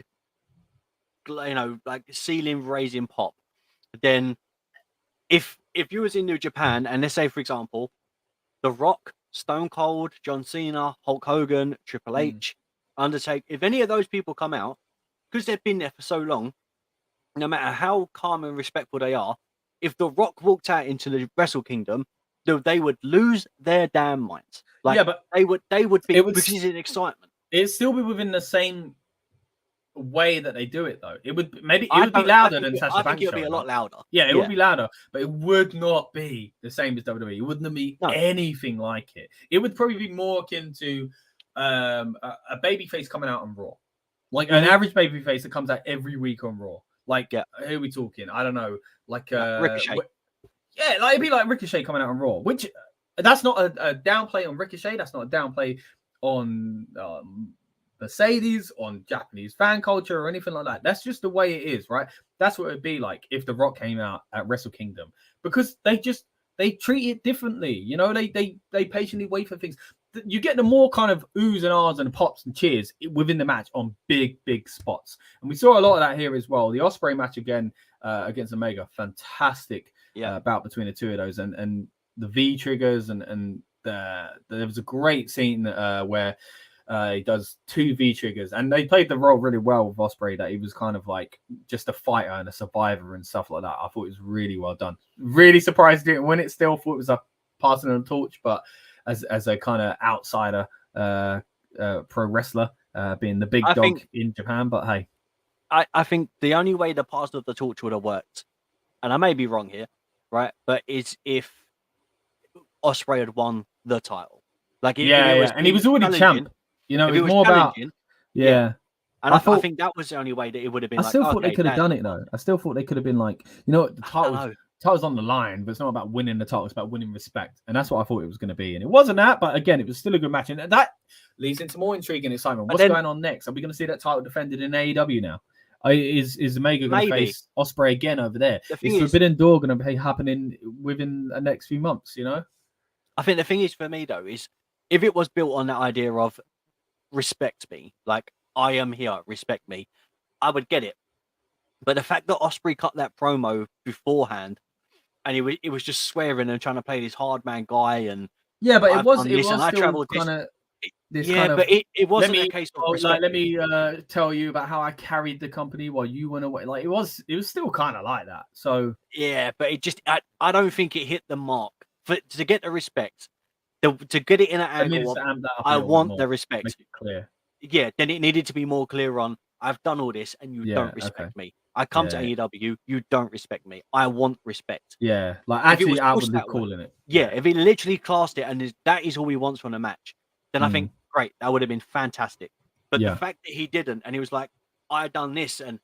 like ceiling raising pop, then if you was in New Japan and let's say, for example, The Rock, Stone Cold, John Cena, Hulk Hogan, Triple H, Undertaker, if any of those people come out, because they've been there for so long, no matter how calm and respectful they are, if The Rock walked out into the Wrestle Kingdom, they would lose their damn minds. Like, but they would be, which is an excitement. It'd still be within the same way that they do it, though. It would be louder than Sasha Banks. I think it would be a lot louder. Yeah, it would be louder, but it would not be the same as WWE. It wouldn't be anything like it. It would probably be more akin to a babyface coming out on Raw, like an average babyface that comes out every week on Raw. Like, who are we talking? I don't know, like Ricochet. Yeah, like it'd be like Ricochet coming out on Raw, which that's not a downplay on Ricochet. That's not a downplay on Mercedes, on Japanese fan culture or anything like that. That's just the way it is, right? That's what it'd be like if The Rock came out at Wrestle Kingdom, because they treat it differently. You know, they patiently wait for things. You get the more kind of oohs and ahs and pops and cheers within the match on big spots, and we saw a lot of that here as well. The Ospreay match again against Omega, fantastic. Bout between the two of those, and the V triggers and there was a great scene where he does 2 V triggers, and they played the role really well with Ospreay, that he was kind of like just a fighter and a survivor and stuff like that. I thought it was really well done. Really surprised he didn't win it. Still thought it was a passing of the torch, but as a kind of outsider pro wrestler, being the big dog in Japan. But hey, I think the only way the pass of the torch would have worked, and I may be wrong here, right? But is if Ospreay had won the title. Like, and he was already champ. You know, it was more about And I think that was the only way that it would have been. I still thought they could have done it though. I still thought they could have been like, you know, the title's on the line, but it's not about winning the title. It's about winning respect, and that's what I thought it was going to be. And it wasn't that, but again, it was still a good match, and that leads into more intrigue and excitement. What's going on next? Are we going to see that title defended in AEW now? Is Omega going to face Ospreay again over there? Is Forbidden Door going to be happening within the next few months? You know, I think the thing is for me though is if it was built on that idea of respect me, like I am here, respect me, I would get it. But the fact that Ospreay cut that promo beforehand, and he was just swearing and trying to play this hard man guy, and but it was still kind of. But it wasn't a case of like, let me tell you about how I carried the company while you went away. Like it was still kind of like that. So but it just I don't think it hit the mark to get the respect. To get it in an angle, I want the respect. Make it clear. Yeah, then it needed to be more clear on. I've done all this, and you don't respect me. I come to AEW, you don't respect me. I want respect. Yeah, like actually outwardly calling it. Yeah, if he literally classed it, and that is all he wants from the match, then I think great, that would have been fantastic. But the fact that he didn't, and he was like, "I done this," and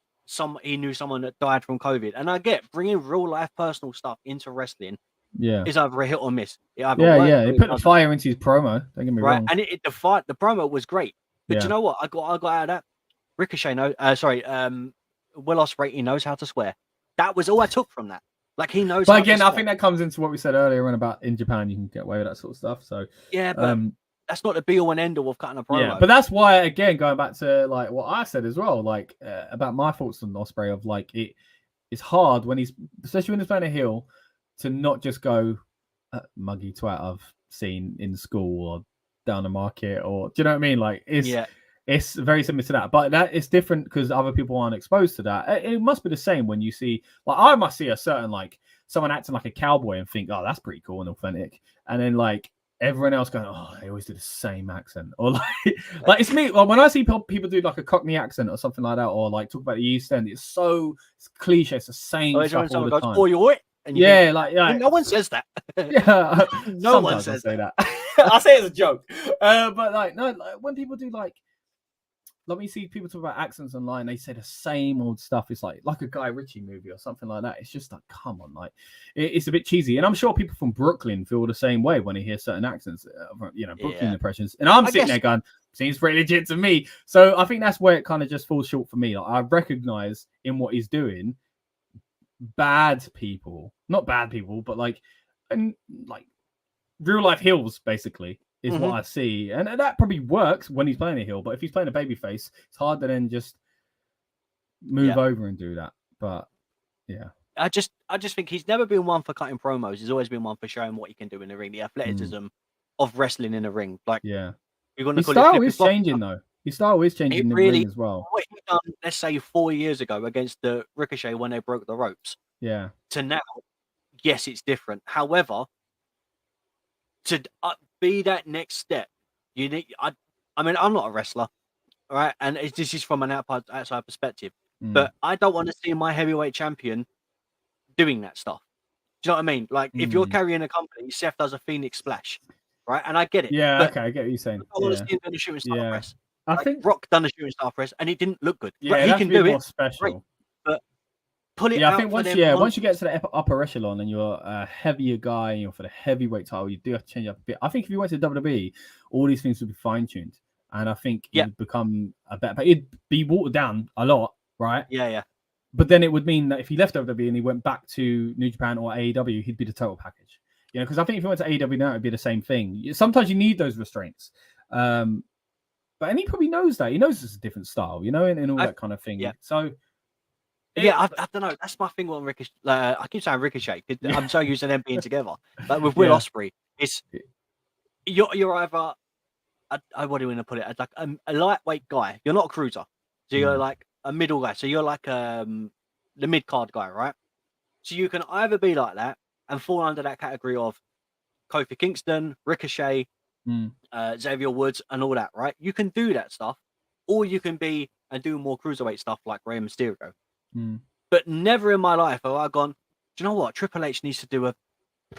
he knew someone that died from COVID, and I get bringing real life personal stuff into wrestling. Is either a hit or miss. He put the fire into his promo. Don't get me wrong. And the promo was great. But you know what? I got out of that. Ricochet Will Ospreay, he knows how to swear. That was all I took from that. Like he knows. But again, I think that comes into what we said earlier on about in Japan you can get away with that sort of stuff. So but that's not the be all and end all of cutting a promo. Yeah, but that's why again going back to like what I said as well, like about my thoughts on Ospreay of like it's hard when especially when he's playing a heel to not just go muggy twat I've seen in school or down the market or do you know what I mean? Like it's very similar to that, but that is different because other people aren't exposed to that. It must be the same when you see, like, I must see a certain like someone acting like a cowboy and think, oh, that's pretty cool and authentic, and then like everyone else going, oh, they always do the same accent, or like it's me. Well, when I see people do like a Cockney accent or something like that, or like talk about the East End, it's cliche. It's the same stuff all the time. Oh, you're it. No one says that. No one says that. I say it as a joke, but like no, like, when people do like let me see people talk about accents online. They say the same old stuff. It's like a Guy Ritchie movie or something like that. It's just like, come on, like it's a bit cheesy. And I'm sure people from Brooklyn feel the same way when they hear certain accents, Brooklyn impressions. And I'm sitting there going, seems pretty legit to me. So I think that's where it kind of just falls short for me. Like I recognize in what he's doing, bad people, not bad people, but like real life heels, basically. Is what I see, and that probably works when he's playing a heel. But if he's playing a babyface, it's hard to then just move over and do that. But I just think he's never been one for cutting promos. He's always been one for showing what he can do in the ring, the athleticism of wrestling in the ring. Like, you're going to style is changing though. His style is changing in the ring as well. What he done, let's say 4 years ago against the Ricochet when they broke the ropes. Yeah. To now, yes, it's different. However, to be that next step, you need. I mean, I'm not a wrestler, all right, and this is from an outside perspective. But I don't want to see my heavyweight champion doing that stuff. Do you know what I mean? Like, if you're carrying a company, Seth does a Phoenix Splash, right? And I get it. Yeah, okay, I get what you're saying. I want to see him done a shooting star press. I think Rock done a shooting star press, and it didn't look good. Yeah, he can do it. Special. Great. But pull it out. I think once you get to the upper echelon and you're a heavier guy, for the heavyweight title, you do have to change up a bit. I think if you went to WWE, all these things would be fine tuned, and I think you'd become a better. But it'd be watered down a lot, right? Yeah. But then it would mean that if he left WWE and he went back to New Japan or AEW, he'd be the total package. Because I think if he went to AEW now, it'd be the same thing. Sometimes you need those restraints. But he probably knows that. He knows it's a different style, and all that kind of thing. Yeah. So. I don't know. That's my thing on Ricochet. I keep saying Ricochet. I'm so used to them being together. Like with Will Ospreay, it's you're either what do you want to put it? Like a lightweight guy. You're not a cruiser, so you're like a middle guy. So you're like the mid card guy, right? So you can either be like that and fall under that category of Kofi Kingston, Ricochet, Xavier Woods, and all that, right? You can do that stuff, or you can be and do more cruiserweight stuff like Rey Mysterio. But never in my life have I gone, do you know what? Triple H needs to do a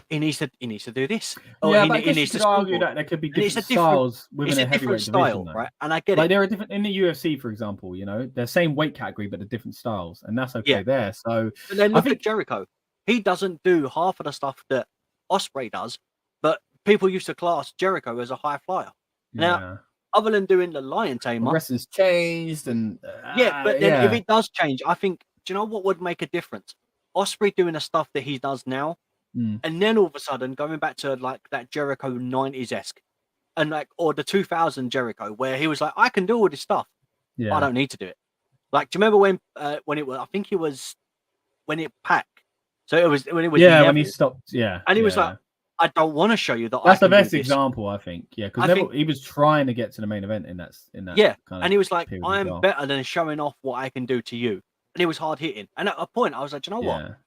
he needs to do this. Yeah, but I guess you could argue that there could be different styles within a heavyweight division, right? And I get like it. there are different in the UFC, for example. You know, they're same weight category, but they're different styles, and that's okay there. So, but then look at Jericho. He doesn't do half of the stuff that Ospreay does, but people used to class Jericho as a high flyer. Now, other than doing the lion tamer, wrestling's changed, and but then if it does change, I think, do you know what would make a difference? Ospreay doing the stuff that he does now, and then all of a sudden going back to like that Jericho 90s-esque, and like, or the 2000 Jericho where he was like, I can do all this stuff, but I don't need to do it. Like, do you remember when it was? I think it was when it packed. So it was when it was when he stopped, and he was like, I don't want to show you that. That's the best example, I think. Yeah, because he was trying to get to the main event in that. Kind of and he was like, I am better than showing off what I can do to you. And he was hard hitting. And at a point, I was like, you know what?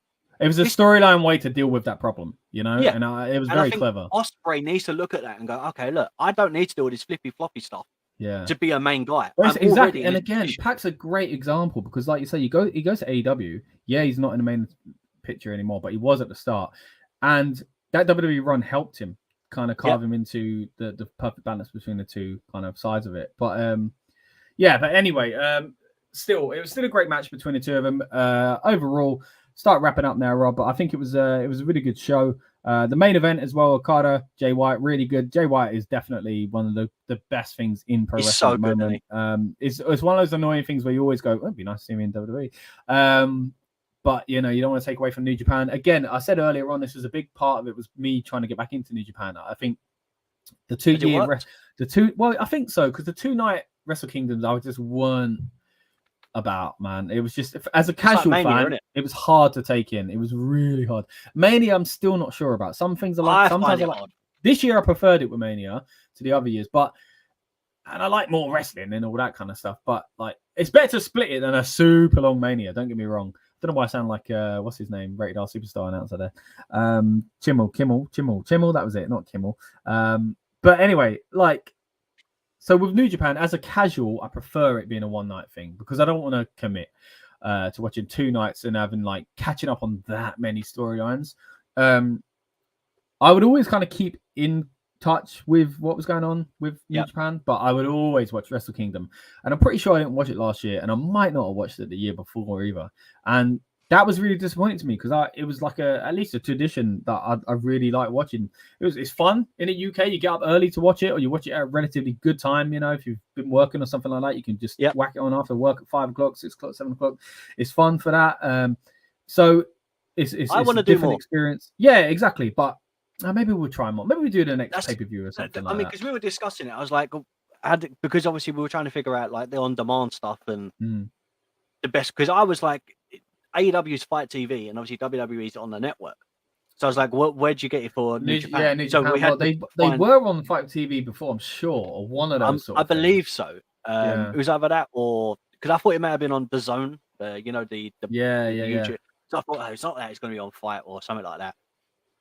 It was a storyline way to deal with that problem, you know. Yeah. And it was very clever. Ospreay needs to look at that and go, okay, look, I don't need to do all this flippy floppy stuff. Yeah. To be a main guy. Exactly. And again, Pac's a great example because, like you say, he goes to AEW. Yeah, he's not in the main picture anymore, but he was at the start. And that WWE run helped him kind of carve him into the perfect balance between the two kind of sides of it. But but anyway, it was still a great match between the two of them. Overall, start wrapping up now, Rob. But I think it was a really good show. The main event as well, Okada, Jay White, really good. Jay White is definitely one of the best things in pro wrestling so at the moment. It's one of those annoying things where you always go, it'd be nice to see me in WWE. But, you know, you don't want to take away from New Japan. Again, I said earlier on, this was a big part of it was me trying to get back into New Japan. I think I think so, because the 2-night Wrestle Kingdoms, I just weren't about, man. It was just, as a casual fan, it was hard to take in. It was really hard. Mania, I'm still not sure about. Some things are like, sometimes I like. This year, I preferred it with Mania to the other years, and I like more wrestling and all that kind of stuff. But like, it's better to split it than a super long Mania. Don't get me wrong. I don't know why I sound like what's his name, Rated R Superstar announcer there. Kimmel. That was it, not Kimmel. But anyway, like, so with New Japan, as a casual, I prefer it being a one-night thing because I don't want to commit to watching 2 nights and having like catching up on that many storylines. I would always kind of keep in touch with what was going on with New Japan, but I would always watch Wrestle Kingdom, and I'm pretty sure I didn't watch it last year, and I might not have watched it the year before either, and that was really disappointing to me because it was like at least a tradition that I really like watching. It's fun in the UK. You get up early to watch it, or you watch it at a relatively good time. You know, if you've been working or something like that, you can just whack it on after work at 5 o'clock, 6 o'clock, 7 o'clock. It's fun for that. So it's a different experience. Yeah, exactly, but. Maybe we'll try more. Maybe we do the next pay-per-view or something like that. Because we were discussing it. I was like, because obviously we were trying to figure out like the on-demand stuff and the best. Because I was like, AEW's Fight TV and obviously WWE's on the network. So I was like, where'd you get it for New Japan? Yeah, New Japan. We had they were on Fight TV before, I'm sure, or one of those. I believe so. It was either that or because I thought it may have been on the Zone. You know the YouTube. So I thought, it's not that. It's going to be on Fight or something like that.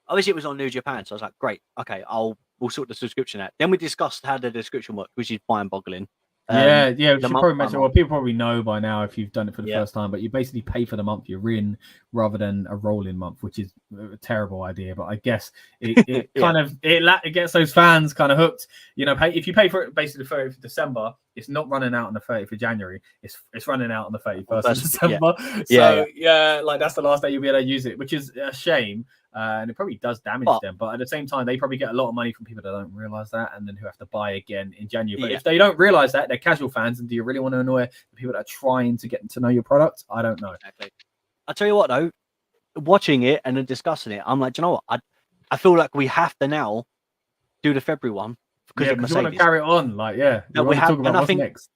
Obviously, it was on New Japan, so I was like, "Great, okay, we'll sort the subscription out." Then we discussed how the description works, which is mind-boggling. We should probably mention. Well, people probably know by now if you've done it for the first time, but you basically pay for the month you're in rather than a rolling month, which is a terrible idea. But I guess it kind of it gets those fans kind of hooked. You know, if you pay for it basically the 30th of December, it's not running out on the 30th of January. It's running out on the 31st of December. Like that's the last day you'll be able to use it, which is a shame. And it probably does damage them, but at the same time, they probably get a lot of money from people that don't realize that, and then who have to buy again in January. But if they don't realize that, they're casual fans, and do you really want to annoy the people that are trying to get to know your product? I don't know. Exactly. I'll tell you what, though, watching it and then discussing it, I'm like, do you know what? I feel like we have to now do the February one because of Mercedes. You want to carry it on, like we have. Talk about and I think next.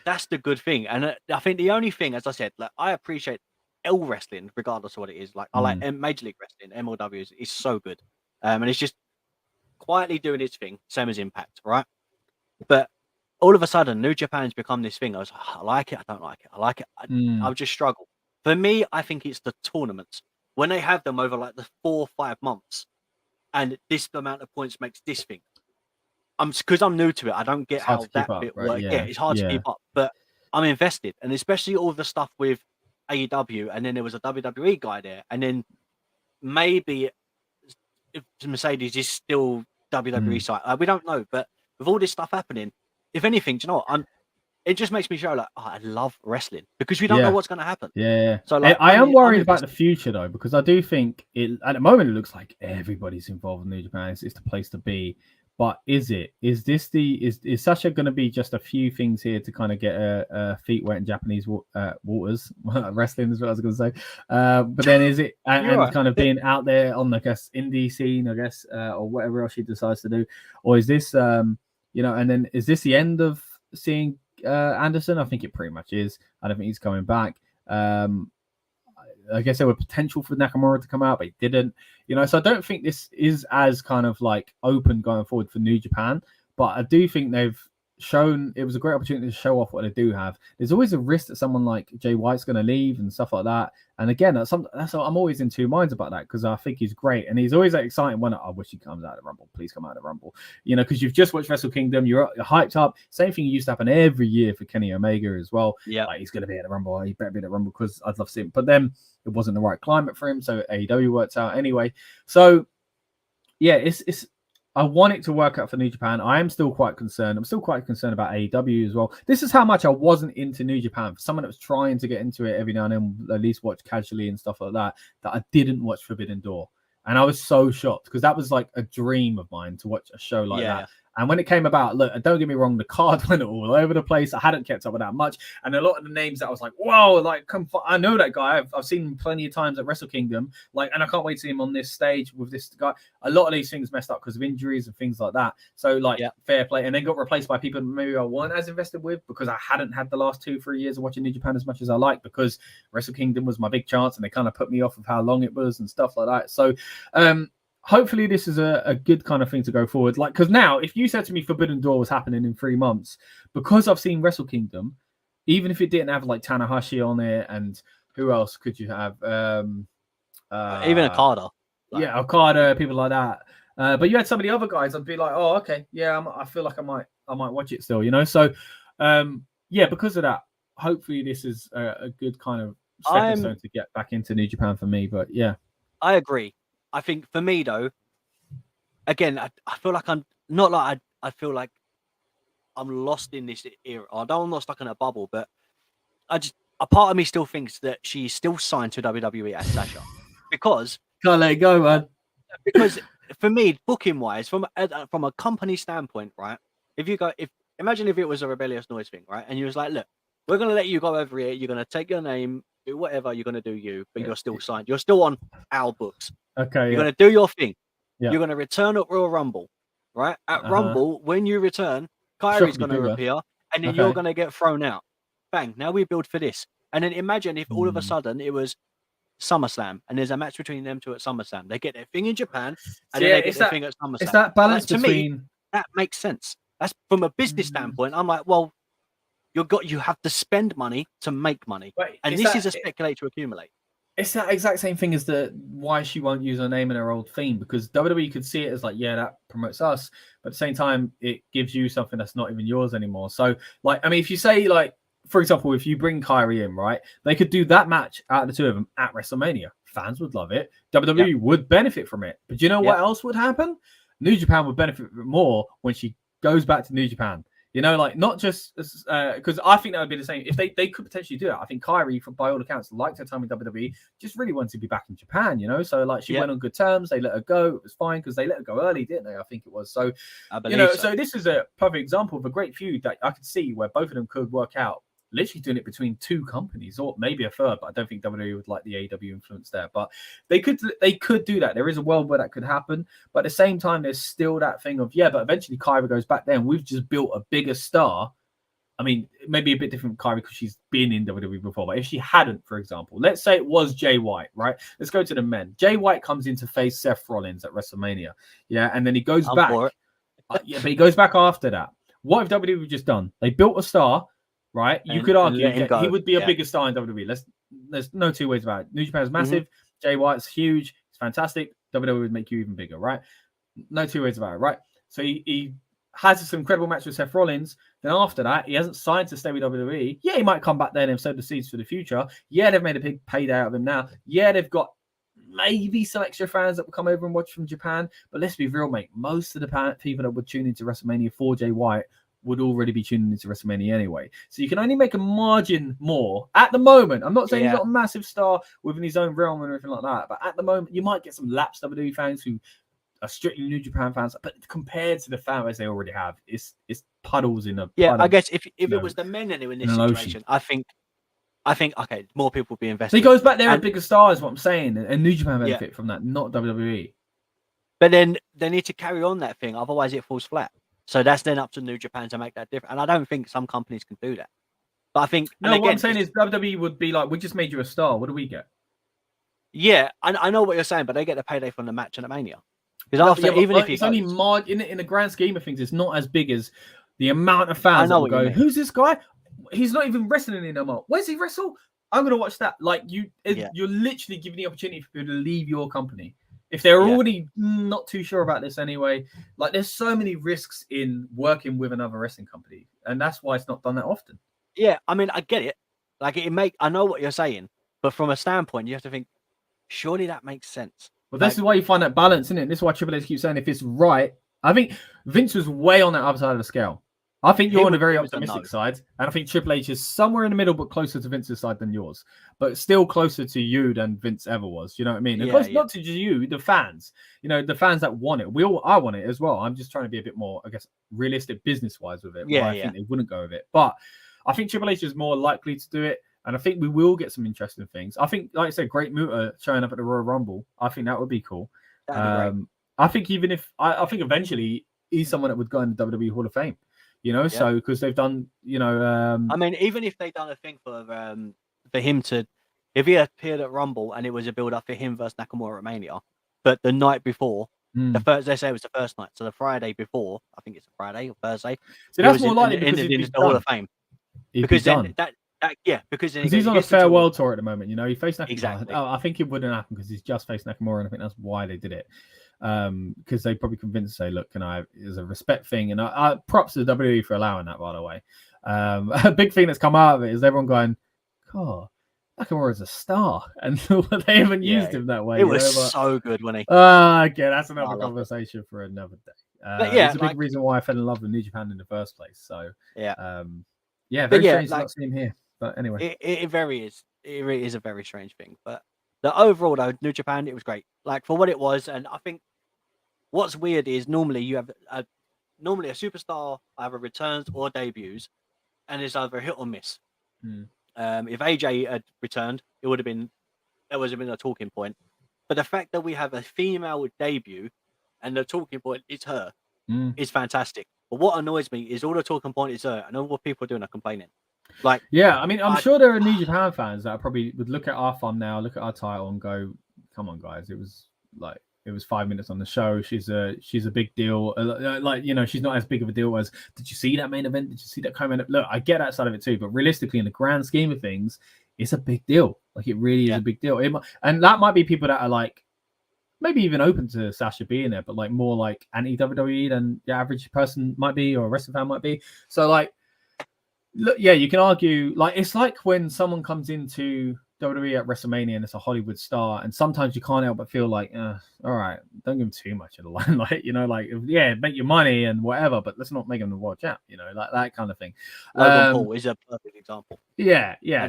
That's the good thing, and I think the only thing, as I said, like I appreciate L wrestling, regardless of what it is. Like I like Major League Wrestling, MLW is so good, and it's just quietly doing its thing, same as Impact, right? But all of a sudden, New Japan's become this thing. I was like, I like it, I don't like it, I like it. I would just struggle. For me, I think it's the tournaments when they have them over like the 4 or 5 months, and this amount of points makes this thing. Because I'm new to it, I don't get how that bit works. Yeah, it's hard to keep up, but I'm invested, and especially all the stuff with AEW, and then there was a WWE guy there, and then maybe if Mercedes is still WWE side. We don't know, but with all this stuff happening, if anything, do you know what? It just makes me show like, I love wrestling because we don't know what's going to happen. Yeah. So like, I am worried about the future though, because I do think at the moment it looks like everybody's involved in New Japan. It's the place to be. But is Sasha going to be just a few things here to kind of get her feet wet in Japanese waters? Wrestling is what I was going to say. But then is it and kind of being out there on, I guess, indie scene, I guess, or whatever else she decides to do, or is this, and then is this the end of seeing Anderson? I think it pretty much is. I don't think he's coming back. I guess there were potential for Nakamura to come out, but he didn't. So I don't think this is as kind of like open going forward for New Japan. But I do think they've shown it was a great opportunity to show off what they do have. There's always a risk that someone like Jay White's going to leave and stuff like that. And again, that's I'm always in two minds about that, because I think he's great and he's always like exciting when I wish he comes out of the Rumble. Please come out of the Rumble. Because you've just watched Wrestle Kingdom, you're hyped up. Same thing used to happen every year for Kenny Omega as well. Yeah, like, he's going to be at the Rumble. He better be at the Rumble because I'd love to see him. But then it wasn't the right climate for him, so AEW worked out anyway. So yeah, it's. I want it to work out for New Japan. I am still quite concerned. I'm still quite concerned about AEW as well. This is how much I wasn't into New Japan. For someone that was trying to get into it every now and then, at least watch casually and stuff like that, that I didn't watch Forbidden Door. And I was so shocked because that was like a dream of mine to watch a show like that. And when it came about, look, don't get me wrong, the card went all over the place. I hadn't kept up with that much. And a lot of the names that I was like, whoa, like, I know that guy. I've seen him plenty of times at Wrestle Kingdom. Like, and I can't wait to see him on this stage with this guy. A lot of these things messed up because of injuries and things like that. So, like, fair play. And then got replaced by people maybe I weren't as invested with because I hadn't had the last 2-3 years of watching New Japan as much as I like, because Wrestle Kingdom was my big chance and they kind of put me off of how long it was and stuff like that. So, hopefully this is a good kind of thing to go forward. Like, because now, if you said to me Forbidden Door was happening in 3 months, because I've seen Wrestle Kingdom, even if it didn't have like Tanahashi on it, and who else could you have? Even Okada. Okada, people like that. But you had some of the other guys, I'd be like, oh, okay, yeah, I feel like I might watch it still, So, because of that, hopefully this is a good kind of stepping stone to get back into New Japan for me. But yeah, I agree. I think for me though, again, I feel like I'm not like I feel like I'm lost in this era. I'm not stuck in a bubble, but a part of me still thinks that she's still signed to WWE as Sasha, because can't let it go, man. Because for me, booking wise, from a company standpoint, right? Imagine if it was a Rebellious Noise thing, right? And you was like, look, we're gonna let you go over here. You're gonna take your name, do whatever you're gonna do, but you're still signed. You're still on our books. Okay, you're gonna do your thing. You're gonna return at Royal Rumble, right? At Rumble, when you return, Kairi's gonna appear, and then you're gonna get thrown out. Bang! Now we build for this, and then imagine if all of a sudden it was SummerSlam, and there's a match between them two at SummerSlam. They get their thing in Japan, and then they get their thing at SummerSlam. It's that balance to between. Me, that makes sense. That's from a business standpoint. I'm like, well, you have to spend money to make money, and this is a speculate to accumulate. It's that exact same thing as why she won't use her name in her old theme, because WWE could see it as like, yeah, that promotes us, but at the same time, it gives you something that's not even yours anymore. So, like, I mean, if you say, like, for example, if you bring Kairi in, right, they could do that match out of the two of them at WrestleMania. Fans would love it. WWE would benefit from it. But you know what else would happen? New Japan would benefit more when she goes back to New Japan. Like, not just because I think that would be the same if they could potentially do that. I think Kairi, by all accounts, liked her time in WWE, just really wanted to be back in Japan, So, like, she went on good terms. They let her go. It was fine because they let her go early, didn't they? I think it was. So, so this is a perfect example of a great feud that I could see where both of them could work out. Literally doing it between two companies, or maybe a third, but I don't think WWE would like the AEW influence there. But they could do that. There is a world where that could happen. But at the same time, there's still that thing of, but eventually Kairi goes back there and we've just built a bigger star. I mean, maybe a bit different Kairi because she's been in WWE before. But if she hadn't, for example, let's say it was Jay White, right? Let's go to the men. Jay White comes in to face Seth Rollins at WrestleMania. Yeah, and then he goes back. But he goes back after that. What if WWE just done? They built a star. Right, you could argue he would be a bigger star in WWE. There's no two ways about it. New Japan is massive. Jay White's huge. It's fantastic. WWE would make you even bigger, right? No two ways about it, right? So he has this incredible match with Seth Rollins. Then after that, he hasn't signed to stay with WWE. He might come back there and sow the seeds for the future. They've made a big payday out of him now. They've got maybe some extra fans that will come over and watch from Japan. But let's be real, mate. Most of the people that would tune into WrestleMania for Jay White would already be tuning into WrestleMania anyway. So you can only make a margin more at the moment. I'm not saying he's not a massive star within his own realm and everything like that. But at the moment, you might get some lapsed WWE fans who are strictly New Japan fans. But compared to the fan base they already have, it's puddles in a I guess if it was the men in this situation, I think okay, more people would be invested. So he goes back there at bigger stars, what I'm saying, and New Japan benefit from that, not WWE. But then they need to carry on that thing, otherwise it falls flat. So that's then up to New Japan to make that different. And I don't think some companies can do that. But I think what I'm saying is WWE would be like, we just made you a star. What do we get? Yeah, I know what you're saying, but they get the payday from the match and the Mania. Because even if it's only in the grand scheme of things, it's not as big as the amount of fans that will go, who's this guy? He's not even wrestling anymore. Where's he wrestle? I'm gonna watch that. Like you're literally giving the opportunity for people to leave your company if they're already not too sure about this anyway. Like there's so many risks in working with another wrestling company, and that's why it's not done that often. Yeah, I mean, I get it. Like I know what you're saying, but from a standpoint, you have to think, surely that makes sense. Well, this is why you find that balance, isn't it? This is why Triple H keeps saying if it's right. I think Vince was way on that other side of the scale. I think you're on a very optimistic side, and I think Triple H is somewhere in the middle, but closer to Vince's side than yours, but still closer to you than Vince ever was. You know what I mean? Not to just you, the fans. You know, the fans that want it. I want it as well. I'm just trying to be a bit more, I guess, realistic business-wise with it. I think they wouldn't go with it, but I think Triple H is more likely to do it, and I think we will get some interesting things. I think, like I said, Great Muta showing up at the Royal Rumble. I think that would be cool. I think even if I think eventually he's someone that would go in the WWE Hall of Fame. You know, so because they've done, I mean, even if they've done a thing for him to, if he appeared at Rumble and it was a build up for him versus Nakamura at Mania, but the night before, they say it was the first night, so the Friday before, I think it's a Friday or Thursday. So that's more likely because he's the Hall of Fame. Because then because he's on a farewell tour at the moment. You know, he faced Nakamura. Exactly. I think it wouldn't happen because he's just faced Nakamura, and I think that's why they did it. Because they probably convinced to say, look, it's a respect thing, and I props to the WWE for allowing that, by the way. A big thing that's come out of it is everyone going, oh, Nakamura is a star, and they haven't used him that way. It was so good when he. Okay, that's another conversation for another day. It's a big reason why I fell in love with New Japan in the first place. So very strange to not see him here. But anyway, it really is a very strange thing. But the overall though, New Japan, it was great. Like for what it was, and I think what's weird is normally you have a superstar either returns or debuts, and it's either a hit or miss. If AJ had returned, it would have been a talking point. But the fact that we have a female debut and the talking point is her is fantastic. But what annoys me is all the talking point is her, and all what people are doing are complaining. Like, I mean, I'm sure there are New Japan fans that probably would look at our thumbnail, look at our title, and go, "Come on, guys! It was 5 minutes on the show. She's a big deal. She's not as big of a deal as. Did you see that main event? Did you see that comment? Look, I get that side of it too, but realistically, in the grand scheme of things, it's a big deal. Like it really is a big deal. And that might be people that are like, maybe even open to Sasha being there, but like more like anti-WWE than the average person might be, or a wrestling fan might be. So like, look, you can argue. Like it's like when someone comes into WWE at WrestleMania and it's a Hollywood star, and sometimes you can't help but feel like, all right, don't give him too much of the limelight, make your money and whatever, but let's not make him the world champ, like that kind of thing. Logan Paul is a perfect example.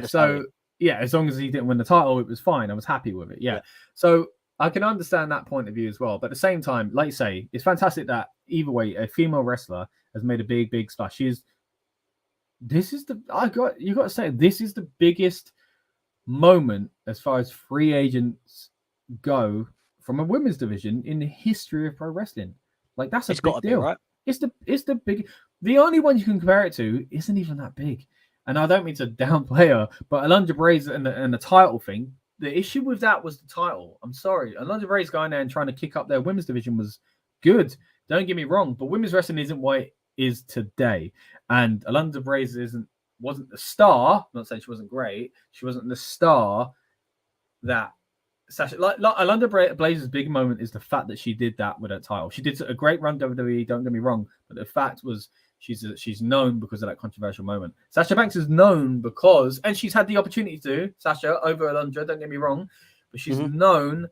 So as long as he didn't win the title, it was fine. I was happy with it. So I can understand that point of view as well, but at the same time, like you say, it's fantastic that either way, a female wrestler has made a big splash. You got to say, this is the biggest moment as far as free agents go from a women's division in the history of pro wrestling. Like that's a big deal, right? It's the big. The only one you can compare it to isn't even that big. And I don't mean to downplay her, but Alundra Blayze and the title thing. The issue with that was the title. I'm sorry, Alundra Blayze going there and trying to kick up their women's division was good. Don't get me wrong, but women's wrestling isn't what it is today. And Alundra Blayze wasn't the star. I'm not saying she wasn't great. She wasn't the star that Sasha. Like Alundra Blayze's big moment is the fact that she did that with her title. She did a great run WWE. Don't get me wrong, but the fact was she's known because of that controversial moment. Sasha Banks is known because, and she's had the opportunity to Sasha over Alundra. Don't get me wrong, but she's known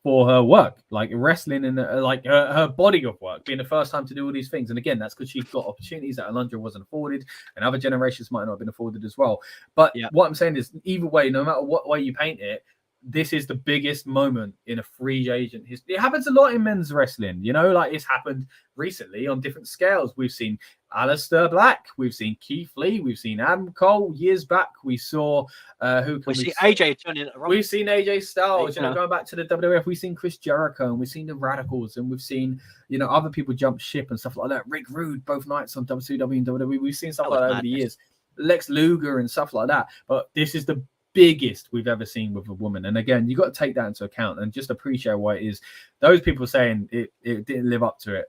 for her work, like wrestling and like her body of work, being the first time to do all these things. And again, that's because she got opportunities that Alundra wasn't afforded, and other generations might not have been afforded as well. But what I'm saying is, either way, no matter what way you paint it, this is the biggest moment in a free agent history. It happens a lot in men's wrestling, you know, like it's happened recently on different scales. We've seen Aleister Black, we've seen Keith Lee, we've seen Adam Cole years back. We saw we see AJ turning it around. We've seen AJ Styles, you know, going back to the WWF. We've seen Chris Jericho, and we've seen the Radicals, and we've seen, you know, other people jump ship and stuff like that. Rick Rude both nights on WCW and WWE. We've seen stuff like that over the years. Lex Luger and stuff like that. But this is the biggest we've ever seen with a woman. And again, you got to take that into account and just appreciate why it is. Those people saying it didn't live up to it,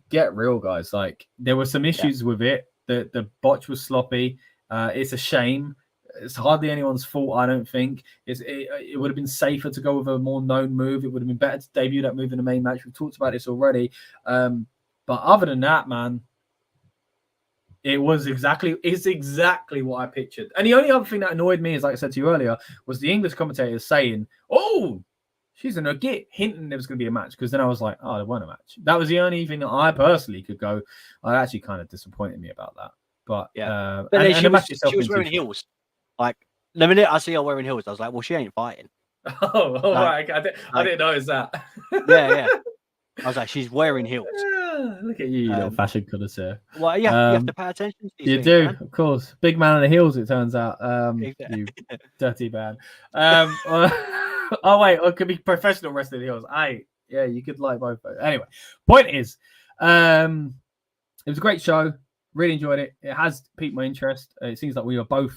get real, guys. Like, there were some issues with it. The botch was sloppy. It's a shame. It's hardly anyone's fault, I don't think. It would have been safer to go with a more known move. It would have been better to debut that move in the main match. We've talked about this already. But other than that, man, it's exactly what I pictured. And the only other thing that annoyed me is, like I said to you earlier, was the English commentators saying, "Oh, she's in a git," hinting there was going to be a match. Because then I was like, "Oh, there wasn't a match." That was the only thing that I personally could go. It actually kind of disappointed me about that. But but she was wearing heels. Like, the minute I see her wearing heels, I was like, "Well, she ain't fighting." Oh, right. I didn't notice that. Yeah. I was like, she's wearing heels. Look at you, little fashion connoisseur. Well, you have to pay attention to these you things, do, man. Of course. Big man of the heels, it turns out. You dirty man. Oh, wait. It could be professional wrestling heels. Yeah, you could like both. Anyway, point is, it was a great show. Really enjoyed it. It has piqued my interest. It seems like we are both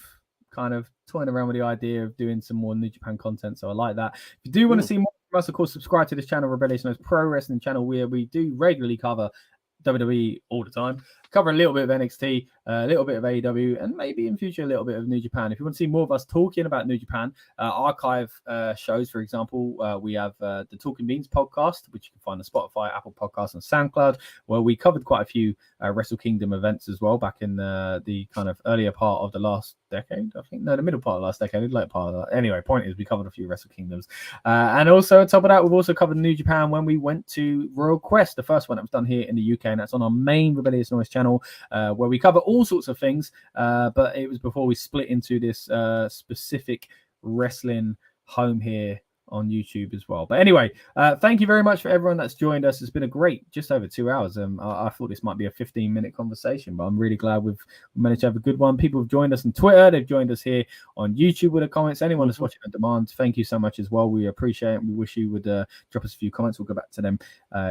kind of toying around with the idea of doing some more New Japan content. So I like that. If you do want to see more from us, of course, subscribe to this channel, Rebellious Noise Pro Wrestling channel, where we do regularly cover WWE all the time. Cover a little bit of NXT, a little bit of AEW, and maybe in future a little bit of New Japan. If you want to see more of us talking about New Japan, archive shows, for example, we have the Talking Beans podcast, which you can find on Spotify, Apple Podcasts, and SoundCloud, where we covered quite a few Wrestle Kingdom events as well back in the kind of earlier part of the last decade, I think. No, the middle part of the last decade, the late part of that. Anyway, point is, we covered a few Wrestle Kingdoms. And also, on top of that, we've also covered New Japan when we went to Royal Quest, the first one that was done here in the UK, and that's on our main Rebellious Noise channel, where we cover all sorts of things, but it was before we split into this specific wrestling home here on YouTube as well. But anyway, thank you very much for everyone that's joined us. It's been a great just over 2 hours. I thought this might be a 15-minute conversation, but I'm really glad we've managed to have a good one. People have joined us on Twitter. They've joined us here on YouTube with the comments. Anyone that's watching on demand, thank you so much as well. We appreciate it. We wish you would drop us a few comments. We'll go back to them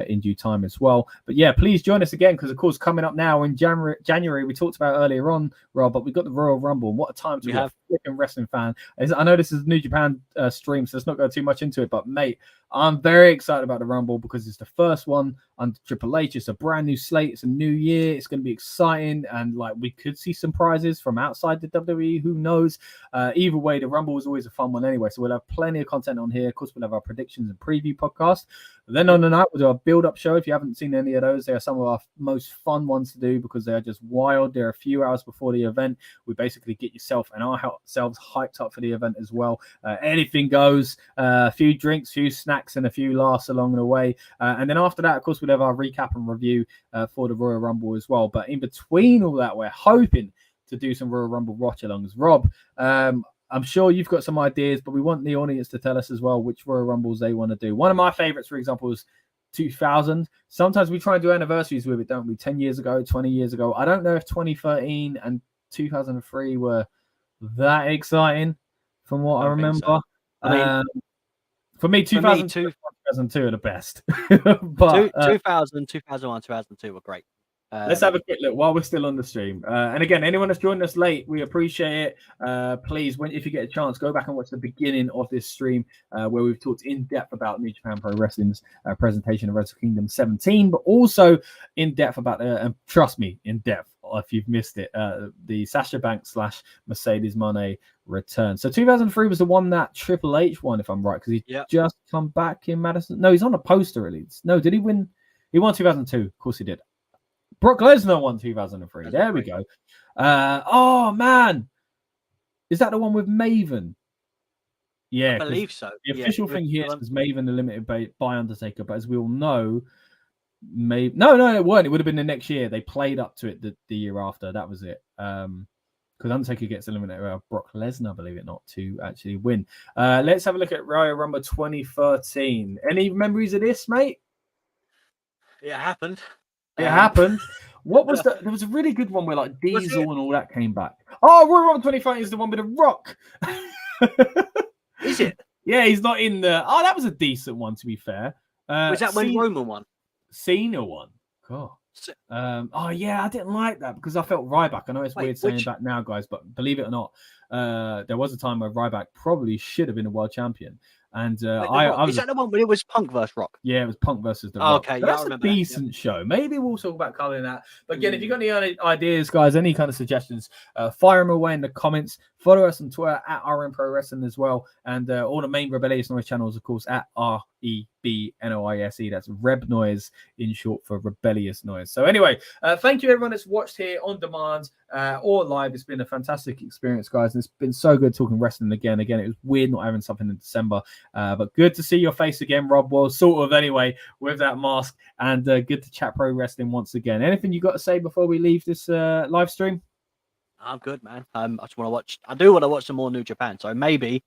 in due time as well. But yeah, please join us again, because of course, coming up now in January, we talked about earlier on, Rob, but we've got the Royal Rumble. What a time to be a flipping wrestling fan. I know this is a New Japan stream, so let's not go too much into it, but mate, I'm very excited about the Rumble because it's the first one under Triple H. It's a brand new slate. It's a new year. It's going to be exciting, and like, we could see some prizes from outside the WWE. Who knows? Either way, the Rumble was always a fun one anyway, so we'll have plenty of content on here. Of course, we'll have our predictions and preview podcast. Then on the night, we'll do our build-up show. If you haven't seen any of those, they are some of our most fun ones to do because they are just wild. They're a few hours before the event. We basically get yourself and ourselves hyped up for the event as well. Anything goes. A few drinks, few snacks, and a few laughs along the way. And then after that, of course, we'll have our recap and review for the Royal Rumble as well. But in between all that, we're hoping to do some Royal Rumble watch-alongs. Rob, I'm sure you've got some ideas, but we want the audience to tell us as well which Royal Rumbles they want to do. One of my favorites, for example, is 2000. Sometimes we try and do anniversaries with it, don't we? 10 years ago, 20 years ago. I don't know if 2013 and 2003 were that exciting from what I remember. So. I mean, for me, 2002 are the best. But 2000, 2001, 2002 were great. Let's have a quick look while we're still on the stream. And again, anyone that's joined us late, we appreciate it. Please, if you get a chance, go back and watch the beginning of this stream where we've talked in depth about New Japan Pro Wrestling's presentation of Wrestle Kingdom 17, but also in depth about, and trust me, in depth, if you've missed it, the Sasha Banks / Mercedes Moné return. So 2003 was the one that Triple H won, if I'm right, because he just come back in Madison. No, he's on a poster at least. No, did he win? He won 2002. Of course he did. Brock Lesnar won 2003. There we go. Oh, man. Is that the one with Maven? Yeah, I believe so. The official thing here is Maven the Limited by Undertaker, but as we all know, no, it weren't. It would have been the next year. They played up to it the year after. That was it. Because Undertaker gets eliminated by Brock Lesnar, believe it or not, to actually win. Let's have a look at Royal Rumble 2013. Any memories of this, mate? It happened. It happened. What was there was a really good one where like Diesel and all that came back. Oh, Royal Rumble 2013 is the one with The Rock. Is it? Yeah, he's not in the. Oh, that was a decent one, to be fair. Was that when Roman won? Cena won. God. Oh yeah, I didn't like that because I felt Ryback. I know it's weird saying that now, guys, but believe it or not, there was a time where Ryback probably should have been a world champion. And I was, is that the one when it was Punk versus Rock? Yeah, it was Punk versus The Rock. Okay, that's a decent show. Maybe we'll talk about covering that. But again, if you've got any ideas, guys, any kind of suggestions, fire them away in the comments. Follow us on Twitter at RN Pro Wrestling as well, and all the main Rebellious Noise channels, of course, at REBNOISE. That's Reb Noise in short for Rebellious Noise. So anyway, thank you everyone that's watched here on demand or live. It's been a fantastic experience, guys, and it's been so good talking wrestling again. It was weird not having something in December, but good to see your face again, Rob. Well, sort of anyway, with that mask, and good to chat pro wrestling once again. Anything you got to say before we leave this live stream? I'm good, man. I just want to watch. I do want to watch some more New Japan. So maybe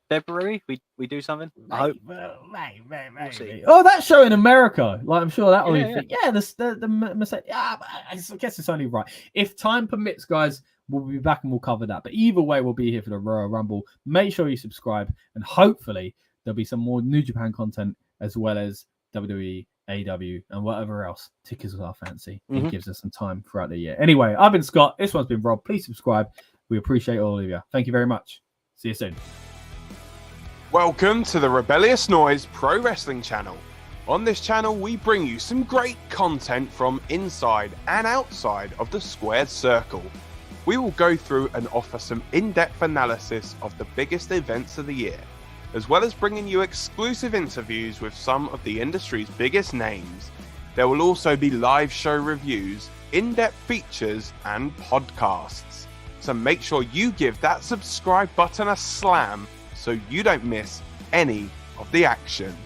February we do something. I hope. Maybe. Oh, that show in America. Like I'm sure that will be. Yeah, the Mercedes. Yeah, I guess it's only right. If time permits, guys, we'll be back and we'll cover that. But either way, we'll be here for the Royal Rumble. Make sure you subscribe, and hopefully there'll be some more New Japan content as well as WWE, AEW, and whatever else tickles our fancy and gives us some time throughout the year. Anyway, I've been Scott. This one's been Rob. Please subscribe. We appreciate all of you. Thank you very much. See you soon. Welcome to the Rebellious Noise Pro Wrestling channel. On this channel, we bring you some great content from inside and outside of the squared circle. We will go through and offer some in-depth analysis of the biggest events of the year, as well as bringing you exclusive interviews with some of the industry's biggest names. There will also be live show reviews, in-depth features, and podcasts. So make sure you give that subscribe button a slam so you don't miss any of the action.